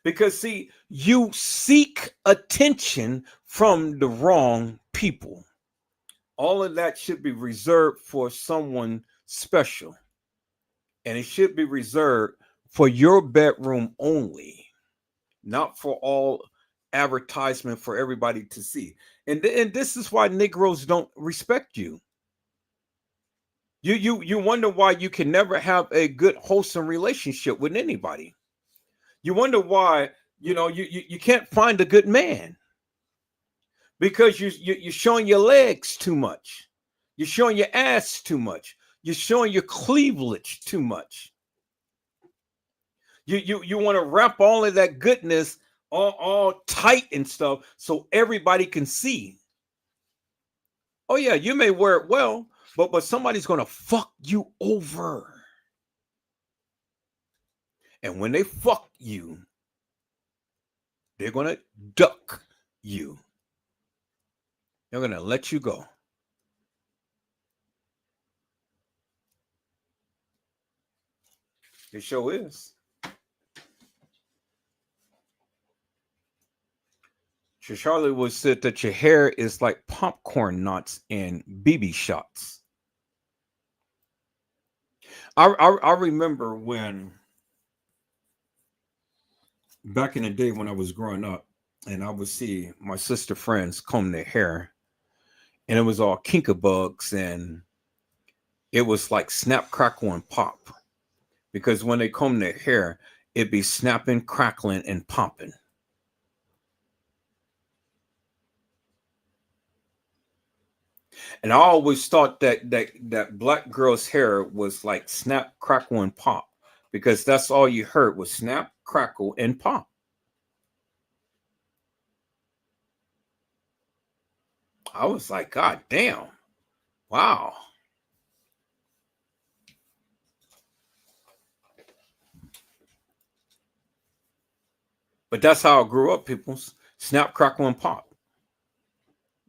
Because see, you seek attention from the wrong people. All of that should be reserved for someone special. And it should be reserved for your bedroom only, not for all advertisement for everybody to see. And this is why Negroes don't respect you. You wonder why you can never have a good, wholesome relationship with anybody. You wonder why, you can't find a good man. Because you're showing your legs too much. You're showing your ass too much. You're showing your cleavage too much. You want to wrap all of that goodness all tight and stuff so everybody can see. Oh yeah, you may wear it well, but somebody's gonna fuck you over. And when they fuck you, they're gonna duck you. They're gonna let you go. It sure is. Charlie was said that your hair is like popcorn nuts and BB shots. I remember when back in the day when I was growing up, and I would see my sister friends comb their hair, and it was all kinkabugs, and it was like snap, crackle, and pop. Because when they comb their hair, it'd be snapping, crackling, and popping. And I always thought that black girl's hair was like snap, crackle, and pop, because that's all you heard was snap, crackle, and pop. I was like, God damn. Wow. But that's how I grew up, people. Snap, crackle, and pop.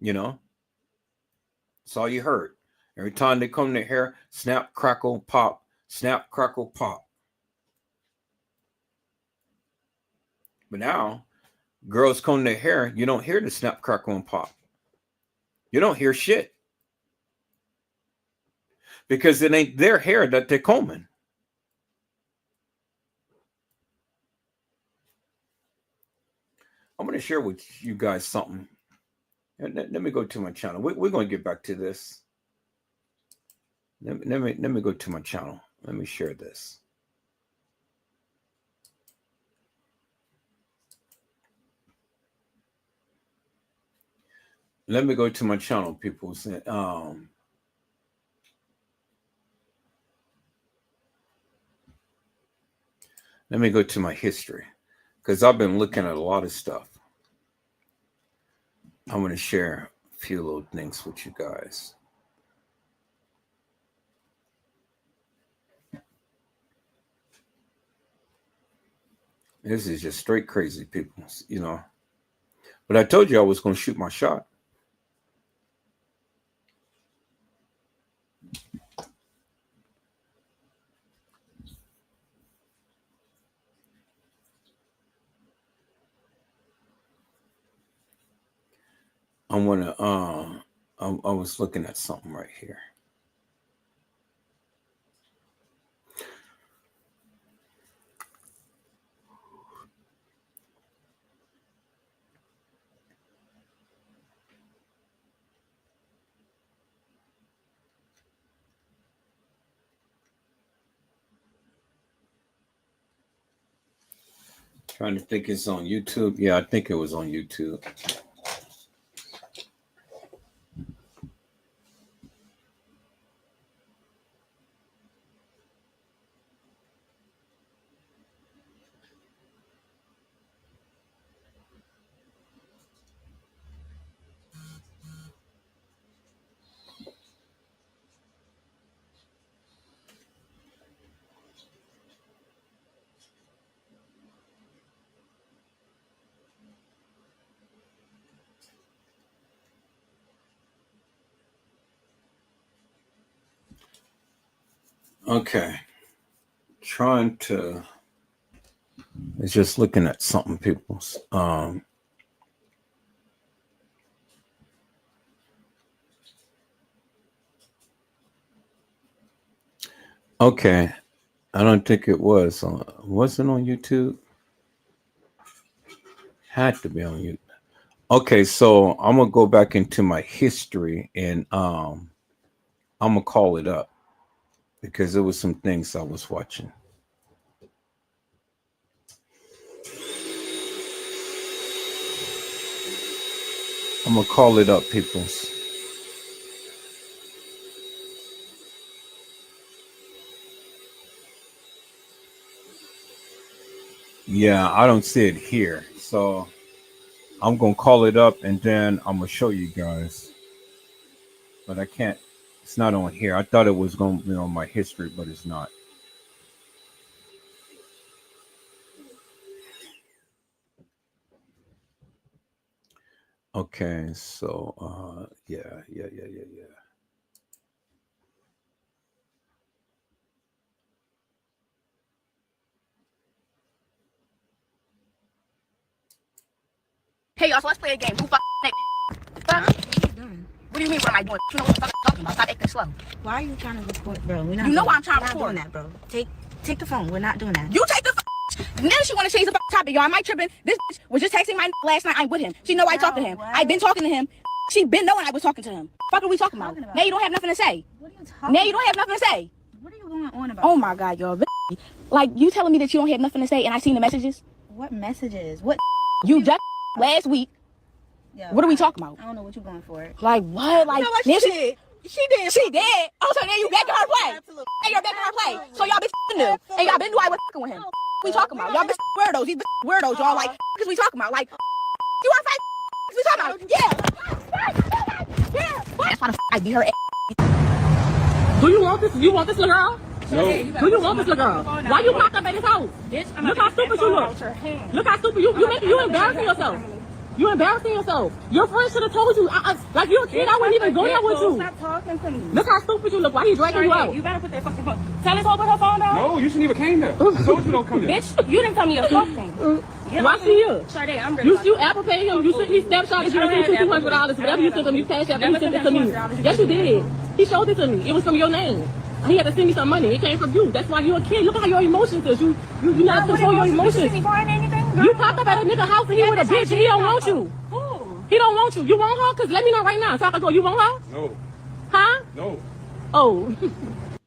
That's all you heard. Every time they comb their hair, snap, crackle, pop, snap, crackle, pop. But now, girls comb their hair, you don't hear the snap, crackle, and pop. You don't hear shit. Because it ain't their hair that they're combing. I'm going to share with you guys something. Let me go to my channel. We're going to get back to this. Let me go to my channel. Let me share this. Let me go to my channel, people. Let me go to my history, because I've been looking at a lot of stuff. I'm going to share a few little things with you guys. This is just straight crazy, people, But I told you I was going to shoot my shot. I was looking at something right here. Trying to think it's on YouTube. Yeah, I think it was on YouTube. Okay. Trying to. It's just looking at something, people's. Okay. I don't think it was. Was it on YouTube? Had to be on YouTube. Okay, so I'm gonna go back into my history and I'm gonna call it up because there was some things I was watching. I'm gonna call it up, peoples. Yeah, I don't see it here, so I'm gonna call it up and then I'm gonna show you guys. But I can't. It's not on here. I thought it was gonna be on my history, but it's not. Okay, so yeah. Hey y'all, so let's play a game. Who fuck fuck? What do you mean what am I doing? You know what the fuck I'm talking about. Stop acting slow. Why are you trying to record, bro? We're not You know why I'm trying to we're not record. doing that, bro. Take the phone. We're not doing that. You take the Now she want to change the topic, y'all. Am I tripping? This was just texting my last night. I'm with him. She know I talked to him. I've been talking to him. She been knowing I was talking to him. Fuck are we talking about? Now you don't have nothing to say. What are you talking Now you don't have nothing to say. What are you going on about? Oh my god, y'all. Like you telling me that you don't have nothing to say and I seen the messages? What messages? What You just last week. Yo, What are we talking about? I don't know what you're going for. Like what? Like You know what now she did? She did. She did. Oh, so now you back in her play. And you're back in her play. So y'all been knew. And y'all been knew I was fucking with him. We talking about? Y'all been weirdos. These weirdos. Y'all like because we talking about? Like you want to fight? We talking about? Yeah. That's why the I beat her ass. Do you want this? You want this little girl? No. Do you want this little girl? Why you popped up at his house? Look how stupid you look. Look how stupid you embarrassing yourself. You embarrassing yourself. Your friend should have told you. Like you a kid, I wouldn't even go there with you. Stop talking to me. Look how stupid you look. Why he dragging you out? You better put that fucking phone. Tell us put her phone down. No, you shouldn't even came there. I told you don't come there. Bitch, you didn't tell me your fucking. Why she here? Sade, I'm really You Apple Pay him. You sent me snapshots. You sent $200. Whatever you sent him, you cashed out. You sent it to me. Yes, you did. He showed it to me. It was from your name. He had to send me some money. It came from you. That's why you're a kid. Look how your emotions is. You not control your emotions. You popped up at a nigga house and he with a bitch and he don't want you. He don't want you. You want her? Cause let me know right now. So I can go. You want her? No. Huh? No. Oh.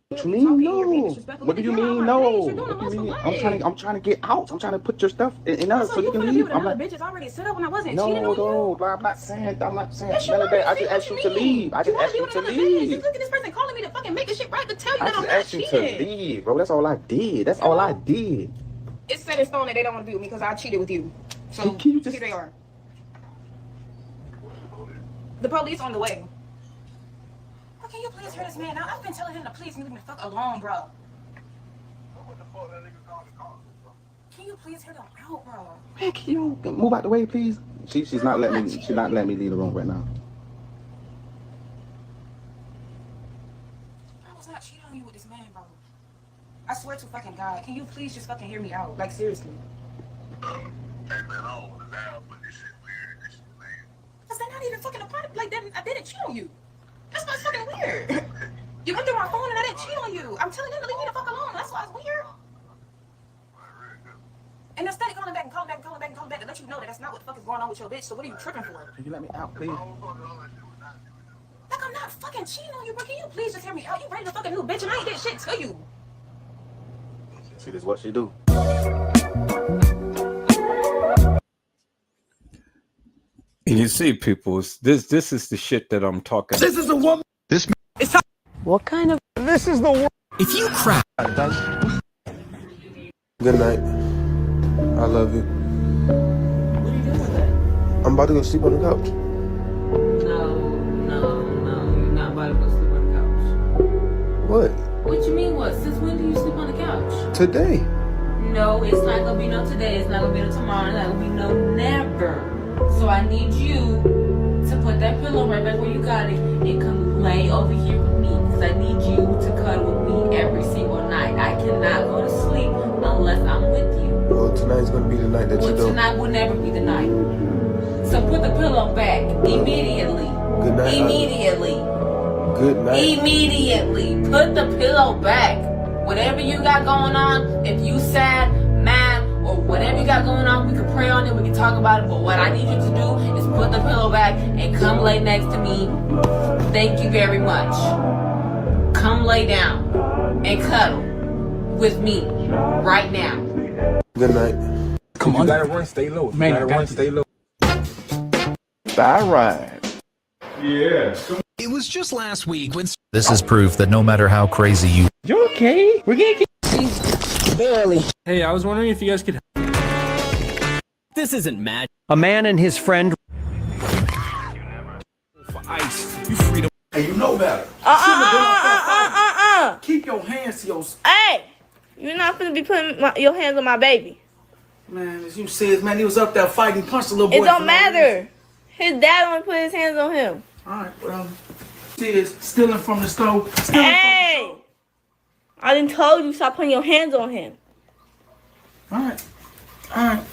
What you mean no? What do you mean no? What do you mean? I'm trying to get out. I'm trying to put your stuff in us so you can leave. I'm like, bitches already set up when I wasn't no, cheating on you. no, I'm not saying none of that. I just asked you to leave. I just asked you to leave. Look at this person calling me to fucking make this shit right to tell you I that I'm just not asked you to cheating. leave, bro. That's all I did. That's all I did. It's set in stone that they don't want to be with me because I cheated with you. So Can you just- here they are. The police on the way. Oh, can you please hear this man out? I've been telling him to please leave me the fuck alone, bro. Can you please hear them out, bro? Man, can you move out the way, please? She's not letting me. She's not letting me leave the room right now. I was not cheating on you with this man, bro. I swear to fucking God. Can you please just fucking hear me out? Like seriously. Cause they're not even fucking a part of, like that. I didn't cheat on you. That's why it's fucking weird. You went through my phone and I didn't cheat on you. I'm telling them to leave me the fuck alone. That's why it's weird. And they're steady calling back and calling back and calling back and calling back to let you know that that's not what the fuck is going on with your bitch. So what are you tripping for? Can you let me out, please? Like I'm not fucking cheating on you, bro. Can you please just hear me out? You ready to fucking new bitch and I ain't did shit to you. See, this is what she do. And you see, people, this is the shit that I'm talking about. This is a woman. This. What kind of... This is the one. If you cry. Good night. I love you. What are you doing with that? I'm about to go sleep on the couch. No. You're not about to go sleep on the couch. What? What you mean what? Since when do you sleep on the couch? Today. No, it's not gonna be no today. It's not gonna be no tomorrow. It's not gonna be no never. So I need you to put that pillow right back where you got it and come lay over here with me. Because I need you to cuddle with me every single I cannot go to sleep unless I'm with you. Well, tonight's gonna be the night that you Well, don't. tonight will never be the night. So put the pillow back immediately. Good night. Immediately. Good night. Immediately. Put the pillow back. Whatever you got going on, if you sad, mad, or whatever you got going on, we can pray on it, we can talk about it. But what I need you to do is put the pillow back and come lay next to me. Thank you very much. Come lay down and cuddle with me right now. Good night. Come on. You gotta run, stay low. Man, you gotta run, stay low. All right. Yeah. It was just last week when... This is proof that no matter how crazy you... You okay? We're gonna get... Barely. Hey, I was wondering if you guys could... This isn't magic. A man and his friend... For ice, you free to... Hey, you know better. Keep your hands to your... Hey, you're not gonna be putting your hands on my baby. Man, as you said, man, he was up there fighting, punched the little boy. It don't matter. His dad only put his hands on him. Alright, well, she is stealing from the stove. Hey! I done told you stop putting your hands on him. Alright. Alright.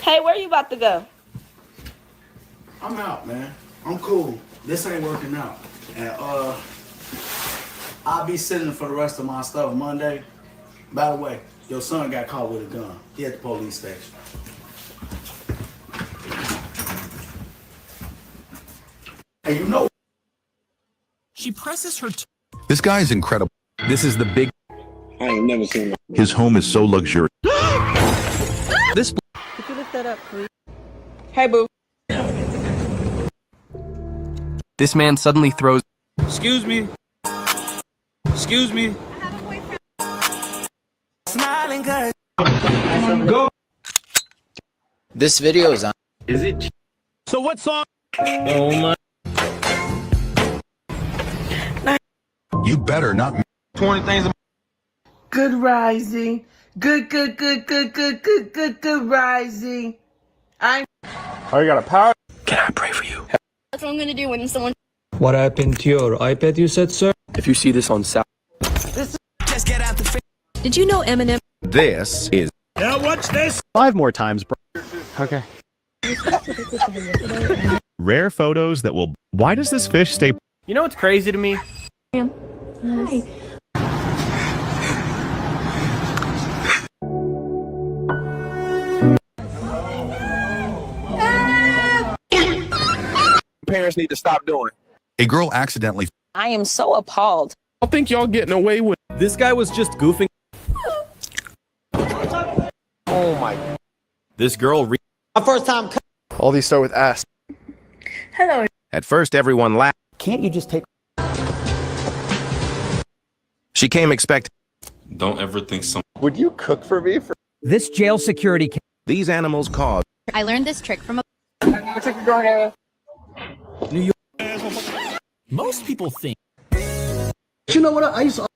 Hey, where you about to go? I'm out, man. I'm cool. This ain't working out. And I'll be sitting for the rest of my stuff Monday. By the way, your son got caught with a gun. He at the police station. And you know, She presses her... This guy is incredible. This is the big... I ain't never seen that. His home is so luxurious. This... Could you lift that up, please? Hey, boo. This man suddenly throws... Excuse me. Excuse me. smiling good. Go. This video is on. Is it? So what song? Oh my. You better not... 20 things. Good rising. Good rising. Oh, you got a power? Can I pray for you? That's what I'm gonna do when someone... What happened to your iPad, you said, sir? If you see this on South... Just get out the face. Did you know Eminem? This is... Now watch this. 5 more times, bro. Okay. Rare photos that will... Why does this fish stay... You know what's crazy to me? Hi. Parents need to stop doing. A girl accidentally... I am so appalled. I think y'all getting away with... This guy was just goofing. Oh my... This girl... My first time. All these start with ass. Hello. At first, everyone laughed. Can't you just take... She came expect... Don't ever think some... Would you cook for me? This jail security... These animals cause... I learned this trick from a... New York. Most people think... You know what? I used to...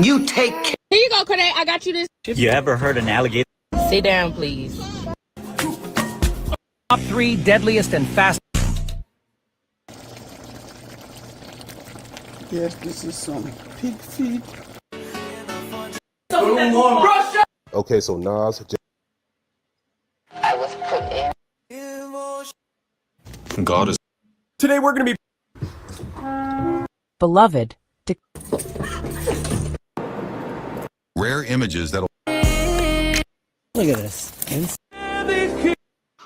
You take. Here you go, Corday. I got you this. You ever heard an alligator? Sit down, please. Top 3 deadliest and fast... Yes, this is some pig feet. Okay, so Nas. I was put in. God is... Today we're gonna be... Beloved. Rare images that'll... Look at this.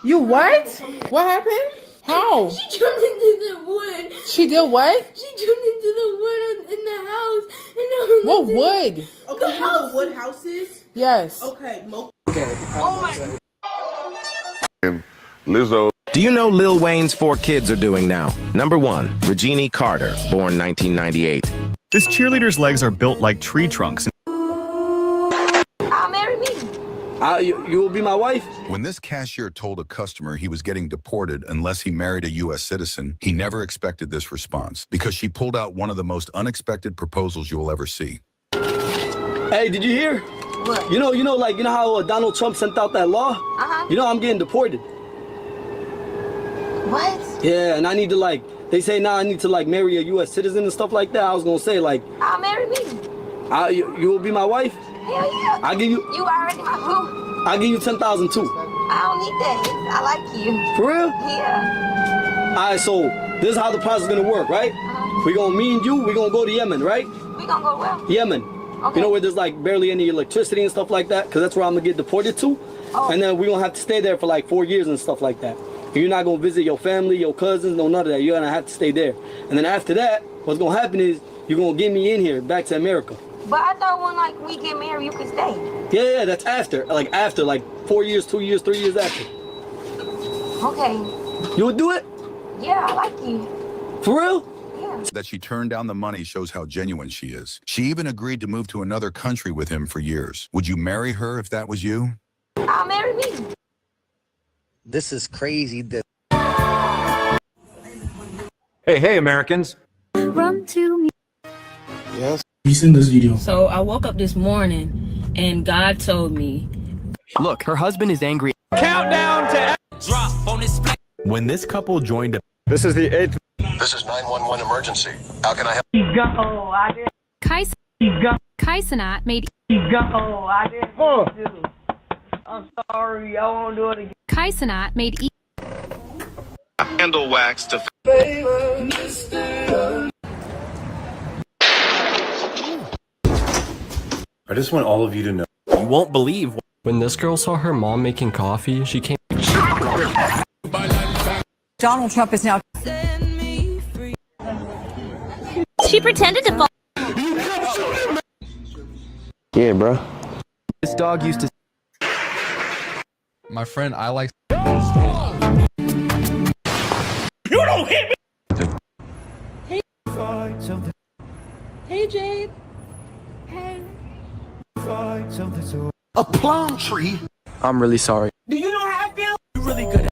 You what? What happened? How? She jumped into the wood. She did what? She jumped into the wood in the house. And what wood? Okay, you know what wood house is? Yes. Okay, Oh my. Lizzo. Do you know Lil Wayne's 4 kids are doing now? Number 1, Regina Carter, born 1998. This cheerleader's legs are built like tree trunks. I'll marry me. You will be my wife? When this cashier told a customer he was getting deported unless he married a U.S. citizen, he never expected this response because she pulled out one of the most unexpected proposals you will ever see. Hey, did you hear? What? You know how Donald Trump sent out that law? Uh-huh. You know I'm getting deported. What? Yeah, and I need to they say now I need to like marry a U.S. citizen and stuff like that, I was gonna say like, I'll marry me. You will be my wife? Hell yeah. I'll give you. You already my boo. I'll give you 10,000 too. I don't need that. I like you. For real? Yeah. All right, so this is how the process is gonna work, right? We gonna me and you. We gonna go to Yemen, right? We gonna go where? Yemen. Okay. You know where there's like barely any electricity and stuff like that, because that's where I'm gonna get deported to. Oh. And then we're gonna have to stay there for like 4 years and stuff like that. You're not gonna visit your family, your cousins, no none of that. You're gonna have to stay there. And then after that, what's gonna happen is you're gonna get me in here back to America. But I thought when like we get married, you could stay. Yeah, that's after. Like 4 years, 2 years, 3 years after. Okay. You would do it? Yeah, I like you. For real? That she turned down the money shows how genuine she is. She even agreed to move to another country with him for years. Would you marry her if that was you? I'll marry me. This is crazy. Hey, Americans. Run to me. Yes. You seen this video? So I woke up this morning and God told me, Look, her husband is angry. Countdown to Drop on this. When this couple joined This is the 8th. This is 911 emergency. How can I help? Kaisenat made. I'm sorry, I won't do it again. Kaisenat made. Handle wax to. I just want all of you to know. You won't believe. When this girl saw her mom making coffee, she came. Donald Trump is now. She pretended to fall. Yeah, bro. This dog used to. My friend, I like. You don't hit me. Hey, Jade. Hey. A plum tree. I'm really sorry. Do you know how I feel? You're really good.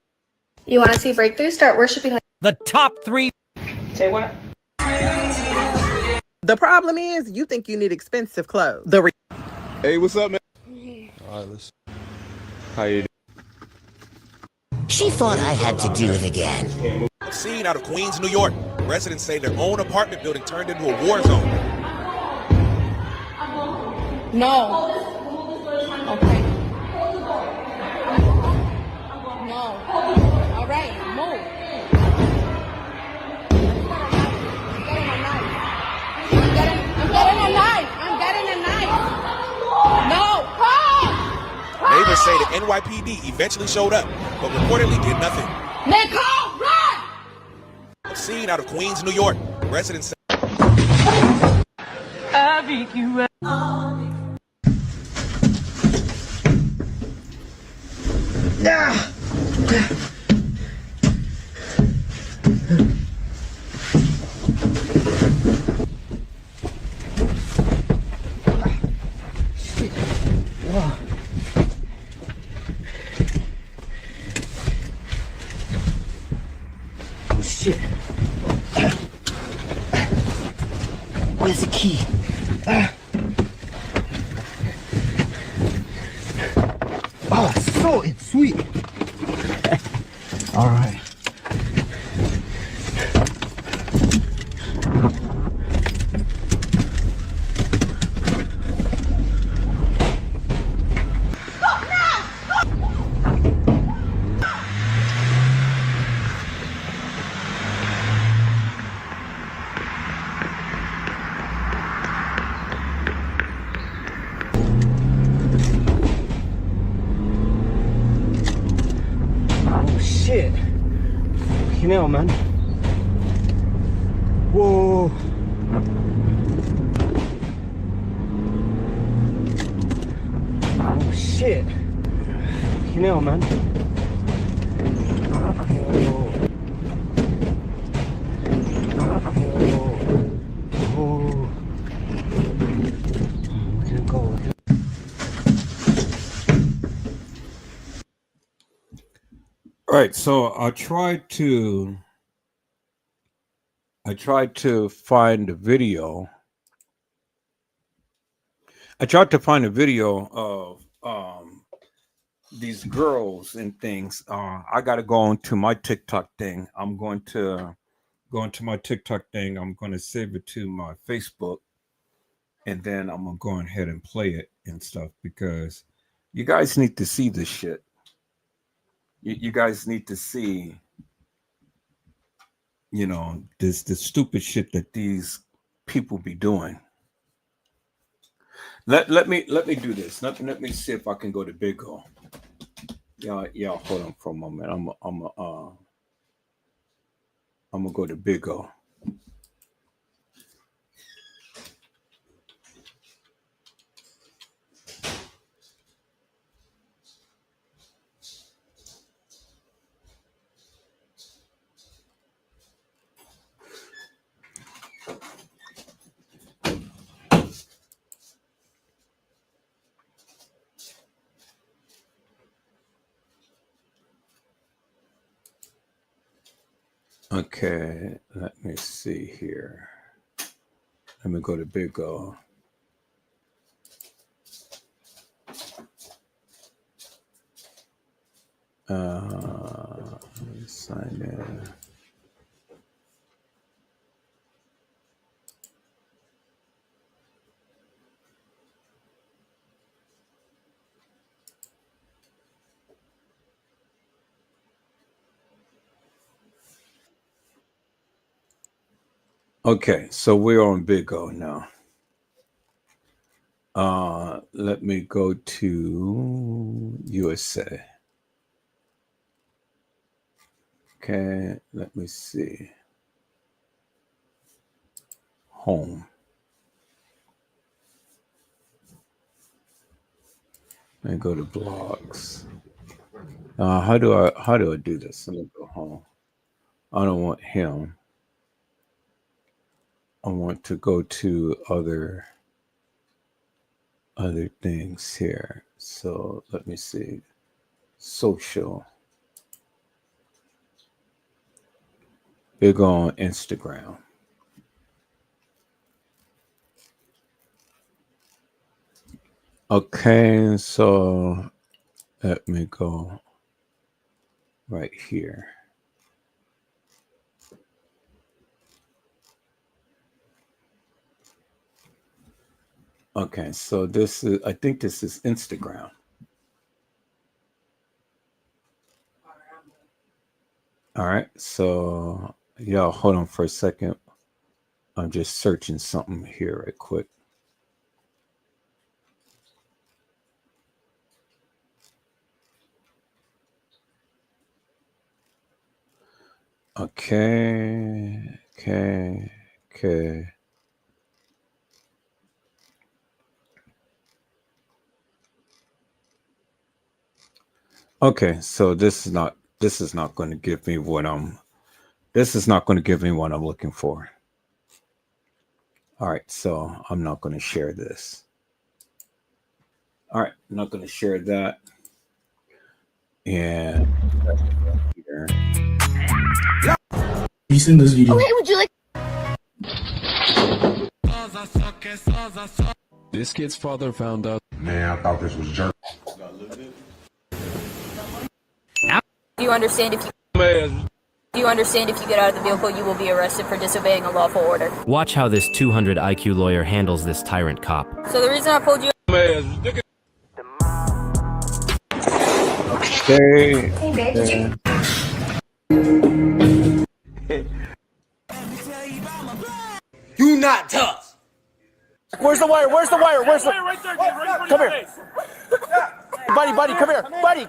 You want to see breakthrough? Start worshiping like. The top 3. Say what? The problem is, you think you need expensive clothes. Hey, what's up, man? All right, listen. How you doing? She thought I had to do it again. A scene out of Queens, New York. Residents say their own apartment building turned into a war zone. No. Okay. No. All right, move. I'm getting a knife. No. Neighbors say the NYPD eventually showed up, but reportedly did nothing. Nicole, run! A scene out of Queens, New York. Residents say Oh, shit. Where's the key? Oh, so it's sweet. All right. Shit. You know, man. Whoa. Oh, shit. You know, man. All right, so I tried to find a video. I tried to find a video of these girls and things. I got to go on to my TikTok thing. I'm going to go into my TikTok thing. I'm going to save it to my Facebook, and then I'm going to go ahead and play it and stuff, because you guys need to see this shit. You guys need to see, you know, the stupid shit that these people be doing. Let me do this. Let me see if I can go to Big O. Yeah, hold on for a moment. I'm gonna go to Big O. Okay, let me see here. Let me go to Big O. Sign in. Okay, so we're on Big O now. Let me go to USA. Okay, let me see. Home. Let me go to blogs. How do I do this? Let me go home. I don't want him. I want to go to other things here. So let me see. Social. Big on Instagram. Okay, so let me go right here. Okay, so this is, I think this is Instagram. All right, so y'all hold on for a second. I'm just searching something here right quick. Okay. Okay, so this is not going to give me what I'm looking for. All right, so I'm not going to share this. All right, I'm not going to share that. And here. You seen this video? Oh, hey, would you like? This kid's father found out. Man, I thought this was jerk. Do you understand if you get out of the vehicle, you will be arrested for disobeying a lawful order? Watch how this 200 IQ lawyer handles this tyrant cop. So the reason I pulled you. Okay. Hey, babe, did you? You not tough. Where's the wire? Where's the wire? Where's the? Right there, right Come here. Buddy, come here. Buddy.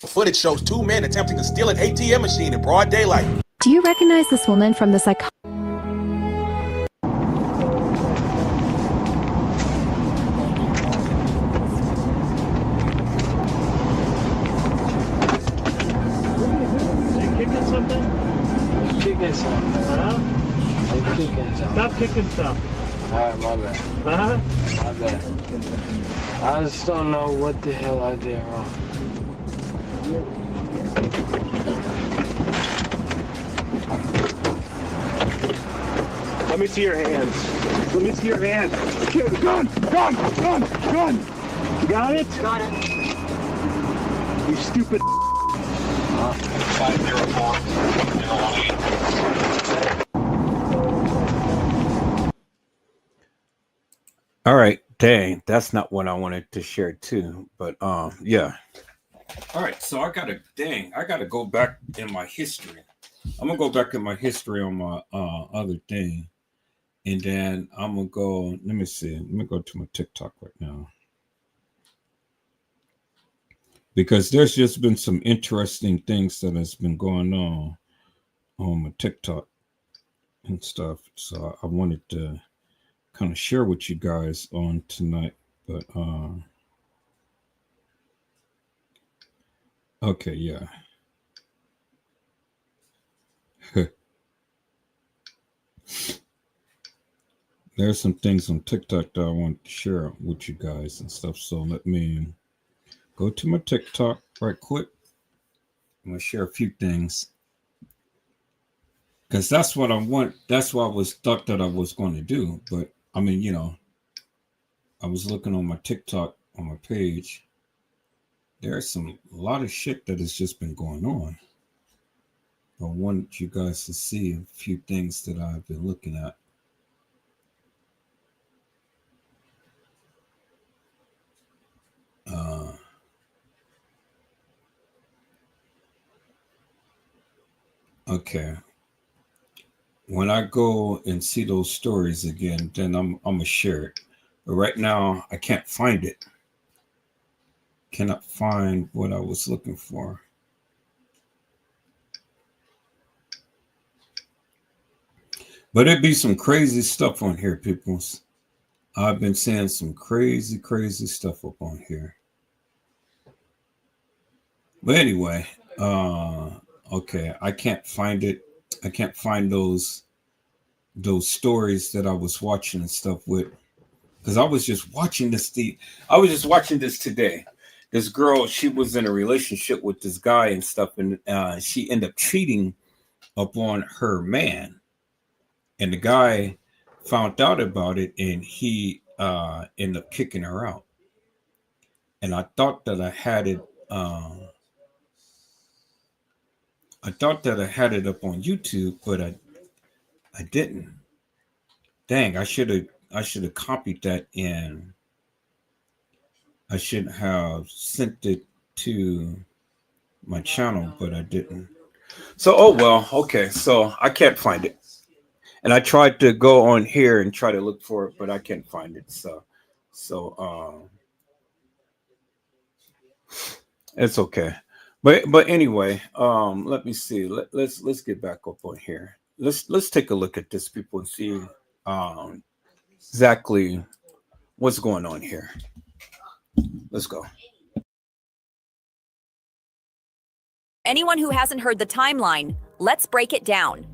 Footage shows two men attempting to steal an ATM machine in broad daylight. Do you recognize this woman from the psych? Stop kicking stuff. Alright, my bad. Huh? My bad. I just don't know what the hell I did wrong. Let me see your hands. Let me see your hands. Gun! You got it? Got it. You stupid. 504. All right, dang, that's not what I wanted to share too, but yeah. All right, so I gotta go back in my history. I'm gonna go back in my history on my other thing, and then I'm gonna go. Let me see. Let me go to my TikTok right now, because there's just been some interesting things that has been going on my TikTok and stuff. So I wanted to kind of share with you guys on tonight, but okay, yeah. There's some things on TikTok that I want to share with you guys and stuff. So let me go to my TikTok right quick. I'm gonna share a few things because that's what I want. That's what I thought that I was going to do. But I mean, you know, I was looking on my TikTok on my page. There's a lot of shit that has just been going on. I want you guys to see a few things that I've been looking at. Okay. When I go and see those stories again, then I'm gonna share it. But right now, I can't find it. Cannot find what I was looking for. But it'd be some crazy stuff on here, peoples. I've been seeing some crazy stuff up on here. But anyway, okay, I can't find it. I can't find those stories that I was watching and stuff with, because I was just watching this. I was just watching this today. This girl, she was in a relationship with this guy and stuff, and she ended up cheating upon her man, and the guy found out about it, and he ended up kicking her out. And I thought that I had it. I thought that I had it up on YouTube, but I didn't. Dang, I should have copied that in. I should have sent it to my channel, but I didn't. So, oh well, okay. So I can't find it. And I tried to go on here and try to look for it, but I can't find it. So it's okay. But anyway, let me see. Let's get back up on here. Let's take a look at this, people, and see exactly what's going on here. Let's go. Anyone who hasn't heard the timeline, let's break it down.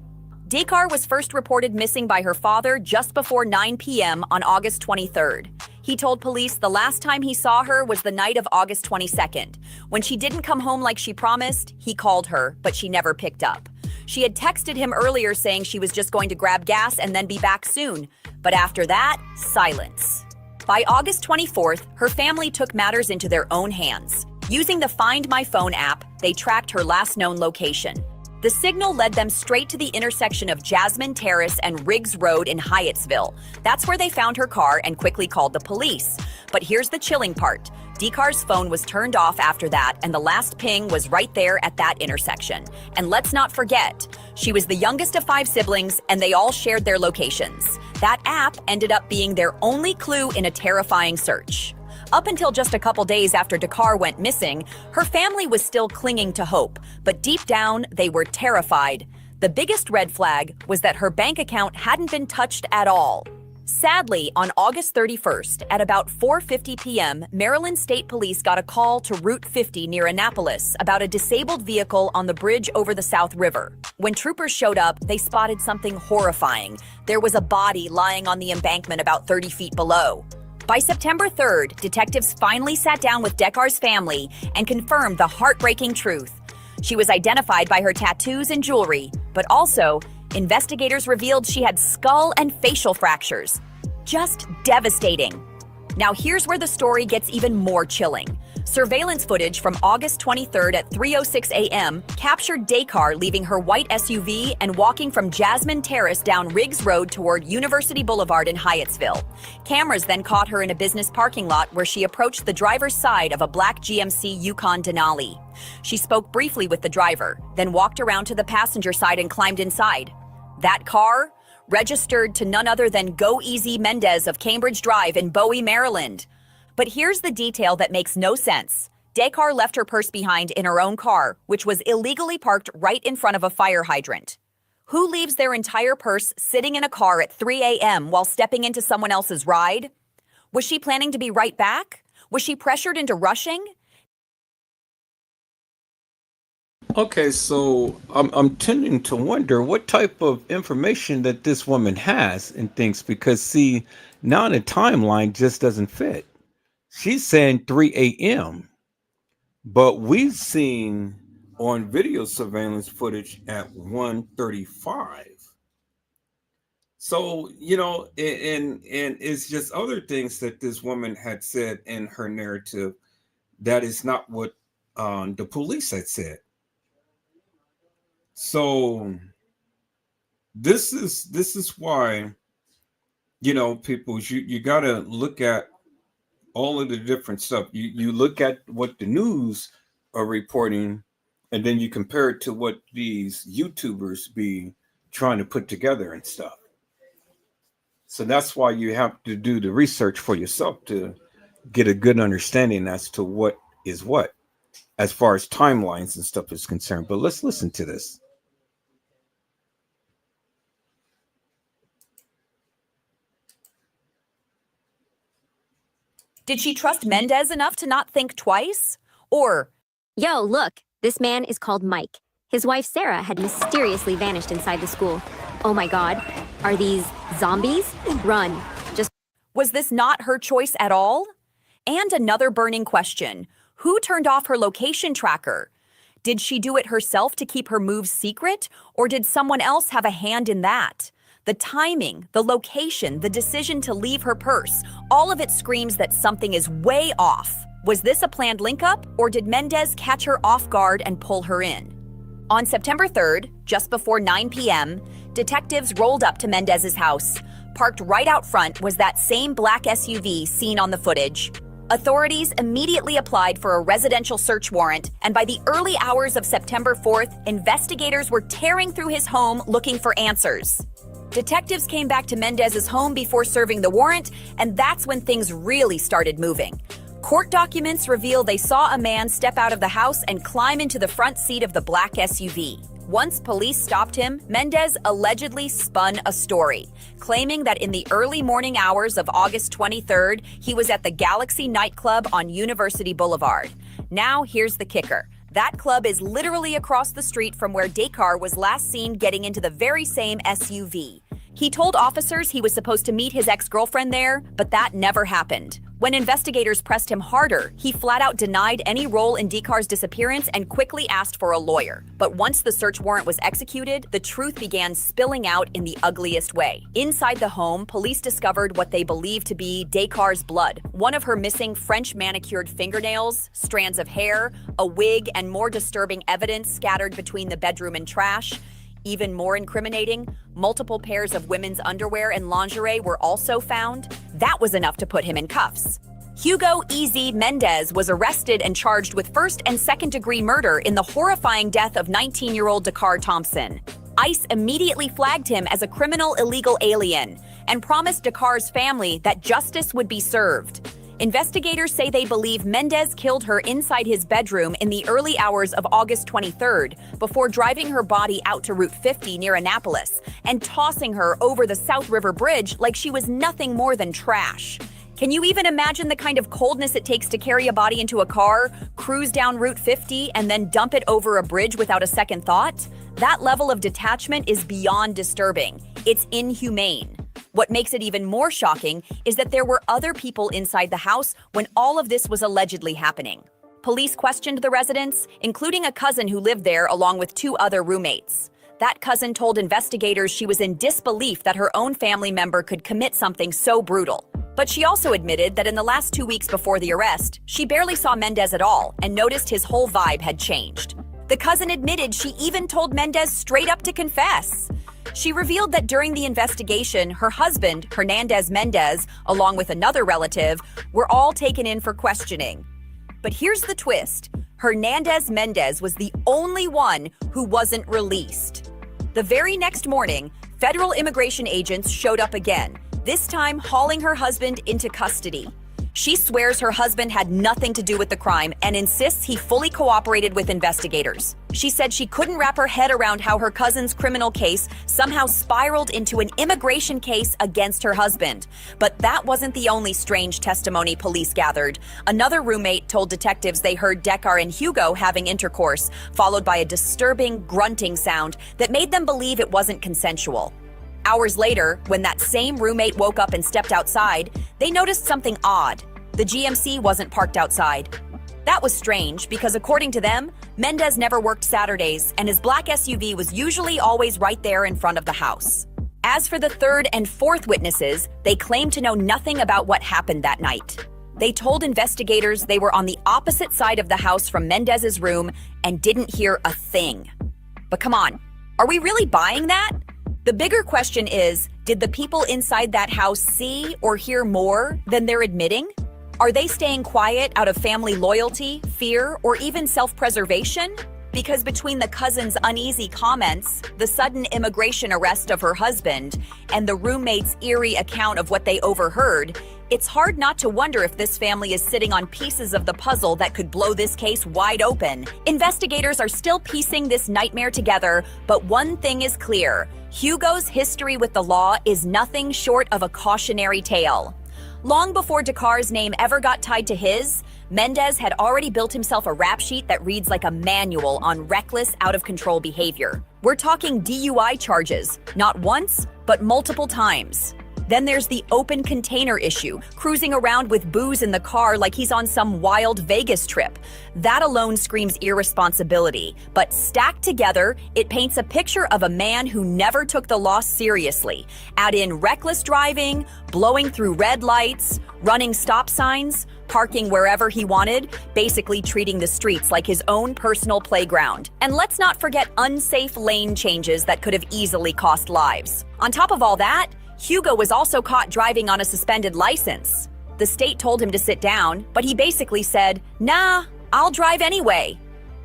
Dekar was first reported missing by her father just before 9 p.m. on August 23rd. He told police the last time he saw her was the night of August 22nd. When she didn't come home like she promised, he called her, but she never picked up. She had texted him earlier saying she was just going to grab gas and then be back soon. But after that, silence. By August 24th, her family took matters into their own hands. Using the Find My Phone app, they tracked her last known location. The signal led them straight to the intersection of Jasmine Terrace and Riggs Road in Hyattsville. That's where they found her car and quickly called the police. But here's the chilling part. Dekar's phone was turned off after that, and the last ping was right there at that intersection. And let's not forget, she was the youngest of 5 siblings, and they all shared their locations. That app ended up being their only clue in a terrifying search. Up until just a couple days after Dekar went missing, her family was still clinging to hope, but deep down, they were terrified. The biggest red flag was that her bank account hadn't been touched at all. Sadly, on August 31st, at about 4:50 p.m., Maryland State Police got a call to Route 50 near Annapolis about a disabled vehicle on the bridge over the South River. When troopers showed up, they spotted something horrifying. There was a body lying on the embankment about 30 feet below. By September 3rd, detectives finally sat down with Dekar's family and confirmed the heartbreaking truth. She was identified by her tattoos and jewelry, but also, investigators revealed she had skull and facial fractures. Just devastating. Now here's where the story gets even more chilling. Surveillance footage from August 23rd at 3:06 a.m. captured Dakar leaving her white SUV and walking from Jasmine Terrace down Riggs Road toward University Boulevard in Hyattsville. Cameras then caught her in a business parking lot where she approached the driver's side of a black GMC Yukon Denali. She spoke briefly with the driver, then walked around to the passenger side and climbed inside. That car? Registered to none other than Go Easy Mendez of Cambridge Drive in Bowie, Maryland. But here's the detail that makes no sense. Dakar left her purse behind in her own car, which was illegally parked right in front of a fire hydrant. Who leaves their entire purse sitting in a car at 3 a.m. while stepping into someone else's ride? Was she planning to be right back? Was she pressured into rushing? Okay, so I'm tending to wonder what type of information that this woman has and things, because see, now the timeline just doesn't fit. She's saying 3 a.m., but we've seen on video surveillance footage at 1:35. So, you know, and it's just other things that this woman had said in her narrative that is not what the police had said. So this is why, you know, people, you got to look at all of the different stuff. You look at what the news are reporting, and then you compare it to what these YouTubers be trying to put together and stuff. So that's why you have to do the research for yourself to get a good understanding as to what is what, as far as timelines and stuff is concerned. But let's listen to this. Did she trust Mendez enough to not think twice? Or, yo, look, this man is called Mike. His wife Sarah had mysteriously vanished inside the school. Oh my God, are these zombies? Run. Just was this not her choice at all? And another burning question, who turned off her location tracker? Did she do it herself to keep her moves secret, or did someone else have a hand in that? The timing, the location, the decision to leave her purse, all of it screams that something is way off. Was this a planned link-up, or did Mendez catch her off guard and pull her in? On September 3rd, just before 9 p.m., detectives rolled up to Mendez's house. Parked right out front was that same black SUV seen on the footage. Authorities immediately applied for a residential search warrant, and by the early hours of September 4th, investigators were tearing through his home looking for answers. Detectives came back to Mendez's home before serving the warrant, and that's when things really started moving. Court documents reveal they saw a man step out of the house and climb into the front seat of the black SUV. Once police stopped him, Mendez allegedly spun a story, claiming that in the early morning hours of August 23rd, he was at the Galaxy nightclub on University Boulevard. Now, here's the kicker. That club is literally across the street from where Dakar was last seen getting into the very same SUV. He told officers he was supposed to meet his ex-girlfriend there, but that never happened. When investigators pressed him harder, he flat out denied any role in Dakar's disappearance and quickly asked for a lawyer. But once the search warrant was executed, the truth began spilling out in the ugliest way. Inside the home, police discovered what they believed to be Dakar's blood, one of her missing French manicured fingernails, strands of hair, a wig, and more disturbing evidence scattered between the bedroom and trash. Even more incriminating, multiple pairs of women's underwear and lingerie were also found. That was enough to put him in cuffs. Hugo Easy Mendez was arrested and charged with first and second-degree murder in the horrifying death of 19-year-old Dakar Thompson. ICE immediately flagged him as a criminal illegal alien and promised Dakar's family that justice would be served. Investigators say they believe Mendez killed her inside his bedroom in the early hours of August 23rd before driving her body out to Route 50 near Annapolis and tossing her over the South River Bridge like she was nothing more than trash. Can you even imagine the kind of coldness it takes to carry a body into a car, cruise down Route 50, and then dump it over a bridge without a second thought? That level of detachment is beyond disturbing. It's inhumane. What makes it even more shocking is that there were other people inside the house when all of this was allegedly happening. Police questioned the residents, including a cousin who lived there along with 2 other roommates. that cousin told investigators she was in disbelief that her own family member could commit something so brutal. But she also admitted that in the last 2 weeks before the arrest, she barely saw Mendez at all and noticed his whole vibe had changed. The cousin admitted she even told Mendez straight up to confess. She revealed that during the investigation, her husband, Hernandez Mendez, along with another relative, were all taken in for questioning. But here's the twist. Hernandez Mendez was the only one who wasn't released. The very next morning, federal immigration agents showed up again, this time hauling her husband into custody. She swears her husband had nothing to do with the crime and insists he fully cooperated with investigators. She said she couldn't wrap her head around how her cousin's criminal case somehow spiraled into an immigration case against her husband. But that wasn't the only strange testimony police gathered. Another roommate told detectives they heard Deckar and Hugo having intercourse, followed by a disturbing grunting sound that made them believe it wasn't consensual. Hours later, when that same roommate woke up and stepped outside, they noticed something odd. The GMC wasn't parked outside. That was strange because according to them, Mendez never worked Saturdays and his black SUV was usually always right there in front of the house. As for the third and fourth witnesses, they claimed to know nothing about what happened that night. They told investigators they were on the opposite side of the house from Mendez's room and didn't hear a thing. But come on, are we really buying that? The bigger question is, did the people inside that house see or hear more than they're admitting? Are they staying quiet out of family loyalty, fear, or even self-preservation? Because between the cousin's uneasy comments, the sudden immigration arrest of her husband, and the roommate's eerie account of what they overheard, it's hard not to wonder if this family is sitting on pieces of the puzzle that could blow this case wide open. Investigators are still piecing this nightmare together, but one thing is clear. Hugo's history with the law is nothing short of a cautionary tale. Long before Deckar's name ever got tied to his, Mendez had already built himself a rap sheet that reads like a manual on reckless, out-of-control behavior. We're talking DUI charges, not once, but multiple times. Then there's the open container issue, cruising around with booze in the car like he's on some wild Vegas trip. That alone screams irresponsibility, but stacked together, it paints a picture of a man who never took the law seriously. Add in reckless driving, blowing through red lights, running stop signs, parking wherever he wanted, basically treating the streets like his own personal playground. And let's not forget unsafe lane changes that could have easily cost lives. On top of all that, Hugo was also caught driving on a suspended license. The state told him to sit down, but he basically said, "Nah, I'll drive anyway."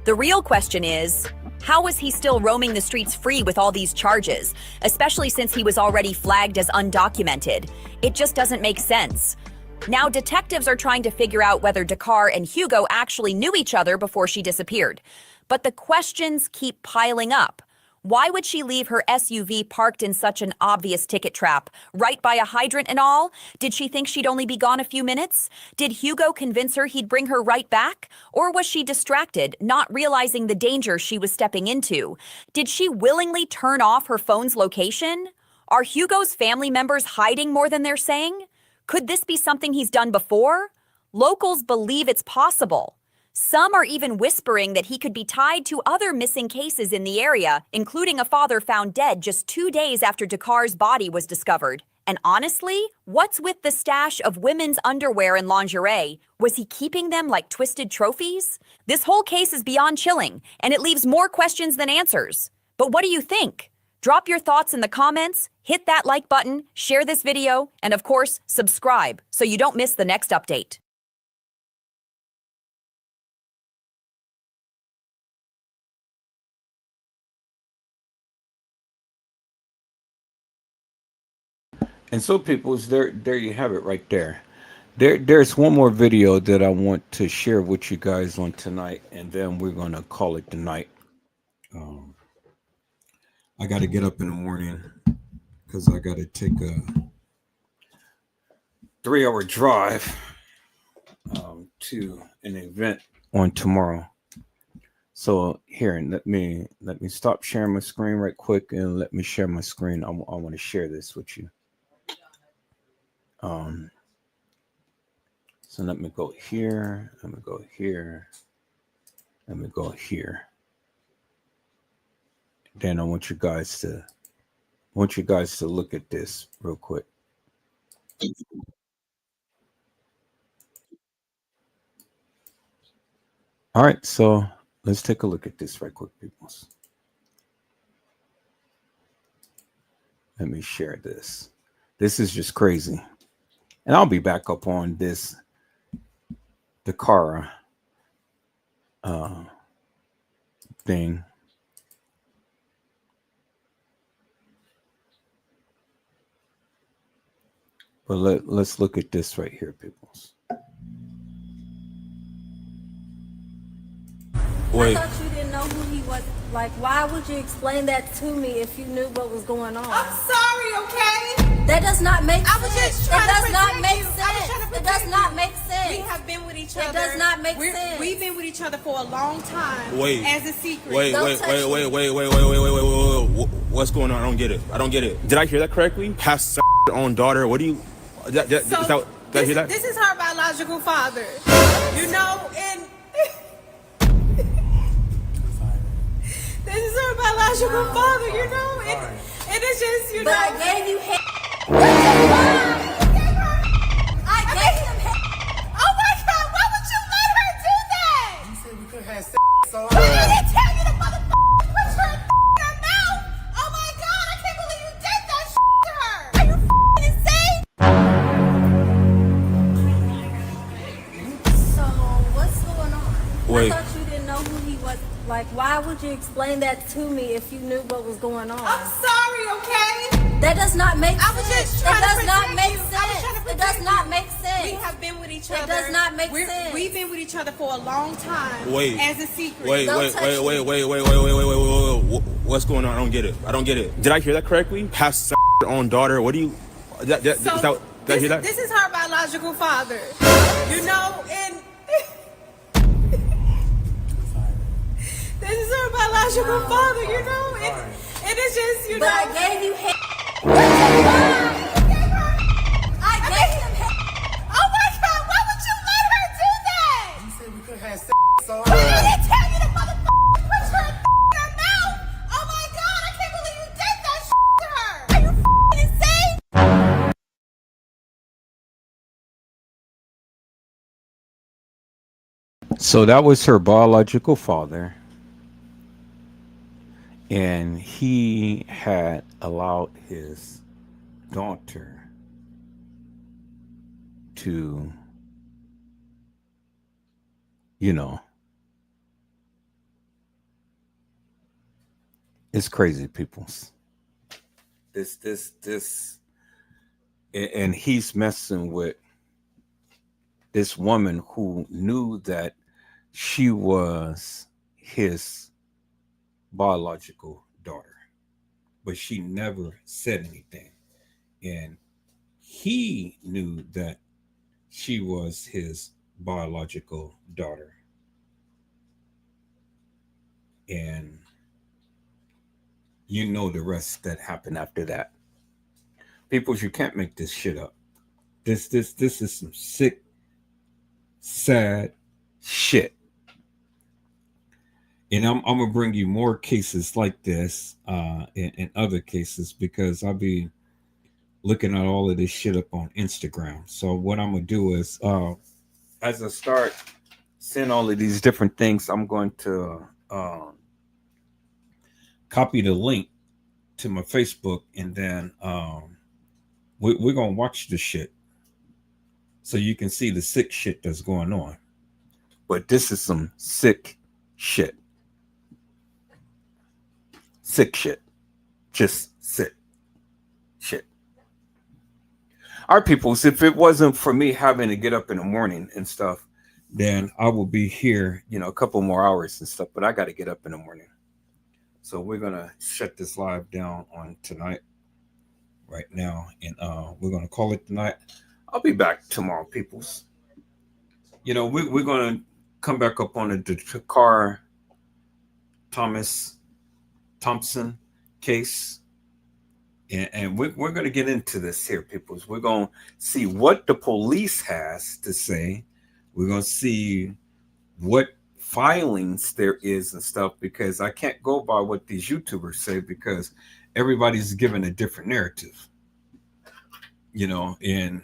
The real question is, how was he still roaming the streets free with all these charges, especially since he was already flagged as undocumented? It just doesn't make sense. Now, detectives are trying to figure out whether Deckar and Hugo actually knew each other before she disappeared. But the questions keep piling up. Why would she leave her SUV parked in such an obvious ticket trap, right by a hydrant and all? Did she think she'd only be gone a few minutes? Did Hugo convince her he'd bring her right back? Or was she distracted, not realizing the danger she was stepping into? Did she willingly turn off her phone's location? Are Hugo's family members hiding more than they're saying? Could this be something he's done before? Locals believe it's possible. Some are even whispering that he could be tied to other missing cases in the area, including a father found dead just 2 days after Deckar's body was discovered. And honestly, what's with the stash of women's underwear and lingerie? Was he keeping them like twisted trophies? This whole case is beyond chilling, and it leaves more questions than answers. But what do you think? Drop your thoughts in the comments, hit that like button, share this video, and of course, subscribe so you don't miss the next update. And so, peoples, there you have it right there. There's one more video that I want to share with you guys on tonight, and then we're gonna call it the night. I got to get up in the morning because I got to take a 3-hour drive to an event on tomorrow. So here, let me stop sharing my screen right quick and let me share my screen. I want to share this with you. So let me go here, let me go here, let me go here. Then I want you guys to look at this real quick. All right, so let's take a look at this right quick, people. Let me share this. This is just crazy. And I'll be back up on this Dakara thing. But let's look at this right here, people. Wait. I thought you didn't know who he was. Like, why would you explain that to me if you knew what was going on? I'm sorry, okay? That does not make sense. I was just trying It to does not protect make you. sense. It does not make sense. We have been with each other. It does not make sense. We've been with each other for a long time. Wait. As a secret. Wait. What's going on? I don't get it. Did I hear that correctly? Has her own daughter. What do you? Did I hear that? This is her biological father. You know, and this is her biological father. You know, and it's just, you know. But I gave you head. I gave him head. Oh my God! Why would you let her do that? You said we could have sex, so Why did he tell you to motherfucker put her in your mouth? Oh my God! I can't believe you did that to her. Are you insane? So what's going on? Wait. I thought you didn't know who he was. Like, why would you explain that to me if you knew what was going on? I'm sorry, okay? That does not make I was sense. just trying It does to not protect make you. I was sense. trying to It protect does not you. make sense. We have been with each other. It does not make sense. We've been with each other for a long time. Wait. As a secret. Wait. What's going on? I don't get it. Did I hear that correctly? Has her own daughter. What do you? Did I hear that? This is her biological father. You know, and this is her biological father. You know, and it's just, you But know. I gave you head. I gave him head. Oh my God! Why would you let her do that? you said we could have sex, so Why did he tell you to motherfucker put her in your mouth? Oh my God! I can't believe you did that to her. Are you insane? So that was her biological father. And he had allowed his daughter to, you know, it's crazy, people. This, and he's messing with this woman who knew that she was his biological daughter, but she never said anything. And he knew that she was his biological daughter. And you know the rest that happened after that. People, you can't make this shit up. This is some sick, sad shit. And I'm gonna bring you more cases like this and other cases, because I'll be looking at all of this shit up on Instagram. So what I'm gonna do is, as I start seeing all of these different things, I'm going to copy the link to my Facebook, and then we're gonna watch the shit so you can see the sick shit that's going on. But this is some sick shit. Sick shit. Just sick shit. All right, people, so if it wasn't for me having to get up in the morning and stuff, then I will be here, you know, a couple more hours and stuff, but I got to get up in the morning. So we're going to shut this live down on tonight right now, and we're going to call it tonight. I'll be back tomorrow, peoples. You know, we're going to come back up on the Dakar Thompson case, and we're going to get into this here, peoples. We're going to see what the police has to say. We're going to see what filings there is and stuff, because I can't go by what these YouTubers say, because everybody's given a different narrative, you know, and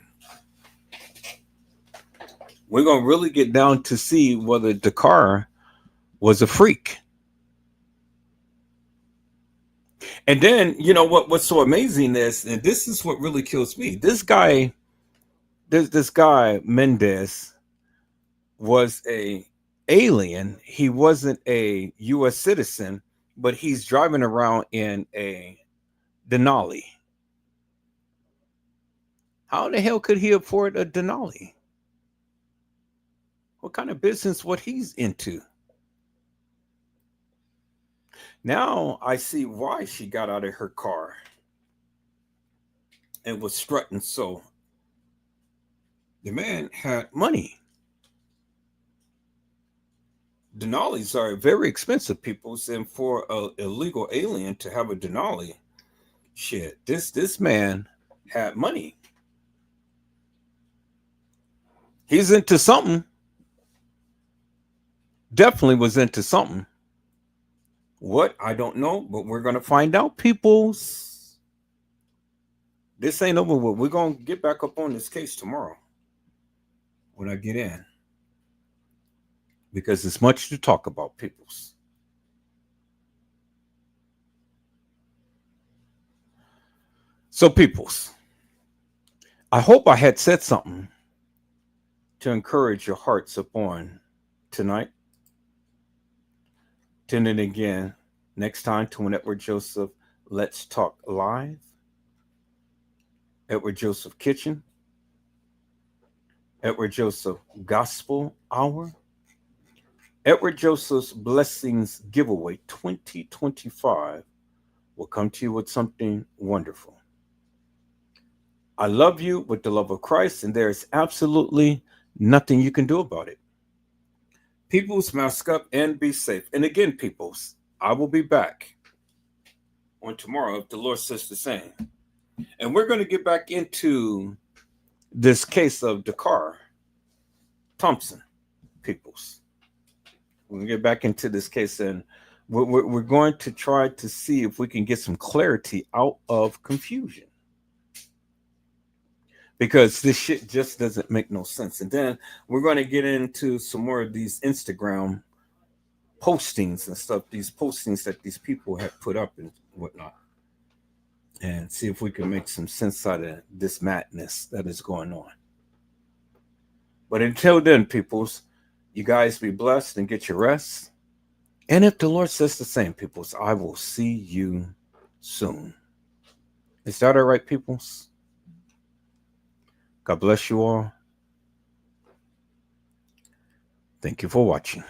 we're going to really get down to see whether Dakar was a freak. And then, you know, what's so amazing is, and this is what really kills me, this guy Mendez was a alien. He wasn't a U.S. citizen, but he's driving around in a Denali. How the hell could he afford a Denali? What kind of business what he's into? Now I see why she got out of her car and was strutting. So the man had money. Denalis are very expensive, people, and for an illegal alien to have a Denali, shit, this man had money. He's into something. Definitely was into something. What? I don't know, but we're going to find out, peoples. This ain't over with. We're going to get back up on this case tomorrow when I get in, because there's much to talk about, peoples. So, peoples, I hope I had said something to encourage your hearts upon tonight. Tune in again next time to an Edward Joseph Let's Talk Live. Edward Joseph Kitchen. Edward Joseph Gospel Hour. Edward Joseph's Blessings Giveaway 2025 will come to you with something wonderful. I love you with the love of Christ, and there is absolutely nothing you can do about it. Peoples, mask up and be safe. And again, peoples, I will be back on tomorrow if the Lord says the same. And we're going to get back into this case of Dakar Thompson, peoples. We're going to get back into this case, and we're going to try to see if we can get some clarity out of confusion, because this shit just doesn't make no sense. And then we're going to get into some more of these Instagram postings and stuff, these postings that these people have put up and whatnot, and see if we can make some sense out of this madness that is going on. But until then, peoples, you guys be blessed and get your rest. And if the Lord says the same, peoples, I will see you soon. Is that all right, peoples? God bless you all. Thank you for watching.